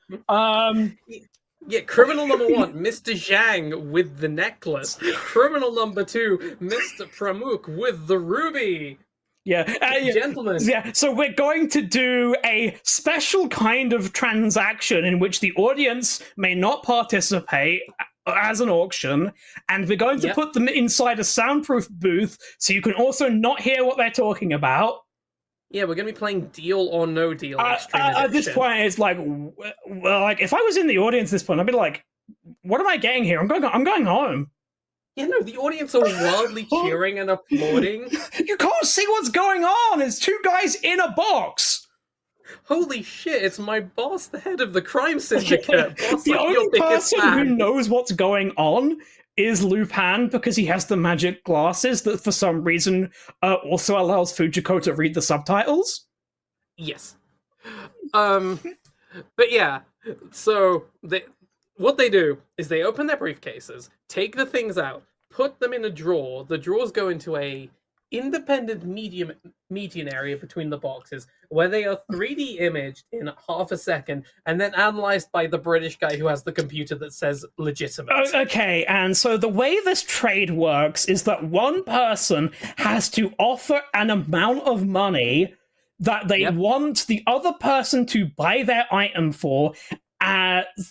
Yeah, criminal number 1, Mr. Zhang with the necklace. Criminal number 2, Mr. Pramuk with the ruby.
Yeah,
gentlemen.
Yeah, so we're going to do a special kind of transaction in which the audience may not participate as an auction, and we're going to put them inside a soundproof booth so you can also not hear what they're talking about.
Yeah, we're going to be playing Deal or No Deal.
At this point, it's like, well, like if I was in the audience at this point, I'd be like, "What am I getting here? I'm going home."
Yeah, no, the audience are wildly cheering and applauding.
You can't see what's going on. It's two guys in a box.
Holy shit! It's my boss, the head of the crime syndicate. Boss,
the only person who knows what's going on is Lupin, because he has the magic glasses that for some reason also allows Fujiko to read the subtitles.
Yes. But yeah, so what they do is they open their briefcases, take the things out, put them in a drawer. The drawers go into a independent median area between the boxes, where they are 3D imaged in half a second and then analyzed by the British guy who has the computer that says legitimate.
Okay, and so the way this trade works is that one person has to offer an amount of money that they want the other person to buy their item for,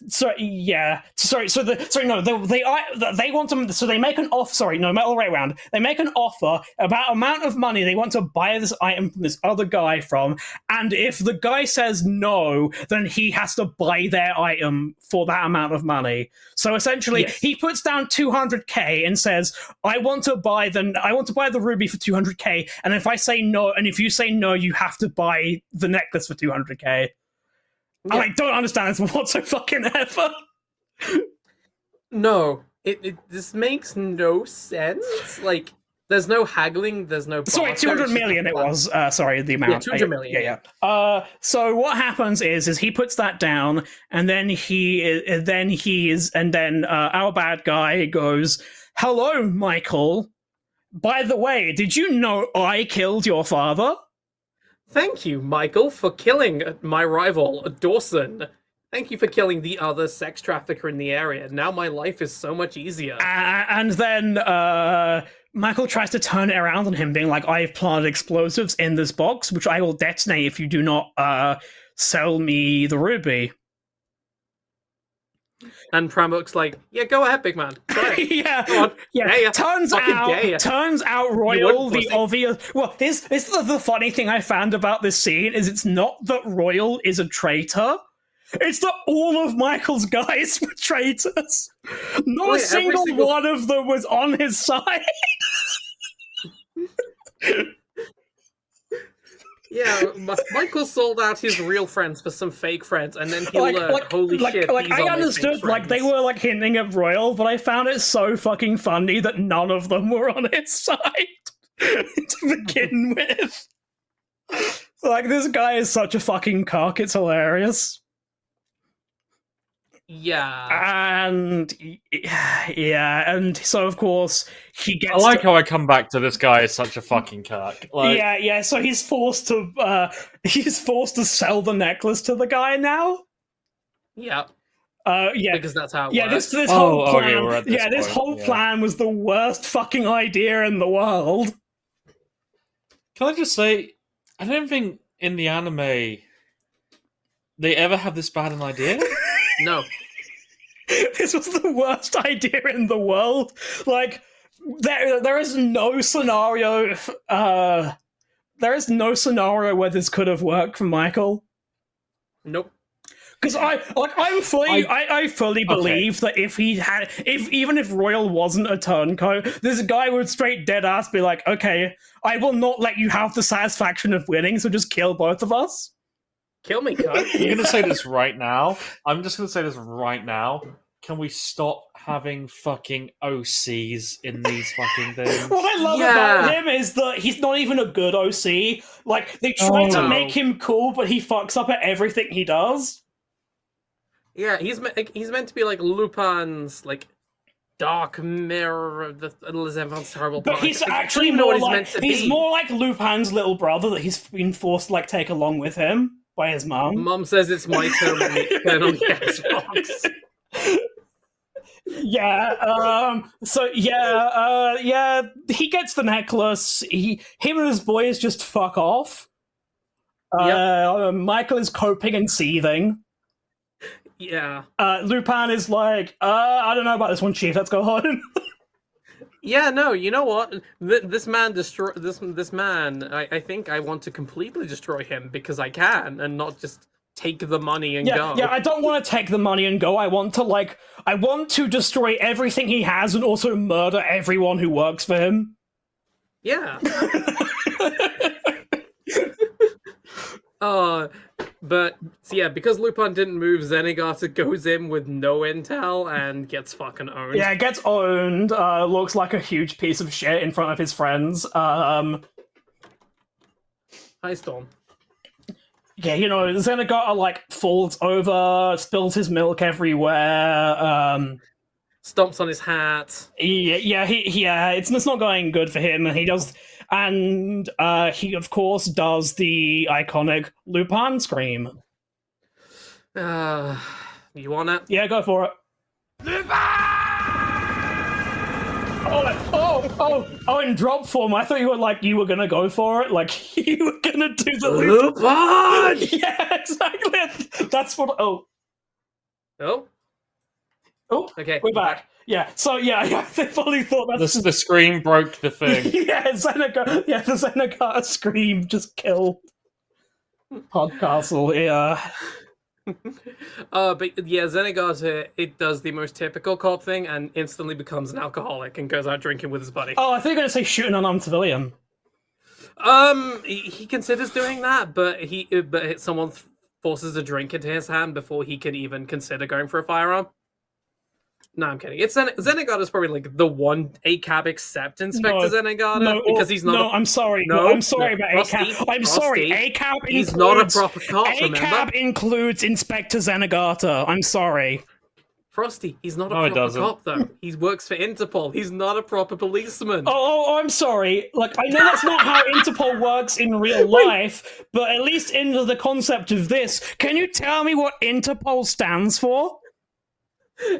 So yeah, sorry. So they want to. So they make an offer. Sorry, no, all right round. They make an offer about amount of money they want to buy this item from this other guy from, and if the guy says no, then he has to buy their item for that amount of money. So essentially, he puts down 200k and says, "I want to buy the ruby for 200k, and if I say no, and if you say no, you have to buy the necklace for 200k." Yeah. I don't understand this whatsoever.
No, this makes no sense. Like, there's no haggling, there's no.
Sorry, 200 million. It was. Sorry, the amount.
Yeah, 200 million.
Yeah. So what happens is he puts that down, and then our bad guy goes, "Hello, Michael. By the way, did you know I killed your father?"
Thank you, Michael, for killing my rival, Dawson. Thank you for killing the other sex trafficker in the area. Now my life is so much easier.
And then Michael tries to turn it around on him, being like, "I've planted explosives in this box, which I will detonate if you do not sell me the ruby."
And Pramuk's like, "Yeah, go ahead, big man. Go ahead.
Yeah.
Go on.
Yeah.
Turns
out Royal, the obvious. Well, this the funny thing I found about this scene is it's not that Royal is a traitor. It's that all of Michael's guys were traitors. Not a single one of them was on his side.
Yeah, Michael sold out his real friends for some fake friends, and then he learned, holy shit,
I understood, they were, hinting at Royal, but I found it so fucking funny that none of them were on his side to begin with. This guy is such a fucking cock, it's hilarious.
Yeah.
And so of course he gets.
I like how I come back to this guy is such a fucking cuck.
So he's forced to sell the necklace to the guy now.
Yeah.
Because
that's how it works.
This whole plan.
Okay,
this whole plan was the worst fucking idea in the world.
Can I just say, I don't think in the anime they ever have this bad an idea.
No.
This was the worst idea in the world. There is no scenario. There is no scenario where this could have worked for Michael.
Nope.
Because I fully believe that even if Royal wasn't a turncoat, this guy would straight dead ass be like, "Okay, I will not let you have the satisfaction of winning, so just kill both of us."
Kill me, cunt.
You're gonna say this right now. I'm just gonna say this right now. Can we stop having fucking OCs in these fucking things?
What I love about him is that he's not even a good OC. They try to make him cool, but he fucks up at everything he does.
Yeah, he's meant to be like Lupin's dark mirror of the everyone's terrible.
But he's actually more like Lupin's little brother that he's been forced to take along with him by his mum.
Mum says it's my turn when we turn on the Xbox.
He gets the necklace. Him and his boys just fuck off. Michael is coping and seething.
Yeah.
Lupin is like, I don't know about this one, Chief. Let's go home.
Yeah, no, you know what? This man this man. I think I want to completely destroy him because I can, and not just take the money and go.
Yeah, I don't want to take the money and go. I want to destroy everything he has and also murder everyone who works for him.
Yeah. But because Lupin didn't move, Zenigata goes in with no intel and gets fucking owned.
Yeah, gets owned. Looks like a huge piece of shit in front of his friends.
Hi, Storm.
Yeah, Zenigata falls over, spills his milk everywhere.
Stomps on his hat.
It's not going good for him, and he does. And he, of course, does the iconic Lupin scream.
You want it?
Yeah, go for it. Lupin! Oh, in drop form, I thought you were gonna go for it. You were gonna do the
Lupin!
Yeah, exactly. That's what... Oh.
Oh,
Oh,
okay.
we're back. Yeah. So yeah, I fully thought that's
The screen broke the thing.
yeah, Zenigata. Yeah, the Zenigata scream just killed Podcastle. Yeah.
But yeah, Zenigata, it does the most typical cop thing and instantly becomes an alcoholic and goes out drinking with his buddy.
Oh, I think you're gonna say shoot an unarmed civilian.
He considers doing that, but someone forces a drink into his hand before he can even consider going for a firearm. No, I'm kidding. It's Zenigata's probably like the one ACAB except Inspector Zenigata because he's not.
No, I'm sorry.
No,
I'm sorry
no.
about
Frosty,
ACAB. I'm
Frosty,
sorry. ACAB includes.
He's not a proper cop.
ACAB
Remember,
includes Inspector Zenigata. I'm sorry.
Frosty. He's not a
No, he
proper
doesn't.
cop though. He works for Interpol. He's not a proper policeman.
I'm sorry. Like, I know that's not how Interpol works in real life, but at least in the concept of this, can you tell me what Interpol stands for?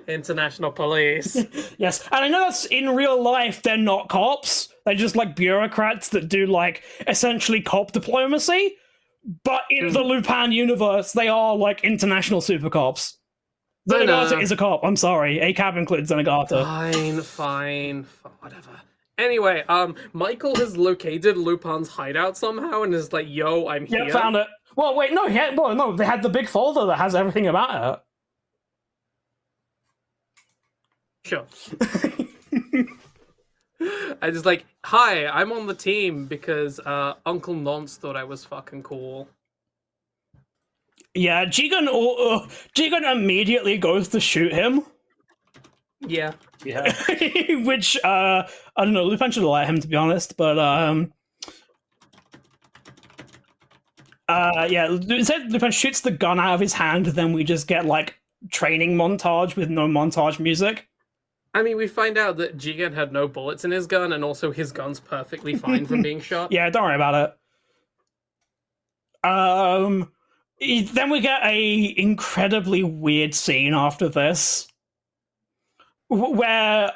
International police.
Yes, and I know that's in real life, they're not cops. They're just like bureaucrats that do like essentially cop diplomacy. But in the Lupin universe, they are like international super cops. Zenigata is a cop. I'm sorry. ACAB includes Zenigata.
Fine, whatever. Anyway, Michael has located Lupin's hideout somehow and is like, "Yo, I'm here."
Yep, found it. Well, wait, no, they had the big folder that has everything about it.
Sure. I just like, hi, I'm on the team because Uncle Nonce thought I was fucking cool.
Yeah, Jigen immediately goes to shoot him.
Yeah.
Yeah.
Which, I don't know, Lupin should let him, to be honest, but, yeah, instead Lupin shoots the gun out of his hand, then we just get, like, training montage with no montage music.
I mean, we find out that Jigen had no bullets in his gun, and also his gun's perfectly fine from being shot.
Yeah, don't worry about it. Then we get a incredibly weird scene after this, where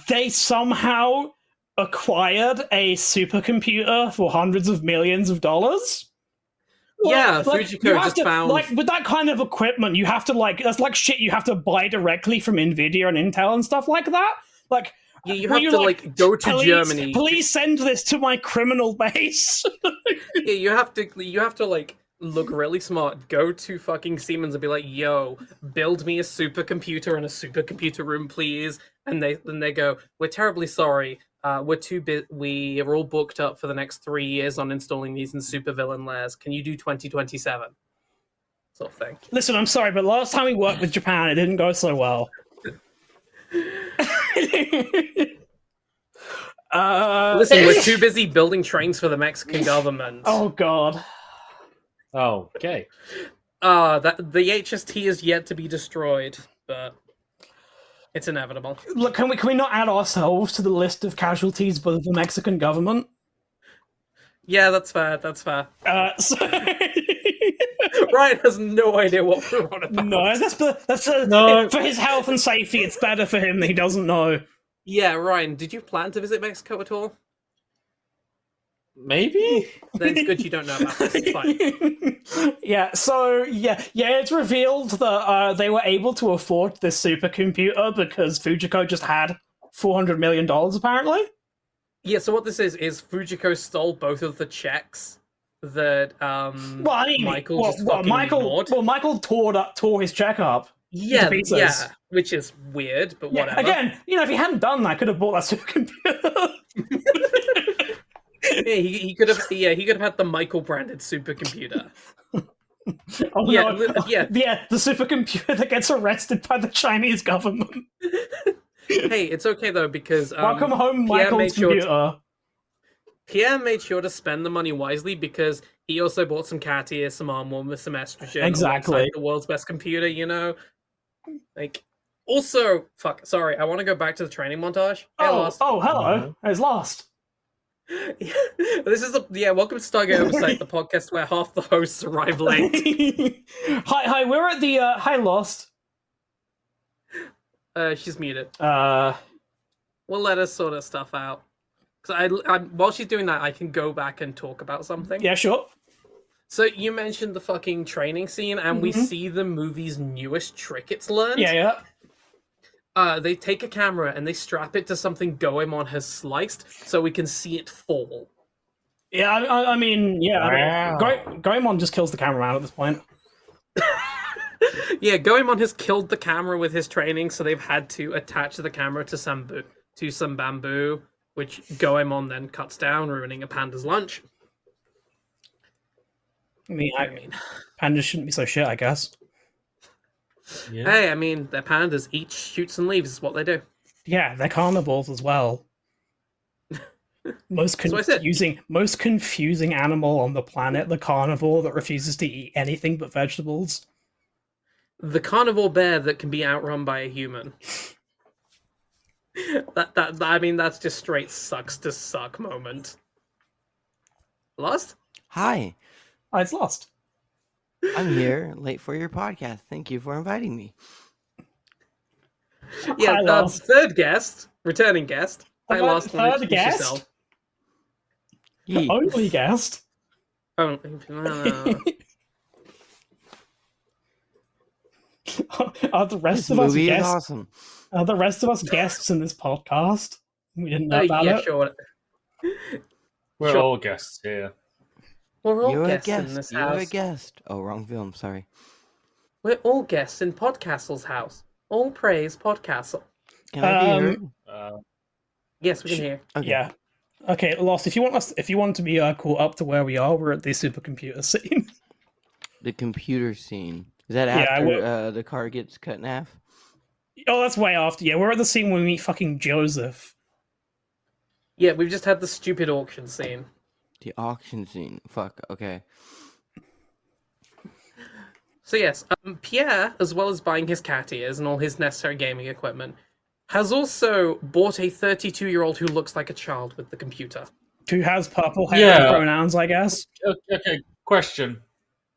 they somehow acquired a supercomputer for hundreds of millions of dollars.
Yeah,
Like,
Fujiko
you have
just
to,
found...
like, with that kind of equipment, you have to, like, that's like shit you have to buy directly from Nvidia and Intel and stuff like that. Like,
Yeah, you
where
have
you're
to, like, go to Germany.
Please send this to my criminal base.
Yeah, you have to, like, look really smart, go to fucking Siemens and be like, yo, build me a supercomputer in a supercomputer room, please. And they go, we're terribly sorry. We're all booked up for the next 3 years on installing these in supervillain layers. Can you do 2027? Sort of thing.
Listen, I'm sorry, but last time we worked with Japan, it didn't go so well.
Listen, we're too busy building trains for the Mexican government.
Oh god.
Oh, okay.
That the HST is yet to be destroyed, but it's inevitable.
Look, can we not add ourselves to the list of casualties by the Mexican government?
Yeah, that's fair. That's fair.
So...
Ryan has no idea what we're on about.
No,
No.
For his health and safety, it's better for him that he doesn't know.
Yeah, Ryan, did you plan to visit Mexico at all?
Maybe?
Then it's good you don't know about this. It's fine.
Yeah, so, yeah, it's revealed that they were able to afford this supercomputer because Fujiko just had $400 million, apparently.
Yeah, so what this is Fujiko stole both of the checks that Michael just fucking ignored.
Well, Michael tore his check up.
Yeah,
to pieces.
which is weird, but
Yeah,
whatever.
again, if he hadn't done that, I could have bought that supercomputer.
Yeah, he could have had the Michael branded supercomputer.
Oh,
Yeah,
no.
yeah.
The supercomputer that gets arrested by the Chinese government.
Hey, it's okay though because
Welcome home,
Pierre
Michael's
made sure
computer.
Pierre made sure to spend the money wisely because he also bought some cat ear, some armor, some estrogen.
Exactly.
Alongside the world's best computer, you know? Like, also, sorry, I want to go back to the training montage. Hey, Lost.
Oh, hello. I was lost.
This is welcome to Stargate Oversight, the podcast where half the hosts arrive late.
Hi, we're at the, hi, Lost.
She's muted.
Uh,
We'll let her sort of stuff out. Because while she's doing that, I can go back and talk about something.
yeah, sure.
So you mentioned the fucking training scene, and we see the movie's newest trick it's learned.
Yeah.
They take a camera and they strap it to something Goemon has sliced, so we can see it fall.
Yeah, I mean, yeah.
Wow.
Goemon just kills the cameraman at this point.
Yeah, Goemon has killed the camera with his training, so they've had to attach the camera to some bamboo, which Goemon then cuts down, ruining a panda's lunch.
I mean, pandas shouldn't be so shit, I guess.
Yeah.
Hey, I mean, they're pandas. Eat shoots and leaves is what they do.
Yeah, they're carnivores as well. Most confusing animal on the planet, the carnivore that refuses to eat anything but vegetables.
The carnivore bear that can be outrun by a human. I mean, that's just straight sucks to suck moment. Lost?
Hi,
Oh, it's lost.
I'm here late for your podcast. Thank you for inviting me.
Yeah,
Hi, Lost.
third guest, returning guest. Hi, Lost.
Third guest?
Yourself.
The only guest.
Oh,
Are the rest
This
of us
movie is
guests?
awesome.
Are the rest of us guests in this podcast? We didn't know about
yeah,
it.
sure.
We're
Sure.
all guests here.
We're all
You're a
guests in
guest.
this
You're
house.
a guest. Oh, wrong film. Sorry.
We're all guests in Podcastle's house. All praise Podcastle.
Can I be heard?
Yes, we can hear.
Okay.
Yeah. Okay, Lost. If you want to be caught up to where we are, we're at the supercomputer scene.
The computer scene. Is that
Yeah,
after the car gets cut in half?
Oh, that's way after. Yeah, we're at the scene where we meet fucking Joseph.
Yeah, we've just had the stupid auction scene.
The auction scene. Fuck. Okay.
So yes, Pierre, as well as buying his cat ears and all his necessary gaming equipment, has also bought a 32-year-old who looks like a child with the computer.
Who has purple hair
Yeah.
and pronouns, I guess.
Okay, question.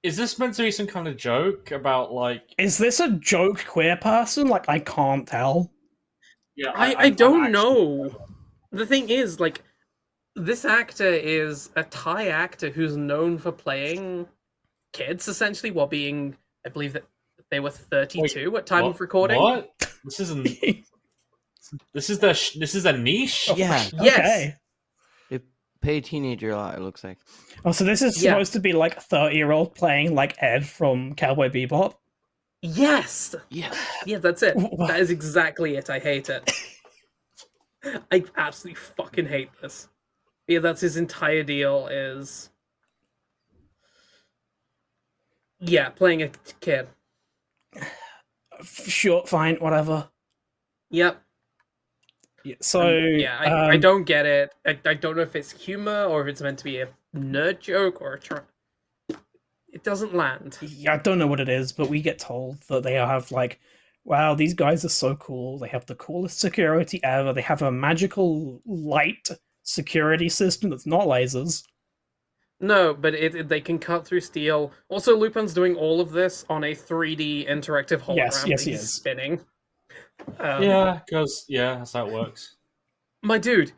Is this meant to be some kind of joke about, like...
Is this a joke queer person? Like, I can't tell.
Yeah,
I don't
actually-
know. The thing is, like, this actor is a Thai actor who's known for playing kids, essentially, while being, I believe that they were 32 at time of recording.
What? This isn't... This is a niche?
Yeah.
Yes.
Okay.
They pay a teenager a lot, it looks like.
Oh, so this is
Yeah.
supposed to be like a 30-year-old playing like Ed from Cowboy Bebop?
Yes!
Yeah.
Yeah, that's it. That is exactly it. I hate it. I absolutely fucking hate this. Yeah, that's his entire deal is... Yeah, playing a kid.
Sure, fine, whatever.
Yep.
Yeah, so
I don't get it. I don't know if it's humor or if it's meant to be a nerd joke or it doesn't land.
yeah, I don't know what it is, but we get told that they have like, wow, these guys are so cool. They have the coolest security ever. They have a magical light security system that's not lasers.
No, but they can cut through steel. Also, Lupin's doing all of this on a 3D interactive hologram
Yes,
that
he
he's
is.
spinning.
Yeah, because, that's how it works.
My dude,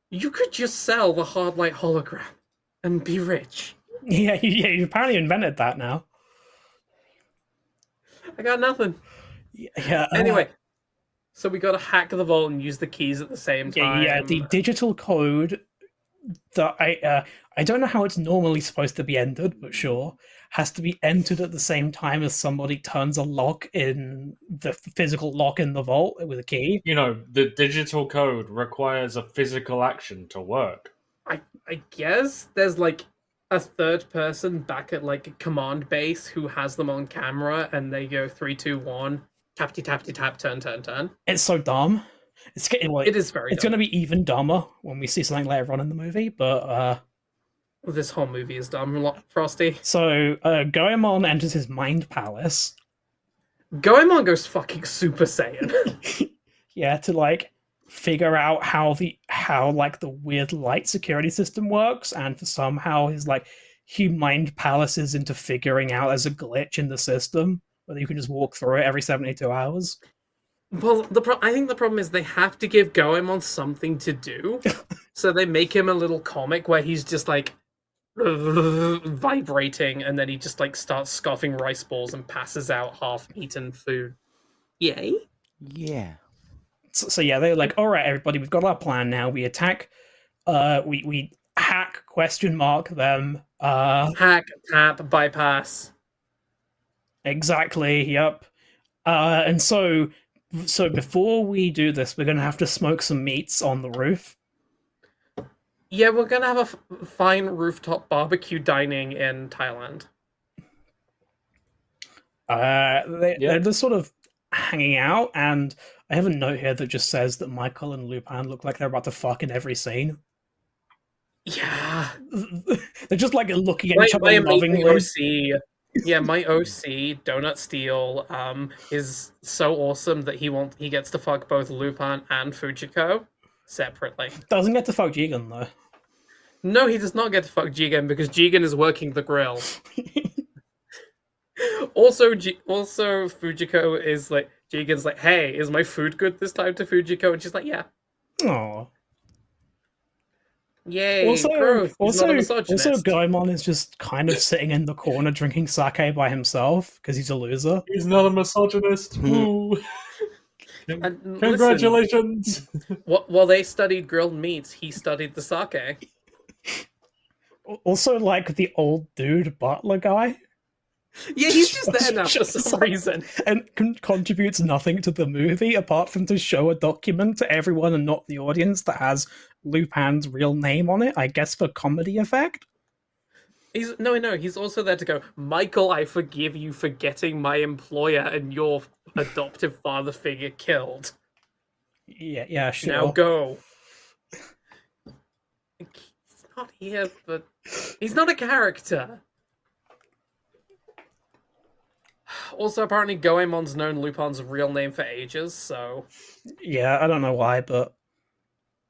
you could just sell the hard light hologram and be rich.
Yeah, you apparently invented that now.
I got nothing.
Yeah.
Anyway, so we gotta hack the vault and use the keys at the same time.
Yeah, the digital code that I don't know how it's normally supposed to be entered, but sure, has to be entered at the same time as somebody turns a lock in the physical lock in the vault with a key.
You know, the digital code requires a physical action to work.
I guess there's like a third person back at like a command base who has them on camera and they go 3, 2, 1, tappity tappity tap, turn, turn, turn.
It's so dumb. It's getting like
It is very
it's
dumb.
going to be even dumber when we see something later on in the movie. But
This whole movie is dumb, Frosty.
so Goemon enters his mind palace.
Goemon goes fucking Super Saiyan.
Yeah, to like figure out how like the weird light security system works, and for somehow his like he mind palaces into figuring out there's a glitch in the system whether you can just walk through it every 72 hours.
Well, I think the problem is they have to give Goemon something to do, so they make him a little comic where he's just like vibrating, and then he just like starts scoffing rice balls and passes out half-eaten food. Yay!
Yeah.
So yeah, they're like, all right, everybody, we've got our plan now. We attack. We hack question mark them.
Hack, tap, bypass.
Exactly. Yep. And so before we do this, we're gonna have to smoke some meats on the roof.
Yeah, we're gonna have a fine rooftop barbecue dining in Thailand.
They're just sort of hanging out, and I have a note here that just says that Michael and Lupin look like they're about to fuck in every scene.
Yeah.
They're just like looking at each
My
other
amazing
lovingly.
OC, yeah, my OC, Donut Steel, is so awesome that he gets to fuck both Lupin and Fujiko separately.
Doesn't get to fuck Jigen though.
No, he does not get to fuck Jigen because Jigen is working the grill. Also, Fujiko is like, Jigen's like, hey, is my food good this time to Fujiko? And she's like, yeah.
Aww.
Yay,
Also,
growth. He's not a misogynist.
Goemon is just kind of sitting in the corner drinking sake by himself because he's a loser.
He's not a misogynist. Woo.
And
Congratulations.
listen, while they studied grilled meats, he studied the sake.
Also, like the old dude butler guy,
Yeah, he's just there now for some reason.
and contributes nothing to the movie apart from to show a document to everyone and not the audience that has Lupin's real name on it. I guess for comedy effect.
He's also there to go, Michael, I forgive you for getting my employer and your adoptive father figure killed.
Yeah, sure.
Now go. He's not here, but he's not a character. Also, apparently, Goemon's known Lupin's real name for ages, so
Yeah, I don't know why, but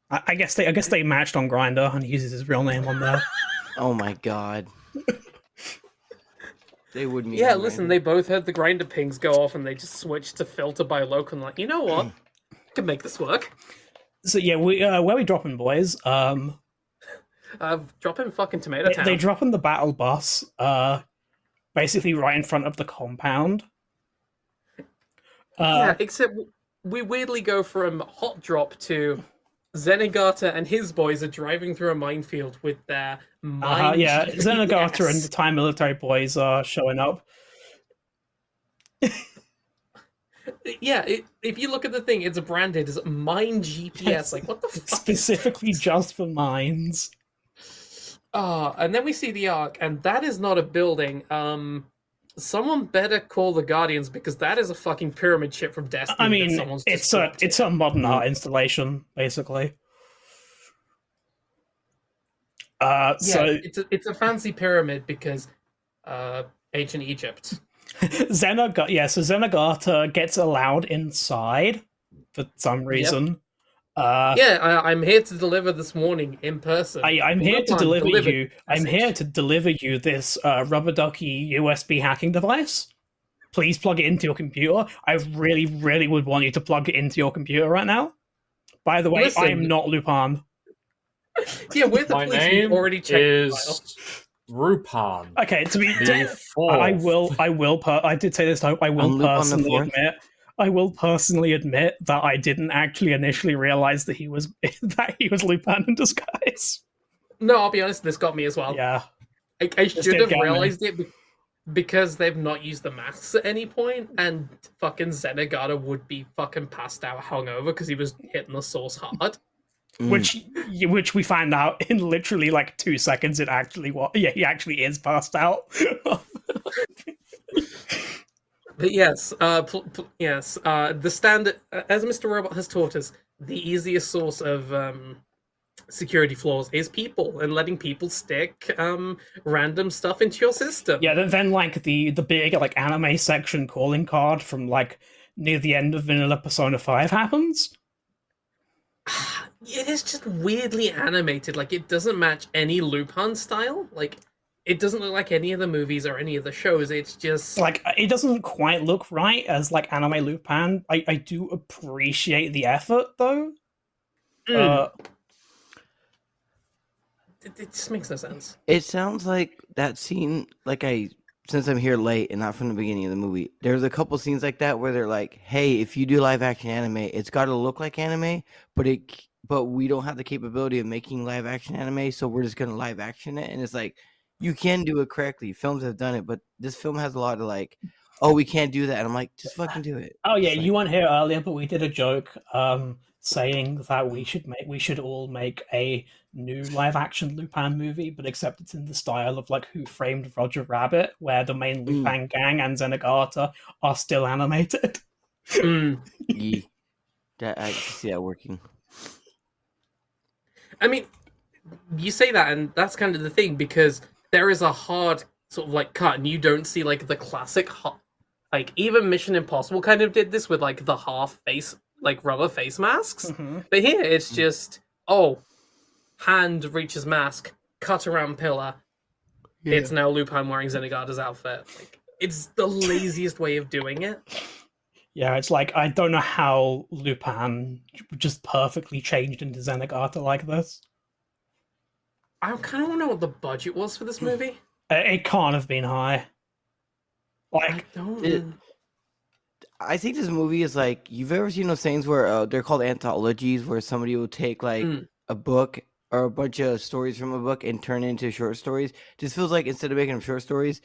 I guess they matched on Grindr and he uses his real name on there.
Oh my god. They would meet.
yeah. Listen, they both heard the grinder pings go off, and they just switched to filter by local. And like, you know what? I can make this work.
So yeah, where we dropping, boys?
Drop in fucking Tomato Town.
They drop in the battle bus, basically right in front of the compound.
Yeah, except we weirdly go from hot drop to Zenigata and his boys are driving through a minefield with their mine.
Yeah,
GPS.
Zenigata and the Thai military boys are showing up.
Yeah, if you look at the thing, it's branded as mine GPS. Like, what the fuck?
Specifically just for mines.
And then we see the Ark, and that is not a building. Someone better call the Guardians because that is a fucking pyramid ship from Destiny.
I mean, it's a modern art installation, basically. So
it's a fancy pyramid because ancient Egypt.
Zenigata gets allowed inside for some reason.
I'm here to deliver this morning in person.
I'm here to deliver you. I'm here to deliver you this rubber ducky USB hacking device. Please plug it into your computer. I really, really would want you to plug it into your computer right now. By the way,
Listen,
I am not Lupin.
Yeah, we're the
My
police.
name
We've already checked the file.
is Rupan.
Okay, to be
The
I
fourth.
I did say this time. I will
Lupin the
personally
Fourth?
admit. I will personally admit that I didn't actually initially realize that he was Lupin in disguise.
No, I'll be honest, this got me as well.
Yeah,
I should
did
have
get me.
realized it because they've not used the masks at any point, and fucking Zenigata would be fucking passed out hungover because he was hitting the source hard.
which we find out in literally like 2 seconds. It actually he actually is passed out.
But yes, the standard, as Mr. Robot has taught us, the easiest source of security flaws is people and letting people stick random stuff into your system.
Yeah, then like the big like anime section calling card from like near the end of Vanilla Persona 5 happens.
It is just weirdly animated. Like, it doesn't match any Lupin style. Like, it doesn't look like any of the movies or any of the shows. It's just
Like, it doesn't quite look right as like anime Lupin. I do appreciate the effort though.
It just makes no sense.
It sounds like that scene, since I'm here late and not from the beginning of the movie, there's a couple scenes like that where they're like, hey, if you do live action anime, it's got to look like anime, but we don't have the capability of making live action anime, so we're just going to live action it. And it's like, you can do it correctly. Films have done it, but this film has a lot of oh, we can't do that. And I'm like, just fucking do it.
Oh yeah,
It's
you weren't here earlier, but we did a joke saying that we should all make a new live action Lupin movie, but except it's in the style of like Who Framed Roger Rabbit, where the main Lupin gang and Zenigata are still animated.
Yeah, I can see that working.
I mean, you say that, and that's kind of the thing, because there is a hard sort of like cut, and you don't see like the classic, like even Mission Impossible kind of did this with like the half face, like rubber face masks. But here it's just, hand reaches mask, cut around pillar. Yeah. It's now Lupin wearing Zenigata's outfit. Like, it's the laziest way of doing it.
Yeah, it's like, I don't know how Lupin just perfectly changed into Zenigata like this.
I kind of want to know what the budget was for this movie.
It can't have been high. Like,
I think this movie is like, you've ever seen those things where they're called anthologies, where somebody will take like a book or a bunch of stories from a book and turn it into short stories. Just feels like instead of making them short stories,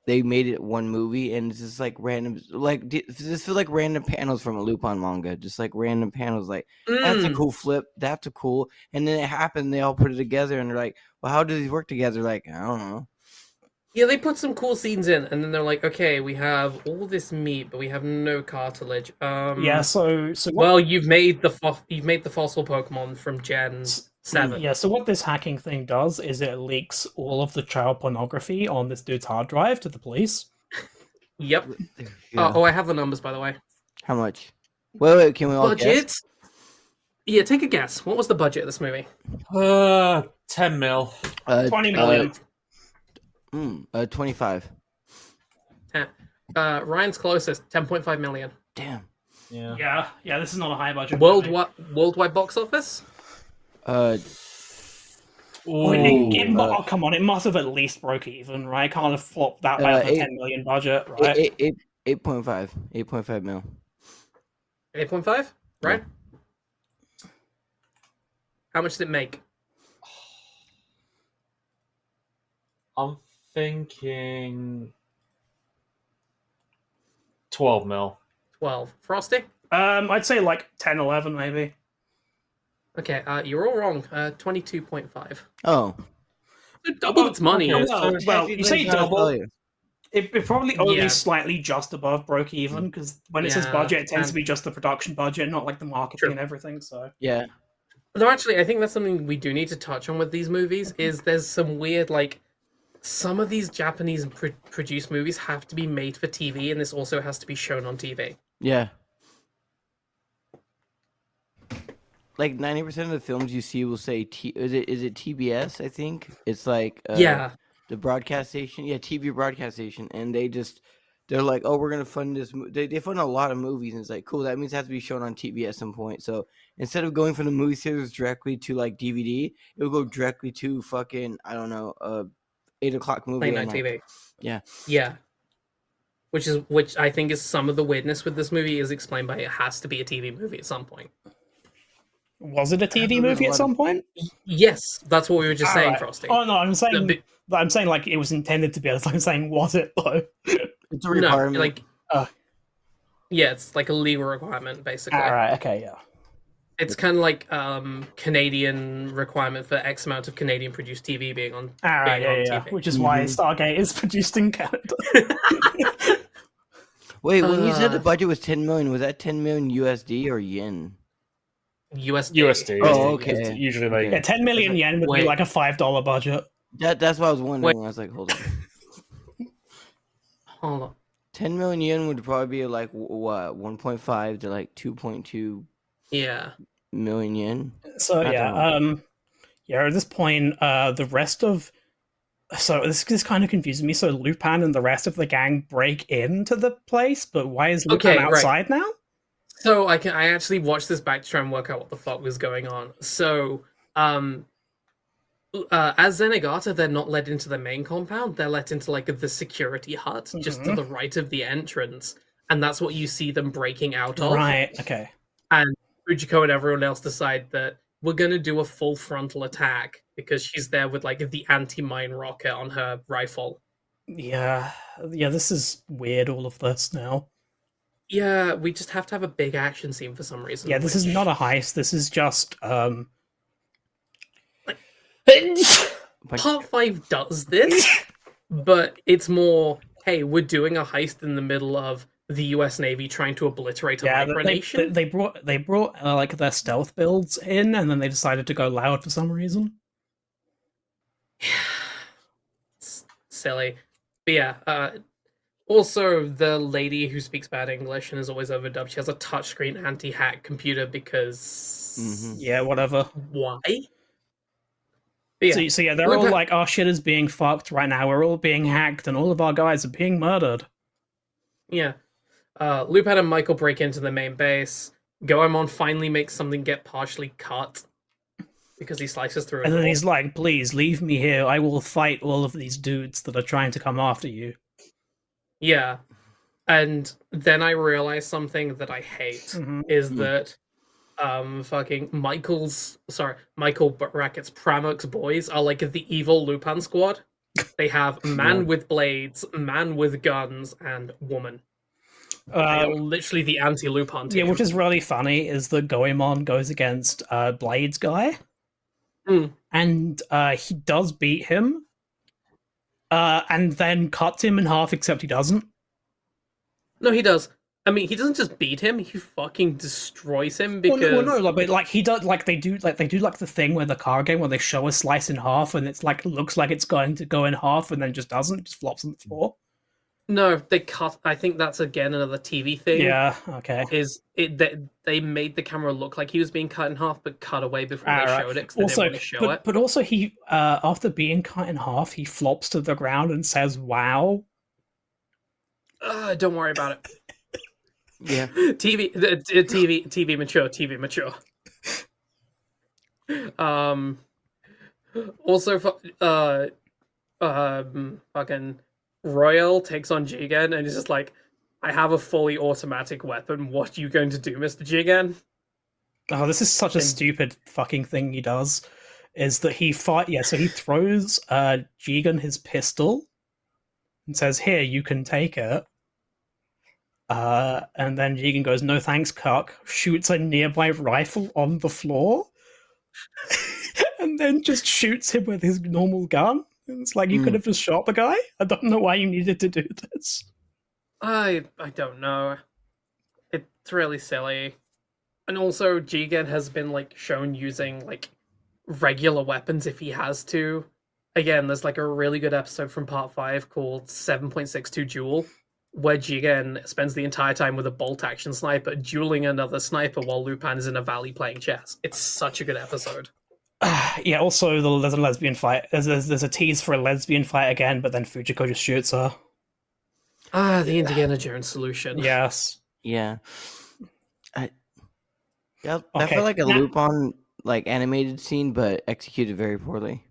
they made it one movie, and it's just like random, like this feels like random panels from a Lupin manga, just like random panels. Like that's a cool flip, that's a cool, and then it happened. They all put it together, and they're like, "Well, how do these work together?" Like, I don't know.
Yeah, they put some cool scenes in, and then they're like, "Okay, we have all this meat, but we have no cartilage."
Yeah, so
well, you've made the fossil Pokemon from Gen 7.
Yeah, so what this hacking thing does is it leaks all of the child pornography on this dude's hard drive to the police.
Yep.
Yeah.
I have the numbers, by the way.
How much? Wait, can we all
budget?
Guess?
Yeah, take a guess. What was the budget of this movie?
10 mil.
20 million.
25.
Ryan's closest, 10.5 million.
Damn.
Yeah, this is not a high budget.
Worldwide box office?
Come on, it must have at least broke even, right? Can't have flopped that by a 10 million budget, right?
8.5. 8.5 mil.
8.5? Right? Yeah. How much did it make?
I'm thinking 12 mil.
12. Frosty?
I'd say like 10, 11 maybe.
Okay, you're all wrong. 22.5.
Oh.
It doubled its money.
Okay, well, you say double. It probably only slightly just above broke even, because when it says budget, it tends to be just the production budget, not like the marketing and everything. So
yeah.
Though actually, I think that's something we do need to touch on with these movies. Is there's some weird some of these Japanese produced movies have to be made for TV, and this also has to be shown on TV.
Yeah. Like 90% of the films you see will say is it TBS? I think it's like the broadcast station, TV broadcast station, and they're like, oh, we're gonna fund this. They fund a lot of movies, and it's like, cool. That means it has to be shown on TV at some point. So instead of going from the movie theaters directly to like DVD, it will go directly to fucking 8 o'clock movie.
Late night TV.
Yeah.
Yeah. Which I think is some of the weirdness with this movie is explained by it has to be a TV movie at some point.
Was it a TV movie at some point?
Yes, that's what we were just saying,
right.
Frosty.
Oh no, I'm saying like it was intended to be. I'm saying, was it though?
It's a requirement.
Yeah, it's like a legal requirement, basically.
All right, okay, yeah.
It's kind of like Canadian requirement for X amount of Canadian produced TV being on.
All right,
TV.
Which is why Stargate is produced in Canada.
Wait, when you said the budget was 10 million, was that 10 million USD or yen?
USD.
Oh, okay.
Usually, like
10 million yen would be like a $5 budget.
That's what I was wondering. I was like, hold
on.
10 million yen would probably be like what, 1.5 to like 2.2 million yen.
So at this point, the rest of this kind of confuses me. So Lupin and the rest of the gang break into the place, but why is Lupin outside now?
So I actually watched this back to try and work out what the fuck was going on. So as Zenigata, they're not let into the main compound. They're let into like the security hut just to the right of the entrance, and that's what you see them breaking out of.
Right. Okay.
And Fujiko and everyone else decide that we're gonna do a full frontal attack because she's there with like the anti-mine rocket on her rifle.
Yeah. Yeah. This is weird. All of this now.
Yeah, we just have to have a big action scene for some reason.
Yeah. This is not a heist. This is just
Part 5 does this, but it's more, hey, we're doing a heist in the middle of the US Navy trying to obliterate a micronation.
They brought like their stealth builds in, and then they decided to go loud for some reason.
It's silly. But yeah, also the lady who speaks bad English and is always overdubbed, she has a touchscreen anti-hack computer because...
Yeah, whatever.
Why? But yeah,
so yeah, they're all like, our shit is being fucked right now. We're all being hacked, and all of our guys are being murdered.
Yeah. Lupin and Michael break into the main base. Goemon finally makes something get partially cut because he slices through it.
And then he's like, please, leave me here. I will fight all of these dudes that are trying to come after you.
Yeah. And then I realize something that I hate is that fucking Michael brackets Pramuk's boys are like the evil Lupin squad. They have man with blades, man with guns, and woman. They are literally the anti-Lupin team.
Yeah, which is really funny is that Goemon goes against Blades guy. And he does beat him. And then cuts him in half, except he doesn't.
No, he does. I mean, he doesn't just beat him; he fucking destroys him because.
But like he does, like they do the thing where the car game where they show a slice in half and it's like looks like it's going to go in half and then just doesn't, just flops on the floor.
No, they cut. I think that's again another TV thing.
Yeah. Okay.
Is it that they made the camera look like he was being cut in half, but cut away before they showed it because they didn't want to show it.
But also, he after being cut in half, he flops to the ground and says, "Wow."
Don't worry about it.
Yeah.
TV mature. Also, fucking Royal takes on Jigen and he's just like, I have a fully automatic weapon. What are you going to do, Mr. Jigen?
Oh, this is such a stupid fucking thing he does. Is that he so he throws Jigen his pistol and says, "Here, you can take it." And then Jigen goes, "No thanks, cuck," shoots a nearby rifle on the floor, and then just shoots him with his normal gun. And it's like, you could have just shot the guy? I don't know why you needed to do this.
I don't know. It's really silly. And also, Jigen has been, like, shown using, like, regular weapons if he has to. Again, there's, like, a really good episode from Part 5 called 7.62 Duel, where Jigen spends the entire time with a bolt-action sniper dueling another sniper while Lupin is in a valley playing chess. It's such a good episode.
Yeah, also, there's a lesbian fight. There's a tease for a lesbian fight again, but then Fujiko just shoots her.
The Indiana Jones solution.
Yes.
Yeah. I felt like a Lupin like animated scene, but executed very poorly.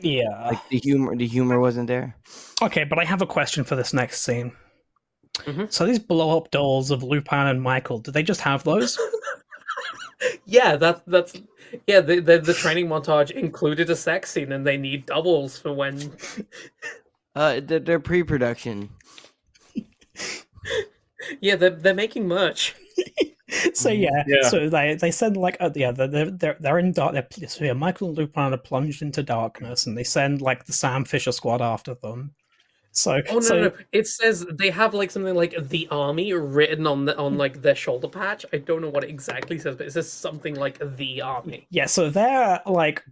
Yeah.
Like the humor wasn't there.
Okay, but I have a question for this next scene. So these blow-up dolls of Lupin and Michael, do they just have those?
Yeah, that's yeah. The training montage included a sex scene, and they need doubles for when.
They're pre-production.
Yeah, they're making merch.
So so they send like they're in dark. So yeah, Michael and Lupin are plunged into darkness, and they send like the Sam Fisher squad after them. So
no. It says they have like something like the army written on like their shoulder patch. I don't know what it exactly says, but it says something like the army.
Yeah, so their like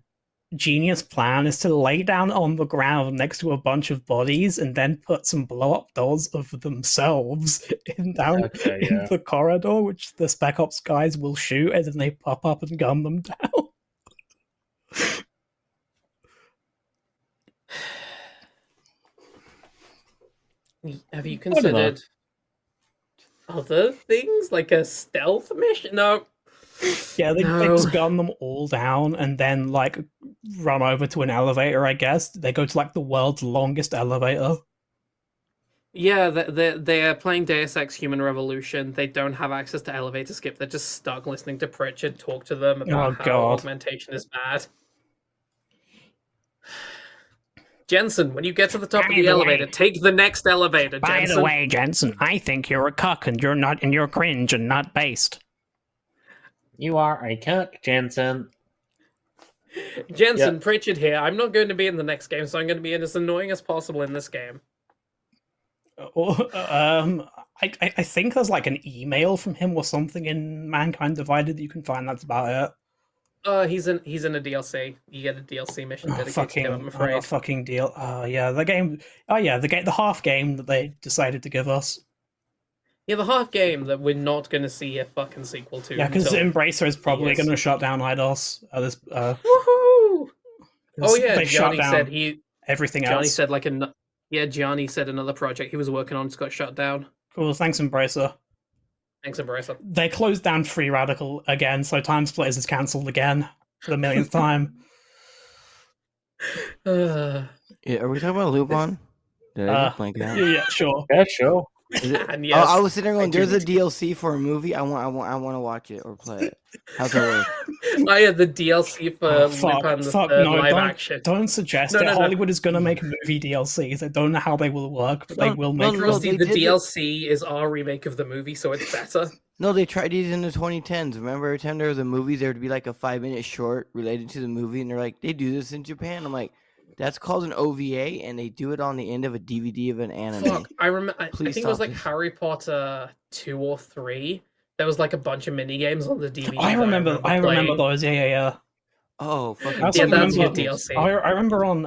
genius plan is to lay down on the ground next to a bunch of bodies and then put some blow-up dolls of themselves in the corridor, which the Spec Ops guys will shoot, and then they pop up and gun them down.
Have you considered other things like a stealth mission? No.
Yeah, they
No.
just gun them all down and then like run over to an elevator. I guess they go to like the world's longest elevator.
Yeah, they're playing Deus Ex Human Revolution. They don't have access to elevator skip. They're just stuck listening to Pritchard talk to them about
Oh
how
god.
augmentation is bad. Jensen, when you get to the top
By
of the
the
elevator,
way-
take the next elevator,
By
Jensen.
the way, Jensen, I think you're a cuck and you're cringe and not based.
You are a cuck, Jensen.
Jensen,
Yep.
Pritchard here. I'm not going to be in the next game, so I'm going to be as annoying as possible in this game.
I think there's like an email from him or something in Mankind Divided that you can find. That's about it.
He's in a DLC. You get a DLC mission dedicated to him, I'm afraid.
Fucking deal. Yeah, the game. Oh yeah, the half game that they decided to give us.
Yeah, the half game that we're not going to see a fucking sequel to.
Yeah, because
until
Embracer is probably
years.
going to shut down IDOS.
Woohoo! Oh yeah,
they shut
Johnny
down
said
everything
Johnny
else.
said Johnny said another project he was working on just got shut down.
Cool, thanks Embracer.
Thanks, Embracer.
They closed down Free Radical again, so Time Splitters is cancelled again for the millionth time.
Uh,
Yeah, are we talking about Lupin? Did I just blank out?
Yeah, sure.
Yeah, sure.
and yes,
I was sitting there going,
I do
"There's a
need
DLC for a movie. I want to watch it or play it." How's that work?
I had the DLC for Lupin the Third
no,
live action.
Don't suggest
No,
it.
no, no.
Hollywood is going to make movie DLCs. I don't know how they will work, but they will make.
no,
Frosty,
they
the
did it.
DLC is our remake of the movie, so it's better.
No, they tried these in the 2010s. Remember, every time there was a movie, there would be like a 5-minute short related to the movie, and they're like, they do this in Japan. I'm like, that's called an OVA, and they do it on the end of a DVD of an anime.
Fuck, I remember. I
Please
think it was
stop
like
this.
Harry Potter 2 or 3. There was like a bunch of mini games on the DVD.
I
that
remember
playing.
those. Yeah.
Oh, fucking
I also
Yeah, that's your
remember-
DLC.
I remember on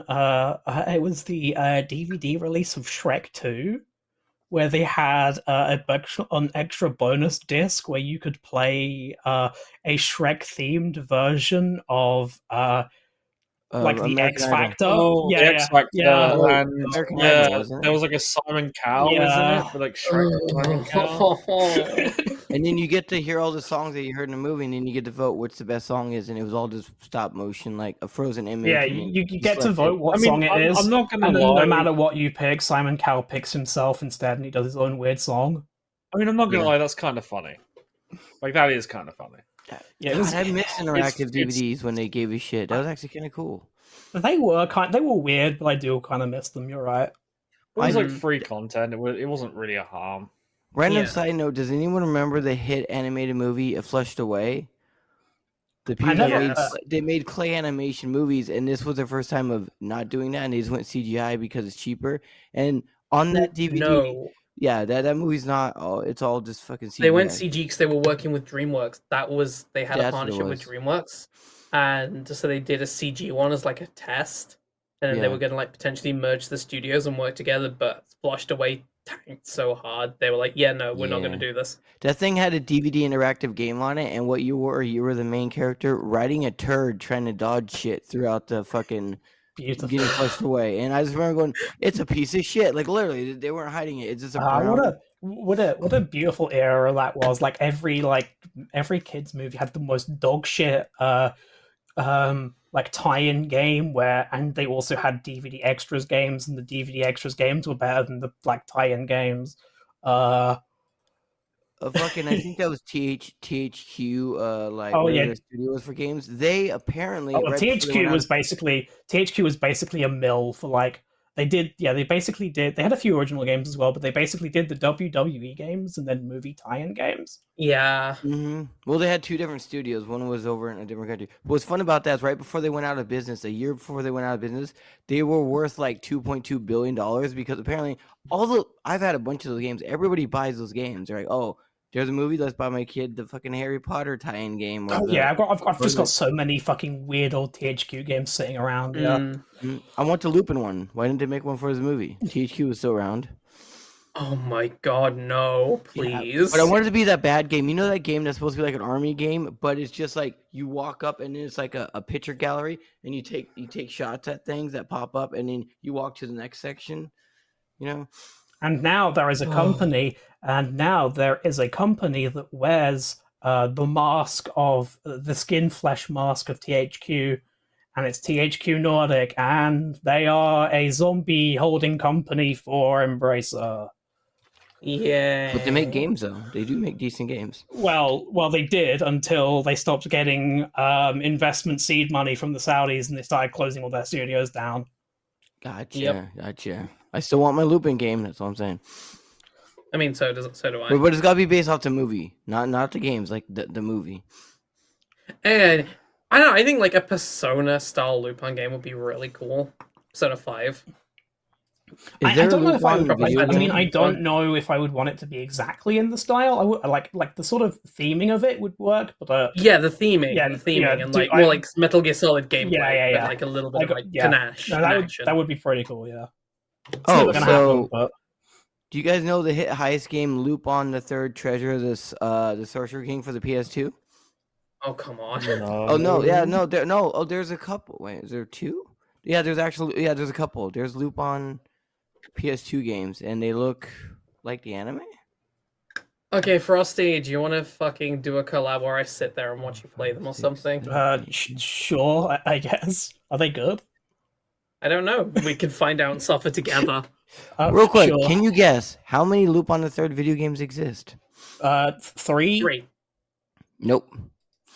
it was the DVD release of Shrek 2, where they had an extra bonus disc where you could play a Shrek themed version of like the
American
X
Idol.
Factor.
Oh,
yeah,
the X Factor,
yeah.
and
American
yeah,
Idol, wasn't it?
there was like a Simon Cowell,
Yeah.
isn't it? With like Shrek Simon Cowell.
And then you get to hear all the songs that you heard in the movie, and then you get to vote which the best song is, and it was all just stop motion, like a frozen image.
Yeah,
and then
you get to
select
vote
it.
what song it is.
I'm not gonna
and then
lie.
no matter what you pick, Simon Cowell picks himself instead, and he does his own weird song.
I mean, I'm not gonna
Yeah.
lie. That's kind of funny. Like that is kind of funny.
Yeah,
God, I miss interactive
it's-
DVDs when they gave you shit. That was actually kind of cool.
they were weird, but I do kind of miss them. You're right.
It was like
Mhm.
free content. It wasn't really a harm.
Random
Yeah.
side note: does anyone remember the hit animated movie Flushed Away? The people
never-
made, they made clay animation movies, and this was their first time of not doing that, and they just went CGI because it's cheaper. And on that DVD,
No,
yeah, that movie's not. Oh, it's all just fucking CGI.
they went CG because they were working with DreamWorks. They had a
That's what it
partnership with
was.
DreamWorks, and so they did a CG one as like a test, and then they
Yeah.
were going to like potentially merge the studios and work together. But Flushed Away tanked so hard, they were like, "Yeah, no, we're not going to
Yeah.
do this."
That thing had a DVD interactive game on it, and what you were the main character riding a turd trying to dodge shit throughout the fucking
Beautiful.
getting flushed away. And I just remember going, "It's a piece of shit." Like literally, they weren't hiding it. It's just a brown.
What a beautiful era that was. Like every kids movie had the most dog shit like tie-in game and they also had DVD extras games, and the DVD extras games were better than the like tie-in games.
Fucking, I think that was THQ. Like
Oh,
whatever
yeah.
the studio was for games. They apparently
Oh, well,
right before they
THQ
went
was basically a mill for like they had a few original games as well, but they basically did the WWE games and then movie tie-in games.
Yeah,
Well, they had two different studios. One was over in a different country. What's fun about that is right before they went out of business, a year before they went out of business, they were worth like $2.2 billion because apparently I've had a bunch of those games. Everybody buys those games. They're like, oh, there's a movie. Let's buy my kid the fucking Harry Potter tie-in game. Or
Oh
the,
yeah, I've just
the-
got so many fucking weird old THQ games sitting around. Yeah.
I want the Lupin one. Why didn't they make one for his movie? THQ was still around.
Oh my god, no,
Yeah,
please.
but I wanted to be that bad game. You know that game that's supposed to be like an army game, but it's just like you walk up and then it's like a picture gallery, and you take shots at things that pop up, and then you walk to the next section. You know,
And now there is a company, that wears the mask of the skin flesh mask of THQ, and it's THQ Nordic, and they are a zombie holding company for Embracer.
Yeah.
But they make games though. They do make decent games.
Well, they did until they stopped getting investment seed money from the Saudis, and they started closing all their studios down.
Gotcha. I still want my Lupin game. That's all I'm saying.
I mean, so do I.
But it's got to be based off the movie, not the games, like the movie.
And I don't know. I think like a Persona style Lupin game would be really cool. Persona 5.
I don't know if I would.
Lupin video
I mean,
game?
I don't know if I would want it to be exactly in the style. I would like the sort of theming of it would work, but
Yeah, the theming,
yeah,
and like more like Metal Gear Solid gameplay, but like a little bit of like panache.
No, that would be pretty cool. Yeah. It's
Oh,
never gonna happen, but
do you guys know the hit heist game Lupin the Third Treasure, the Sorcerer King for the PS2?
Oh come on!
Oh no, yeah, no, no. Oh, there's a couple. Wait, is there two? Yeah, there's a couple. There's Lupin PS2 games, and they look like the anime.
Okay, Frosty, do you want to fucking do a collab where I sit there and watch you play them or something?
Sure, I guess. Are they good?
I don't know. We can find out and suffer together.
Real quick,
sure.
can you guess how many Lupin the Third video games exist?
3.
3.
Nope.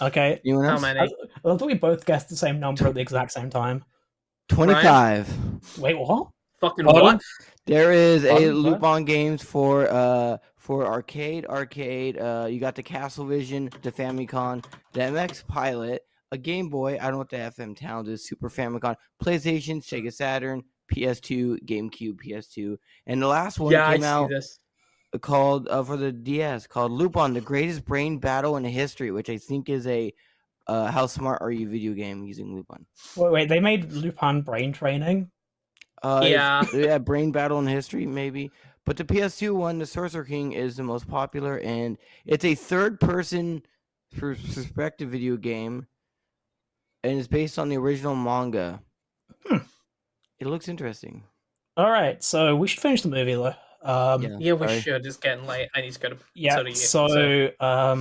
Okay.
Anyone
How
else?
many?
I thought we both guessed the same number at the exact same time.
25.
Wait, what?
Fucking
Pardon?
what?
There is a
Pardon?
Lupin games for arcade. You got the Castlevision, the Famicom, the MX Pilot, a Game Boy. I don't know what the FM Towns is. Super Famicom, PlayStation, Sega Saturn, PS2, GameCube, PS2, and the last one
Yeah,
came
I
out
see this.
called for the DS called Lupin: The Greatest Brain Battle in History, which I think is a How Smart Are You video game using Lupin.
Wait, they made Lupin brain training?
Yeah.
Brain Battle in History, maybe. But the PS2 one, the Sorcerer King, is the most popular, and it's a third-person perspective video game, and it's based on the original manga. It looks interesting.
All right, so we should finish the movie though.
Yeah, we
sorry.
should. It's getting late. I need to go to.
Yeah.
So do you.
So
I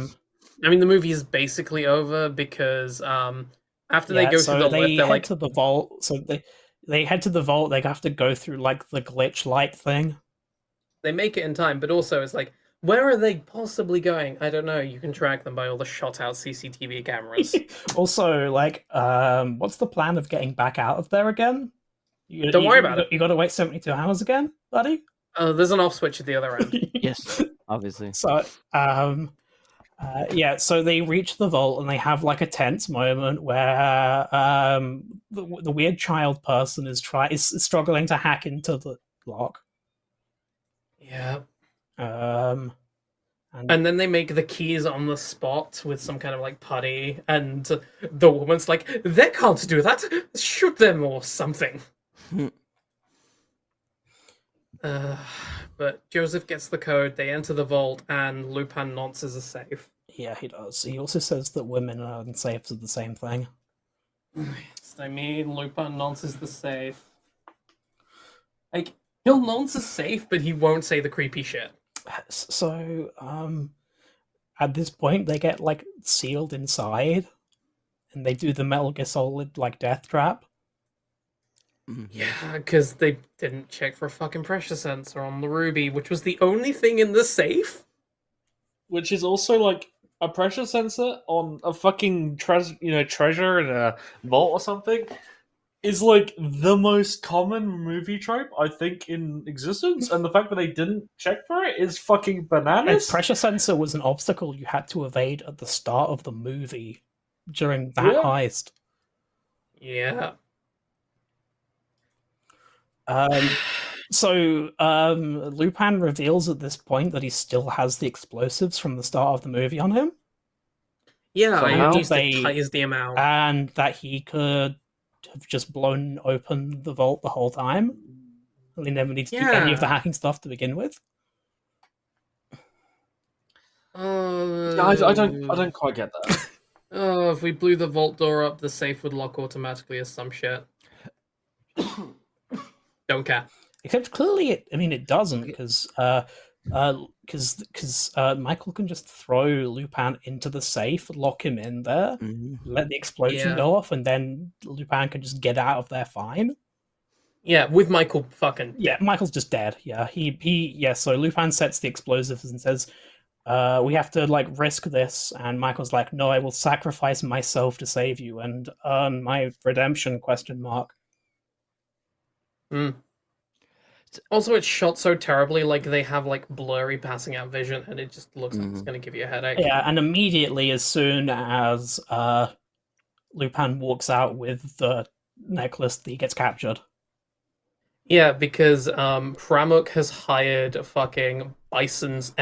mean, the movie is basically over because after they go through the
they
lift, they're
head
like,
to the vault. So they head to the vault. They have to go through like the glitch light thing.
they make it in time, but also it's like, where are they possibly going? I don't know. You can track them by all the shot out CCTV cameras.
Also, like, what's the plan of getting back out of there again?
Don't worry about it.
You got to wait 72 hours again, buddy.
There's an off switch at the other end.
Yes, obviously.
So, so they reach the vault and they have like a tense moment where the weird child person is struggling to hack into the lock.
Yeah.
And
then they make the keys on the spot with some kind of like putty, and the woman's like, they can't do that. Shoot them or something. But Joseph gets the code, they enter the vault, and Lupin nonces a safe.
yeah, he does. He also says that women and safes are the same thing.
I mean, Lupin nonces the safe. Like, he'll nonce a safe, but he won't say the creepy shit.
So, at this point, they get like sealed inside, and they do the Metal Gear Solid like death trap.
Yeah, because they didn't check for a fucking pressure sensor on the ruby, which was the only thing in the safe.
Which is also like a pressure sensor on a fucking treasure in a vault or something is like the most common movie trope I think in existence, and the fact that they didn't check for it is fucking bananas.
A pressure sensor was an obstacle you had to evade at the start of the movie during that heist.
Yeah.
So Lupin reveals at this point that he still has the explosives from the start of the movie on him.
Yeah,
Somehow
I used
they-
to ties the amount.
And that he could have just blown open the vault the whole time. And he never needs to do any of the hacking stuff to begin with.
I don't quite get that.
Oh, if we blew the vault door up, the safe would lock automatically or some shit. Don't care.
Except clearly it doesn't, because Because Michael can just throw Lupin into the safe, lock him in there, let the explosion
Yeah.
go off, and then Lupin can just get out of there fine.
Yeah, with Michael fucking
Yeah,
dead.
Michael's just dead. Yeah, so Lupin sets the explosives and says, we have to like risk this, and Michael's like, no, I will sacrifice myself to save you and earn my redemption, question mark.
Also, it's shot so terribly, like they have like blurry passing out vision, and it just looks like it's gonna give you a headache.
Yeah, and immediately as soon as Lupin walks out with the necklace, he gets captured.
Yeah, because Pramuk has hired fucking Bison's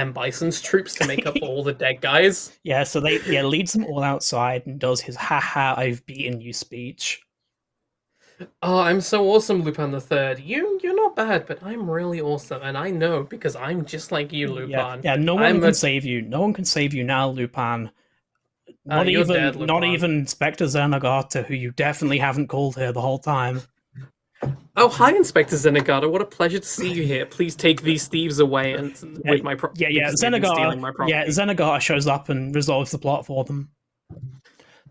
troops to make up for all the dead guys.
Yeah, so they leads them all outside and does his "haha, I've beaten you" speech.
Oh, I'm so awesome, Lupin the Third. You're not bad, but I'm really awesome, and I know because I'm just like you, Lupin.
Yeah, no one can save you. No one can save you now, Lupin. Not
you're
even
dead,
not
Lupin.
even Inspector Zenigata, who you definitely haven't called here the whole time.
Oh, hi, Inspector Zenigata. What a pleasure to see you here. Please take these thieves away and with my property.
Zenigata shows up and resolves the plot for them.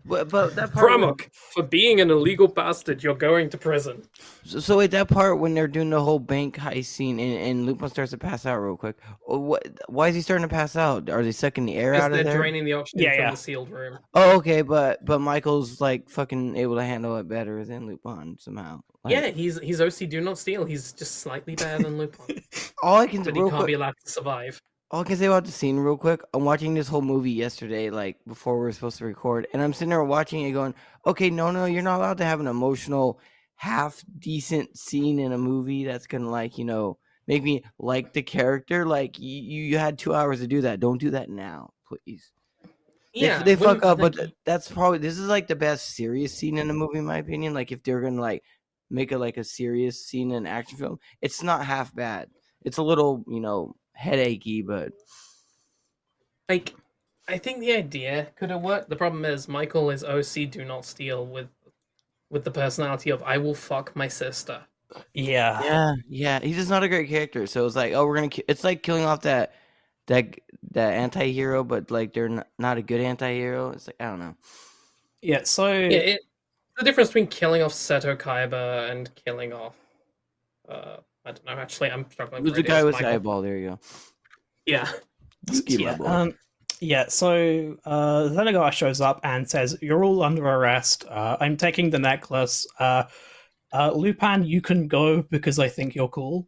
But that part
Pramuk, for being an illegal bastard, you're going to prison.
So wait, that part when they're doing the whole bank heist scene and Lupin starts to pass out real quick. Why is he starting to pass out? Are they sucking the air out of there?
Because they're draining the oxygen from the sealed room.
Oh, okay, but Michael's like fucking able to handle it better than Lupin somehow. Like,
yeah, he's OC Do Not Steal. He's just slightly better than Lupin.
all I can
but he can't be allowed to survive.
All I can say about the scene real quick, I'm watching this whole movie yesterday, like before we were supposed to record, and I'm sitting there watching it going, okay, no, you're not allowed to have an emotional, half decent scene in a movie that's gonna like, make me like the character. Like you had 2 hours to do that. Don't do that now, please.
Yeah,
they fuck up, but that's probably this is like the best serious scene in the movie, in my opinion. Like if they're gonna like make a serious scene in an action film, it's not half bad. It's a little, headachy, but
like I think the idea could have worked. The problem is Michael is OC Do Not Steal with the personality of I will fuck my sister.
Yeah.
He's just not a great character. So it's like, oh, we're gonna. It's like killing off that anti-hero, but like they're not a good anti-hero. It's like I don't know.
Yeah. So
the difference between killing off Seto Kaiba and killing off I don't know. Actually, I'm struggling.
Who's the guy with the eyeball? There you go.
Yeah.
So Zenigata shows up and says, "You're all under arrest. I'm taking the necklace. Lupin, you can go because I think you're cool."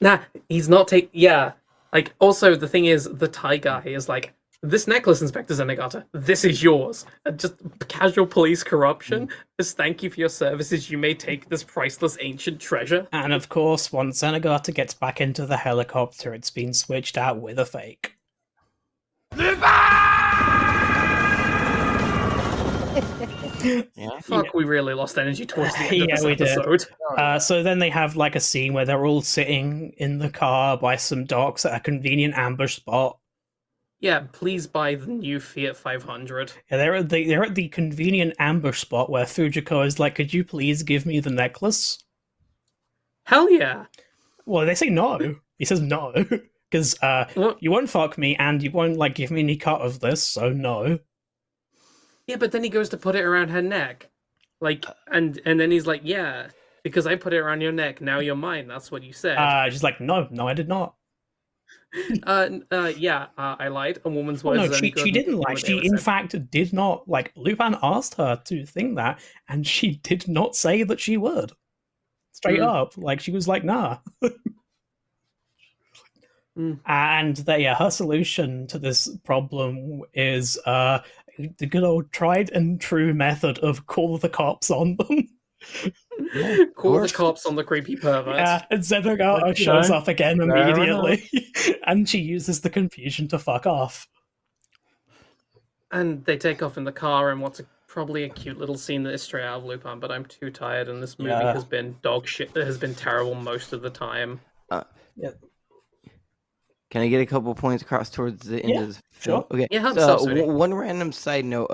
Nah, he's not taking. Yeah. Like, also, the thing is, the Thai guy is like, this necklace, Inspector Zenigata, this is yours. Just casual police corruption. As thank you for your services, you may take this priceless ancient treasure.
And of course, once Zenigata gets back into the helicopter, it's been switched out with a fake.
We really lost energy towards the end of this episode.
So then they have like a scene where they're all sitting in the car by some docks at a convenient ambush spot.
Yeah, please buy the new Fiat 500.
Yeah, they're at the convenient ambush spot where Fujiko is like, "Could you please give me the necklace?"
Hell yeah!
Well, they say no. He says no because you won't fuck me and you won't like give me any cut of this, so no.
Yeah, but then he goes to put it around her neck, like, and then he's like, "Yeah, because I put it around your neck. Now you're mine. That's what you said."
She's like, "No, I did not."
I lied. A woman's words.
No, she didn't lie. She, in fact, did not. Like, Lupin asked her to think that, and she did not say that she would. Straight up. Like, she was like, nah. And her solution to this problem is the good old tried and true method of call the cops on them.
Call the cops on the creepy pervert.
Yeah, and Zenigata shows up again immediately, and she uses the confusion to fuck off.
And they take off in the car, and what's probably a cute little scene that is straight out of Lupin, but I'm too tired, and this movie has been dog shit. It has been terrible most of the time.
Can I get a couple points across towards the end of the film?
Sure.
Okay.
Yeah,
so one random side note,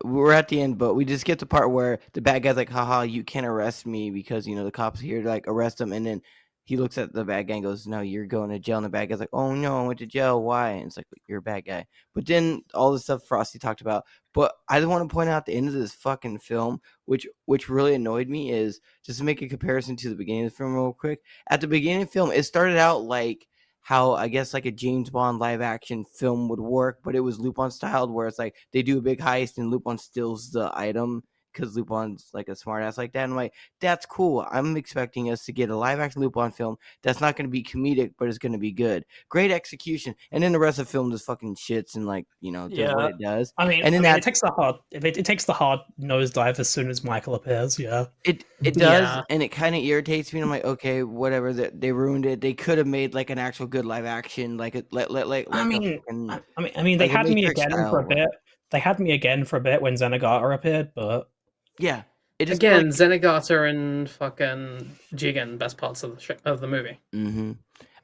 we're at the end, but we just get the part where the bad guy's like, haha, you can't arrest me because, the cops here to like arrest him. And then he looks at the bad guy and goes, "No, you're going to jail." And the bad guy's like, "Oh no, I went to jail. Why?" And it's like, "You're a bad guy." But then all the stuff Frosty talked about. But I just want to point out the end of this fucking film, which really annoyed me, is just to make a comparison to the beginning of the film real quick. At the beginning of the film, it started out like how I guess like a James Bond live action film would work, but it was Lupin styled, where it's like they do a big heist and Lupin steals the item because Lupin's like a smartass like that. And I'm like, that's cool. I'm expecting us to get a live action Lupin film that's not going to be comedic, but it's going to be good. Great execution. And then the rest of the film just fucking shits and like, does what it does.
I mean,
and then
it takes the hard it takes the hard nosedive as soon as Michael appears. Yeah,
it does,
Yeah.
and it kind of irritates me. And I'm like, okay, whatever. They ruined it. They could have made like an actual good live action, like
I mean, they
like a
had me
Matrix
again
style
for a
one.
bit. They had me again for a bit when Zenigata appeared, but
yeah, it just
Again, Zenigata and fucking Jigen, best parts of the movie.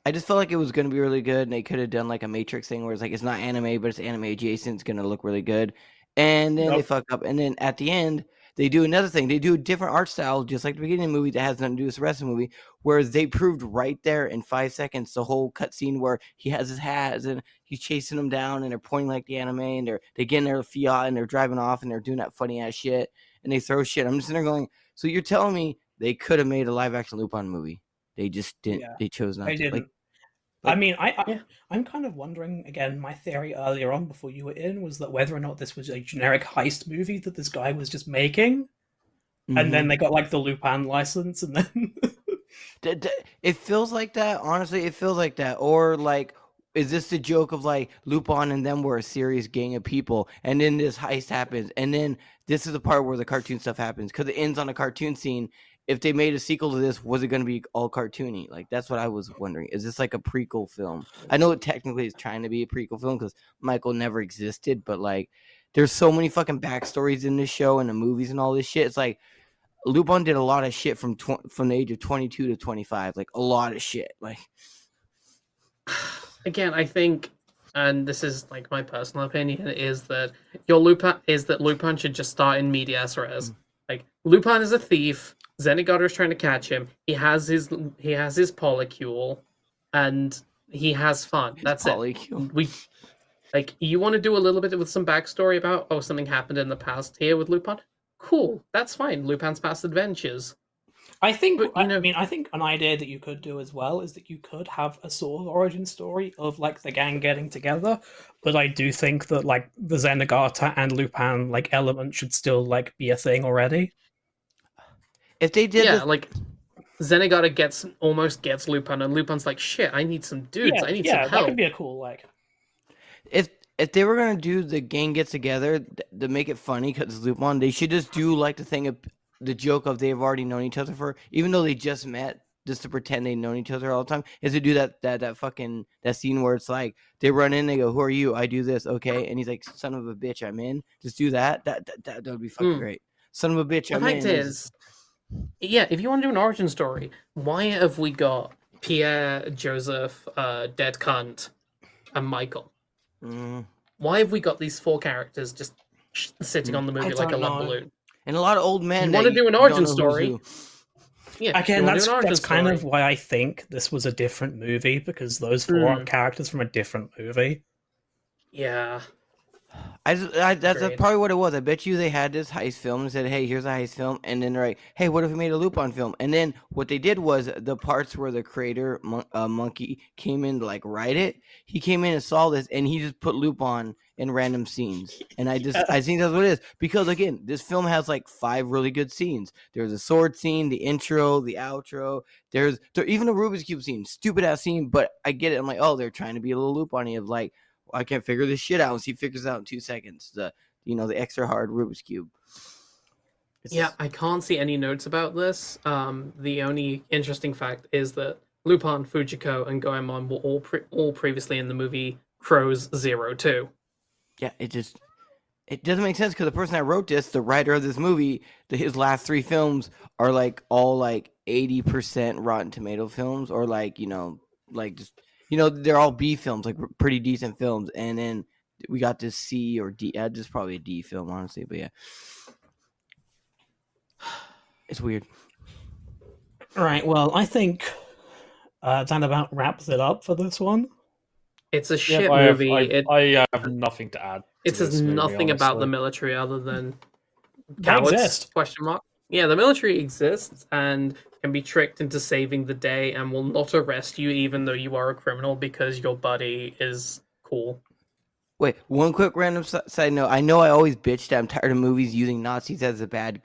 I just felt like it was going to be really good, and they could have done like a Matrix thing where it's like it's not anime, but it's anime adjacent. It's going to look really good, and then they
Nope.
fuck up, and then at the end they do another thing. They do a different art style, just like the beginning of the movie that has nothing to do with the rest of the movie, where they proved right there in 5 seconds the whole cutscene where he has his hat and he's chasing them down, and they're pointing like the anime, and they get in their Fiat and they're driving off and they're doing that funny ass shit, and they throw shit. I'm just sitting there going, so you're telling me they could have made a live action Lupin movie? They just didn't.
Yeah,
they chose not
they
to.
didn't. I mean, I'm kind of wondering again. My theory earlier on, before you were in, was that whether or not this was a generic heist movie that this guy was just making, and then they got like the Lupin license, and then
It feels like that. Honestly, it feels like that. Or like, is this the joke of like Lupin and them were a serious gang of people, and then this heist happens, and then this is the part where the cartoon stuff happens because it ends on a cartoon scene. If they made a sequel to this, was it going to be all cartoony? Like, that's what I was wondering. Is this like a prequel film? I know it technically is trying to be a prequel film because Michael never existed, but like, there's so many fucking backstories in this show and the movies and all this shit. It's like Lupin did a lot of shit from the age of 22 to 25, like a lot of shit. Like,
Again, I think, and this is like my personal opinion, is that Lupin should just start in medias res. Like, Lupin is a thief. Zenigata is trying to catch him. He has his polycule, and he has fun. That's
polycule.
it. You want to do a little bit with some backstory about something happened in the past here with Lupin? Cool, that's fine. Lupin's past adventures.
I think,
But,
I think an idea that you could do as well is that you could have a sort of origin story of like the gang getting together. But I do think that like the Zenigata and Lupin like element should still like be a thing already.
If they did,
like Zenigata almost gets Lupin, and Lupin's like, "Shit, I need some dudes. I need some help."
That could be a cool like.
if they were gonna do the gang gets together to make it funny because it's Lupin, they should just do like the joke of they've already known each other for, even though they just met, just to pretend they've known each other all the time, is to do that fucking that scene where it's like they run in, they go, "Who are you? I do this, okay," and he's like, "Son of a bitch, I'm in." Just do that. That would be fucking great. Son of a bitch,
The
I'm
fact
in.
is, yeah, if you want to do an origin story, why have we got Pierre, Joseph, Dead Cunt, and Michael? Why have we got these four characters just sitting on the movie like a lead balloon?
And a lot of old men.
You want to do an origin story? Yeah,
again, that's kind of why I think this was a different movie, because those four are characters from a different movie.
Yeah.
That's probably what it was. I bet you they had this heist film and said, "Hey, here's a heist film," and then they're like, "Hey, what if we made a Lupin film?" And then what they did was the parts where the creator Monkey came in to like write it. He came in and saw this, and he just put Lupin in random scenes. And I think that's what it is, because again, this film has like 5 really good scenes. There's a sword scene, the intro, the outro. There's even a Rubik's Cube scene, stupid ass scene, but I get it. I'm like, oh, they're trying to be a little Lupin-y of like, I can't figure this shit out. And he figures it out in 2 seconds. The extra hard Rubik's Cube.
I can't see any notes about this. The only interesting fact is that Lupin, Fujiko, and Goemon were all previously in the movie Crow's 02.
Yeah, it doesn't make sense, because the person that wrote this, the writer of this movie, his last 3 films are like all like 80% Rotten Tomato films, or like just. They're all B films, like pretty decent films. And then we got this C or D. Just probably a D film, honestly. But yeah, it's weird.
Right. Well, I think that about wraps it up for this one.
It's a
Yep,
shit
I have,
movie.
I have nothing to add.
It
to
says
this movie,
nothing about the
honestly.
military other than
They
cowards?
exist.
Question mark. Yeah, the military exists and can be tricked into saving the day and will not arrest you even though you are a criminal because your buddy is cool.
Wait, one quick random side note. I know I always bitch that I'm tired of movies using Nazis as a bad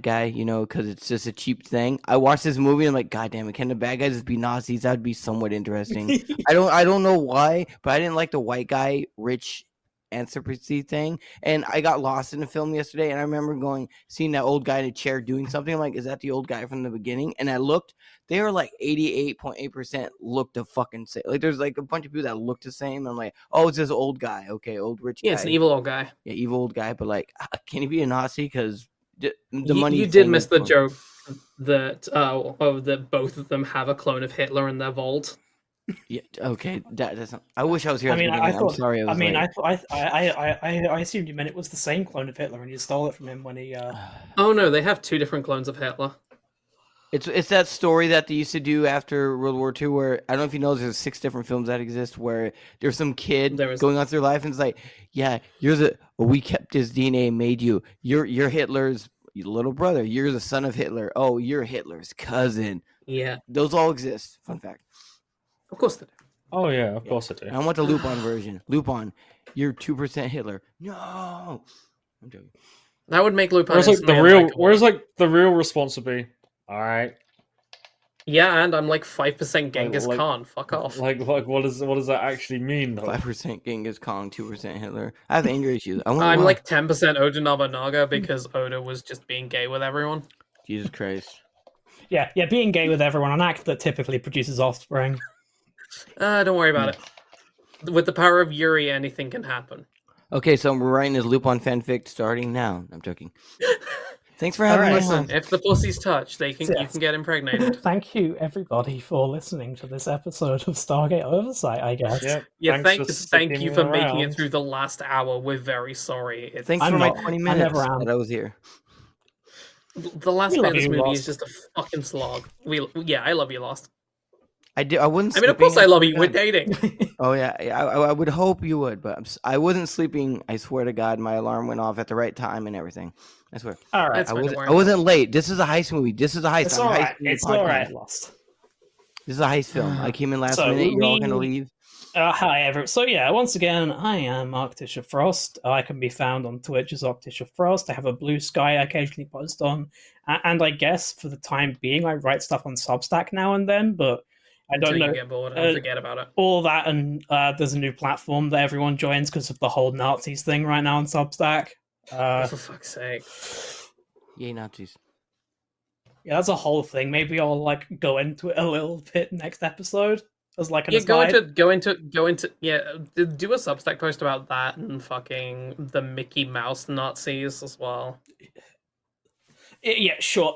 guy, you know, because it's just a cheap thing. I watched this movie and I'm like, God damn it, can the bad guys just be Nazis? That would be somewhat interesting. I don't know why, but I didn't like the white guy, rich anthropocene thing. And I got lost in the film yesterday, and I remember seeing that old guy in a chair doing something. I'm like, is that the old guy from the beginning? And I looked, they were like 88.8% look the fucking same. Like there's like a bunch of people that look the same. I'm like, oh, it's this old guy. Okay, old rich guy.
Yeah, it's an evil old guy.
Yeah, evil old guy. But like, can he be a Nazi? Because the money.
You did miss the joke that that both of them have a clone of Hitler in their vault.
Yeah. Okay. That's not, I wish I was here.
I mean,
I thought. I'm sorry.
I assumed you meant it was the same clone of Hitler, and you stole it from him when he.
Oh no, they have two different clones of Hitler.
It's that story that they used to do after World War II, where I don't know if you know, there's 6 different films that exist where there's some kid going on through life, and it's like, yeah, we kept his DNA and made you. You're Hitler's little brother. You're the son of Hitler. Oh, you're Hitler's cousin.
Yeah,
those all exist. Fun fact.
Of course they do.
Oh yeah, of course I do.
And I want the Lupin version. Lupin, you're 2% Hitler. No, I'm joking.
That would make Lupin.
Where's the real response would be? All right.
Yeah, and I'm like 5% Genghis Khan. Fuck off.
Like what does that actually mean? Though?
5% Genghis Khan, 2% Hitler. I have anger issues.
I'm like 10% Oda Nobunaga because Oda was just being gay with everyone.
Jesus Christ.
Yeah, being gay with everyone, an act that typically produces offspring.
Don't worry about it. With the power of Yuri, anything can happen.
Okay, so we're writing this Lupin fanfic starting now. I'm joking. Thanks for having me.
Listen, if the pussies touch, you can get impregnated.
Thank you, everybody, for listening to this episode of Stargate Oversight, I guess.
Yep.
Yeah, thank you for making it through the last hour. We're very sorry.
Thanks for my 20 minutes that I was here.
The last bit of this movie is just a fucking slog. I love you, Lost.
I wouldn't.
I mean, of course, I love you. We're dating.
Oh yeah, I would hope you would, but I wasn't sleeping. I swear to God, my alarm went off at the right time and everything. I swear.
All right,
I wasn't late. This is a heist movie. This is a heist.
It's all right. It's all right, Lost.
This is a heist film. I came in last minute. You're all gonna leave.
Hi, everyone. So yeah, once again, I am Arctisha Frost. I can be found on Twitch as Arctisha Frost. I have a Blue Sky I occasionally post on, and I guess for the time being, I write stuff on Substack now and then, but I don't know.
You get bored and forget about it.
All that, and there's a new platform that everyone joins because of the whole Nazis thing right now on Substack.
For fuck's sake!
Yay, Nazis!
Yeah, that's a whole thing. Maybe I'll like go into it a little bit next episode as like an
aside. Go into do a Substack post about that and fucking the Mickey Mouse Nazis as well.
Yeah, sure.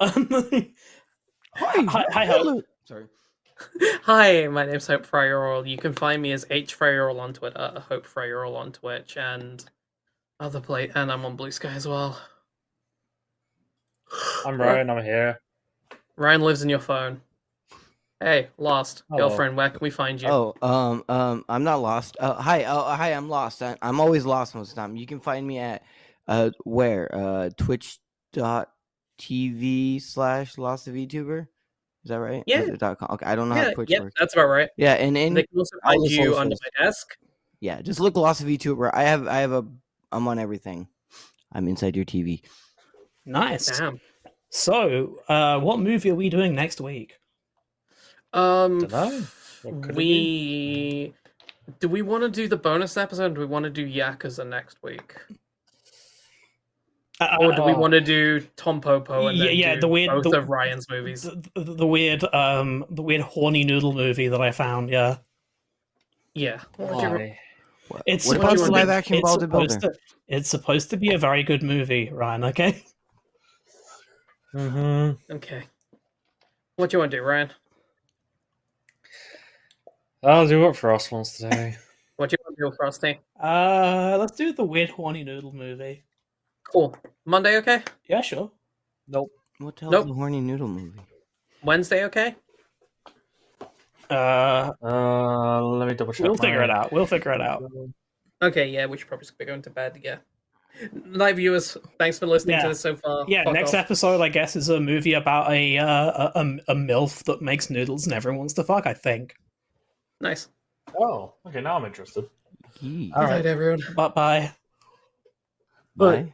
Hi,
Hope.
Sorry.
Hi, my name's Hope Fryeroll. You can find me as H Fryeroll on Twitter, Hope Fryeroll on Twitch, and and I'm on Blue Sky as well.
I'm Ryan. I'm here.
Ryan lives in your phone. Hey, Lost girlfriend. Where can we find you?
I'm not lost. Hi. Hi. I'm lost. I'm always lost most of the time. You can find me at twitch.tv/lost of VTuber. Is that right?
Yeah.
Okay. I don't know how Twitch works.
That's about right.
Yeah, and
they can also find you under my desk.
Yeah, just look Lost of VTuber. I'm on everything. I'm inside your TV.
Nice.
Damn.
So, what movie are we doing next week?
Do we want to do the bonus episode? Or do we want to do Yakuza next week? Or do we want to do Tom Popo and then both of Ryan's movies?
The weird horny noodle movie that I found. Yeah.
Yeah.
What about the live action Bodybuilder?
It's supposed to be a very good movie, Ryan. Okay.
Mm-hmm.
Okay. What do you want to do, Ryan?
I'll do what Frost wants today.
What do you want to do, Frosty?
Let's do the weird horny noodle movie.
Cool. Monday, okay?
Yeah, sure.
Nope.
What the hell is the horny noodle movie?
Wednesday, okay?
Let me double check.
We'll figure it out. We'll figure it out.
Okay, yeah, we should probably be going to bed. Yeah. Night viewers, thanks for listening to this so far.
Yeah,
Fuck
next
off.
episode, I guess, is a movie about a MILF that makes noodles and everyone wants to fuck, I think.
Nice.
Oh, okay. Now I'm interested.
Yee.
Good night, everyone.
Bye-bye.
Bye.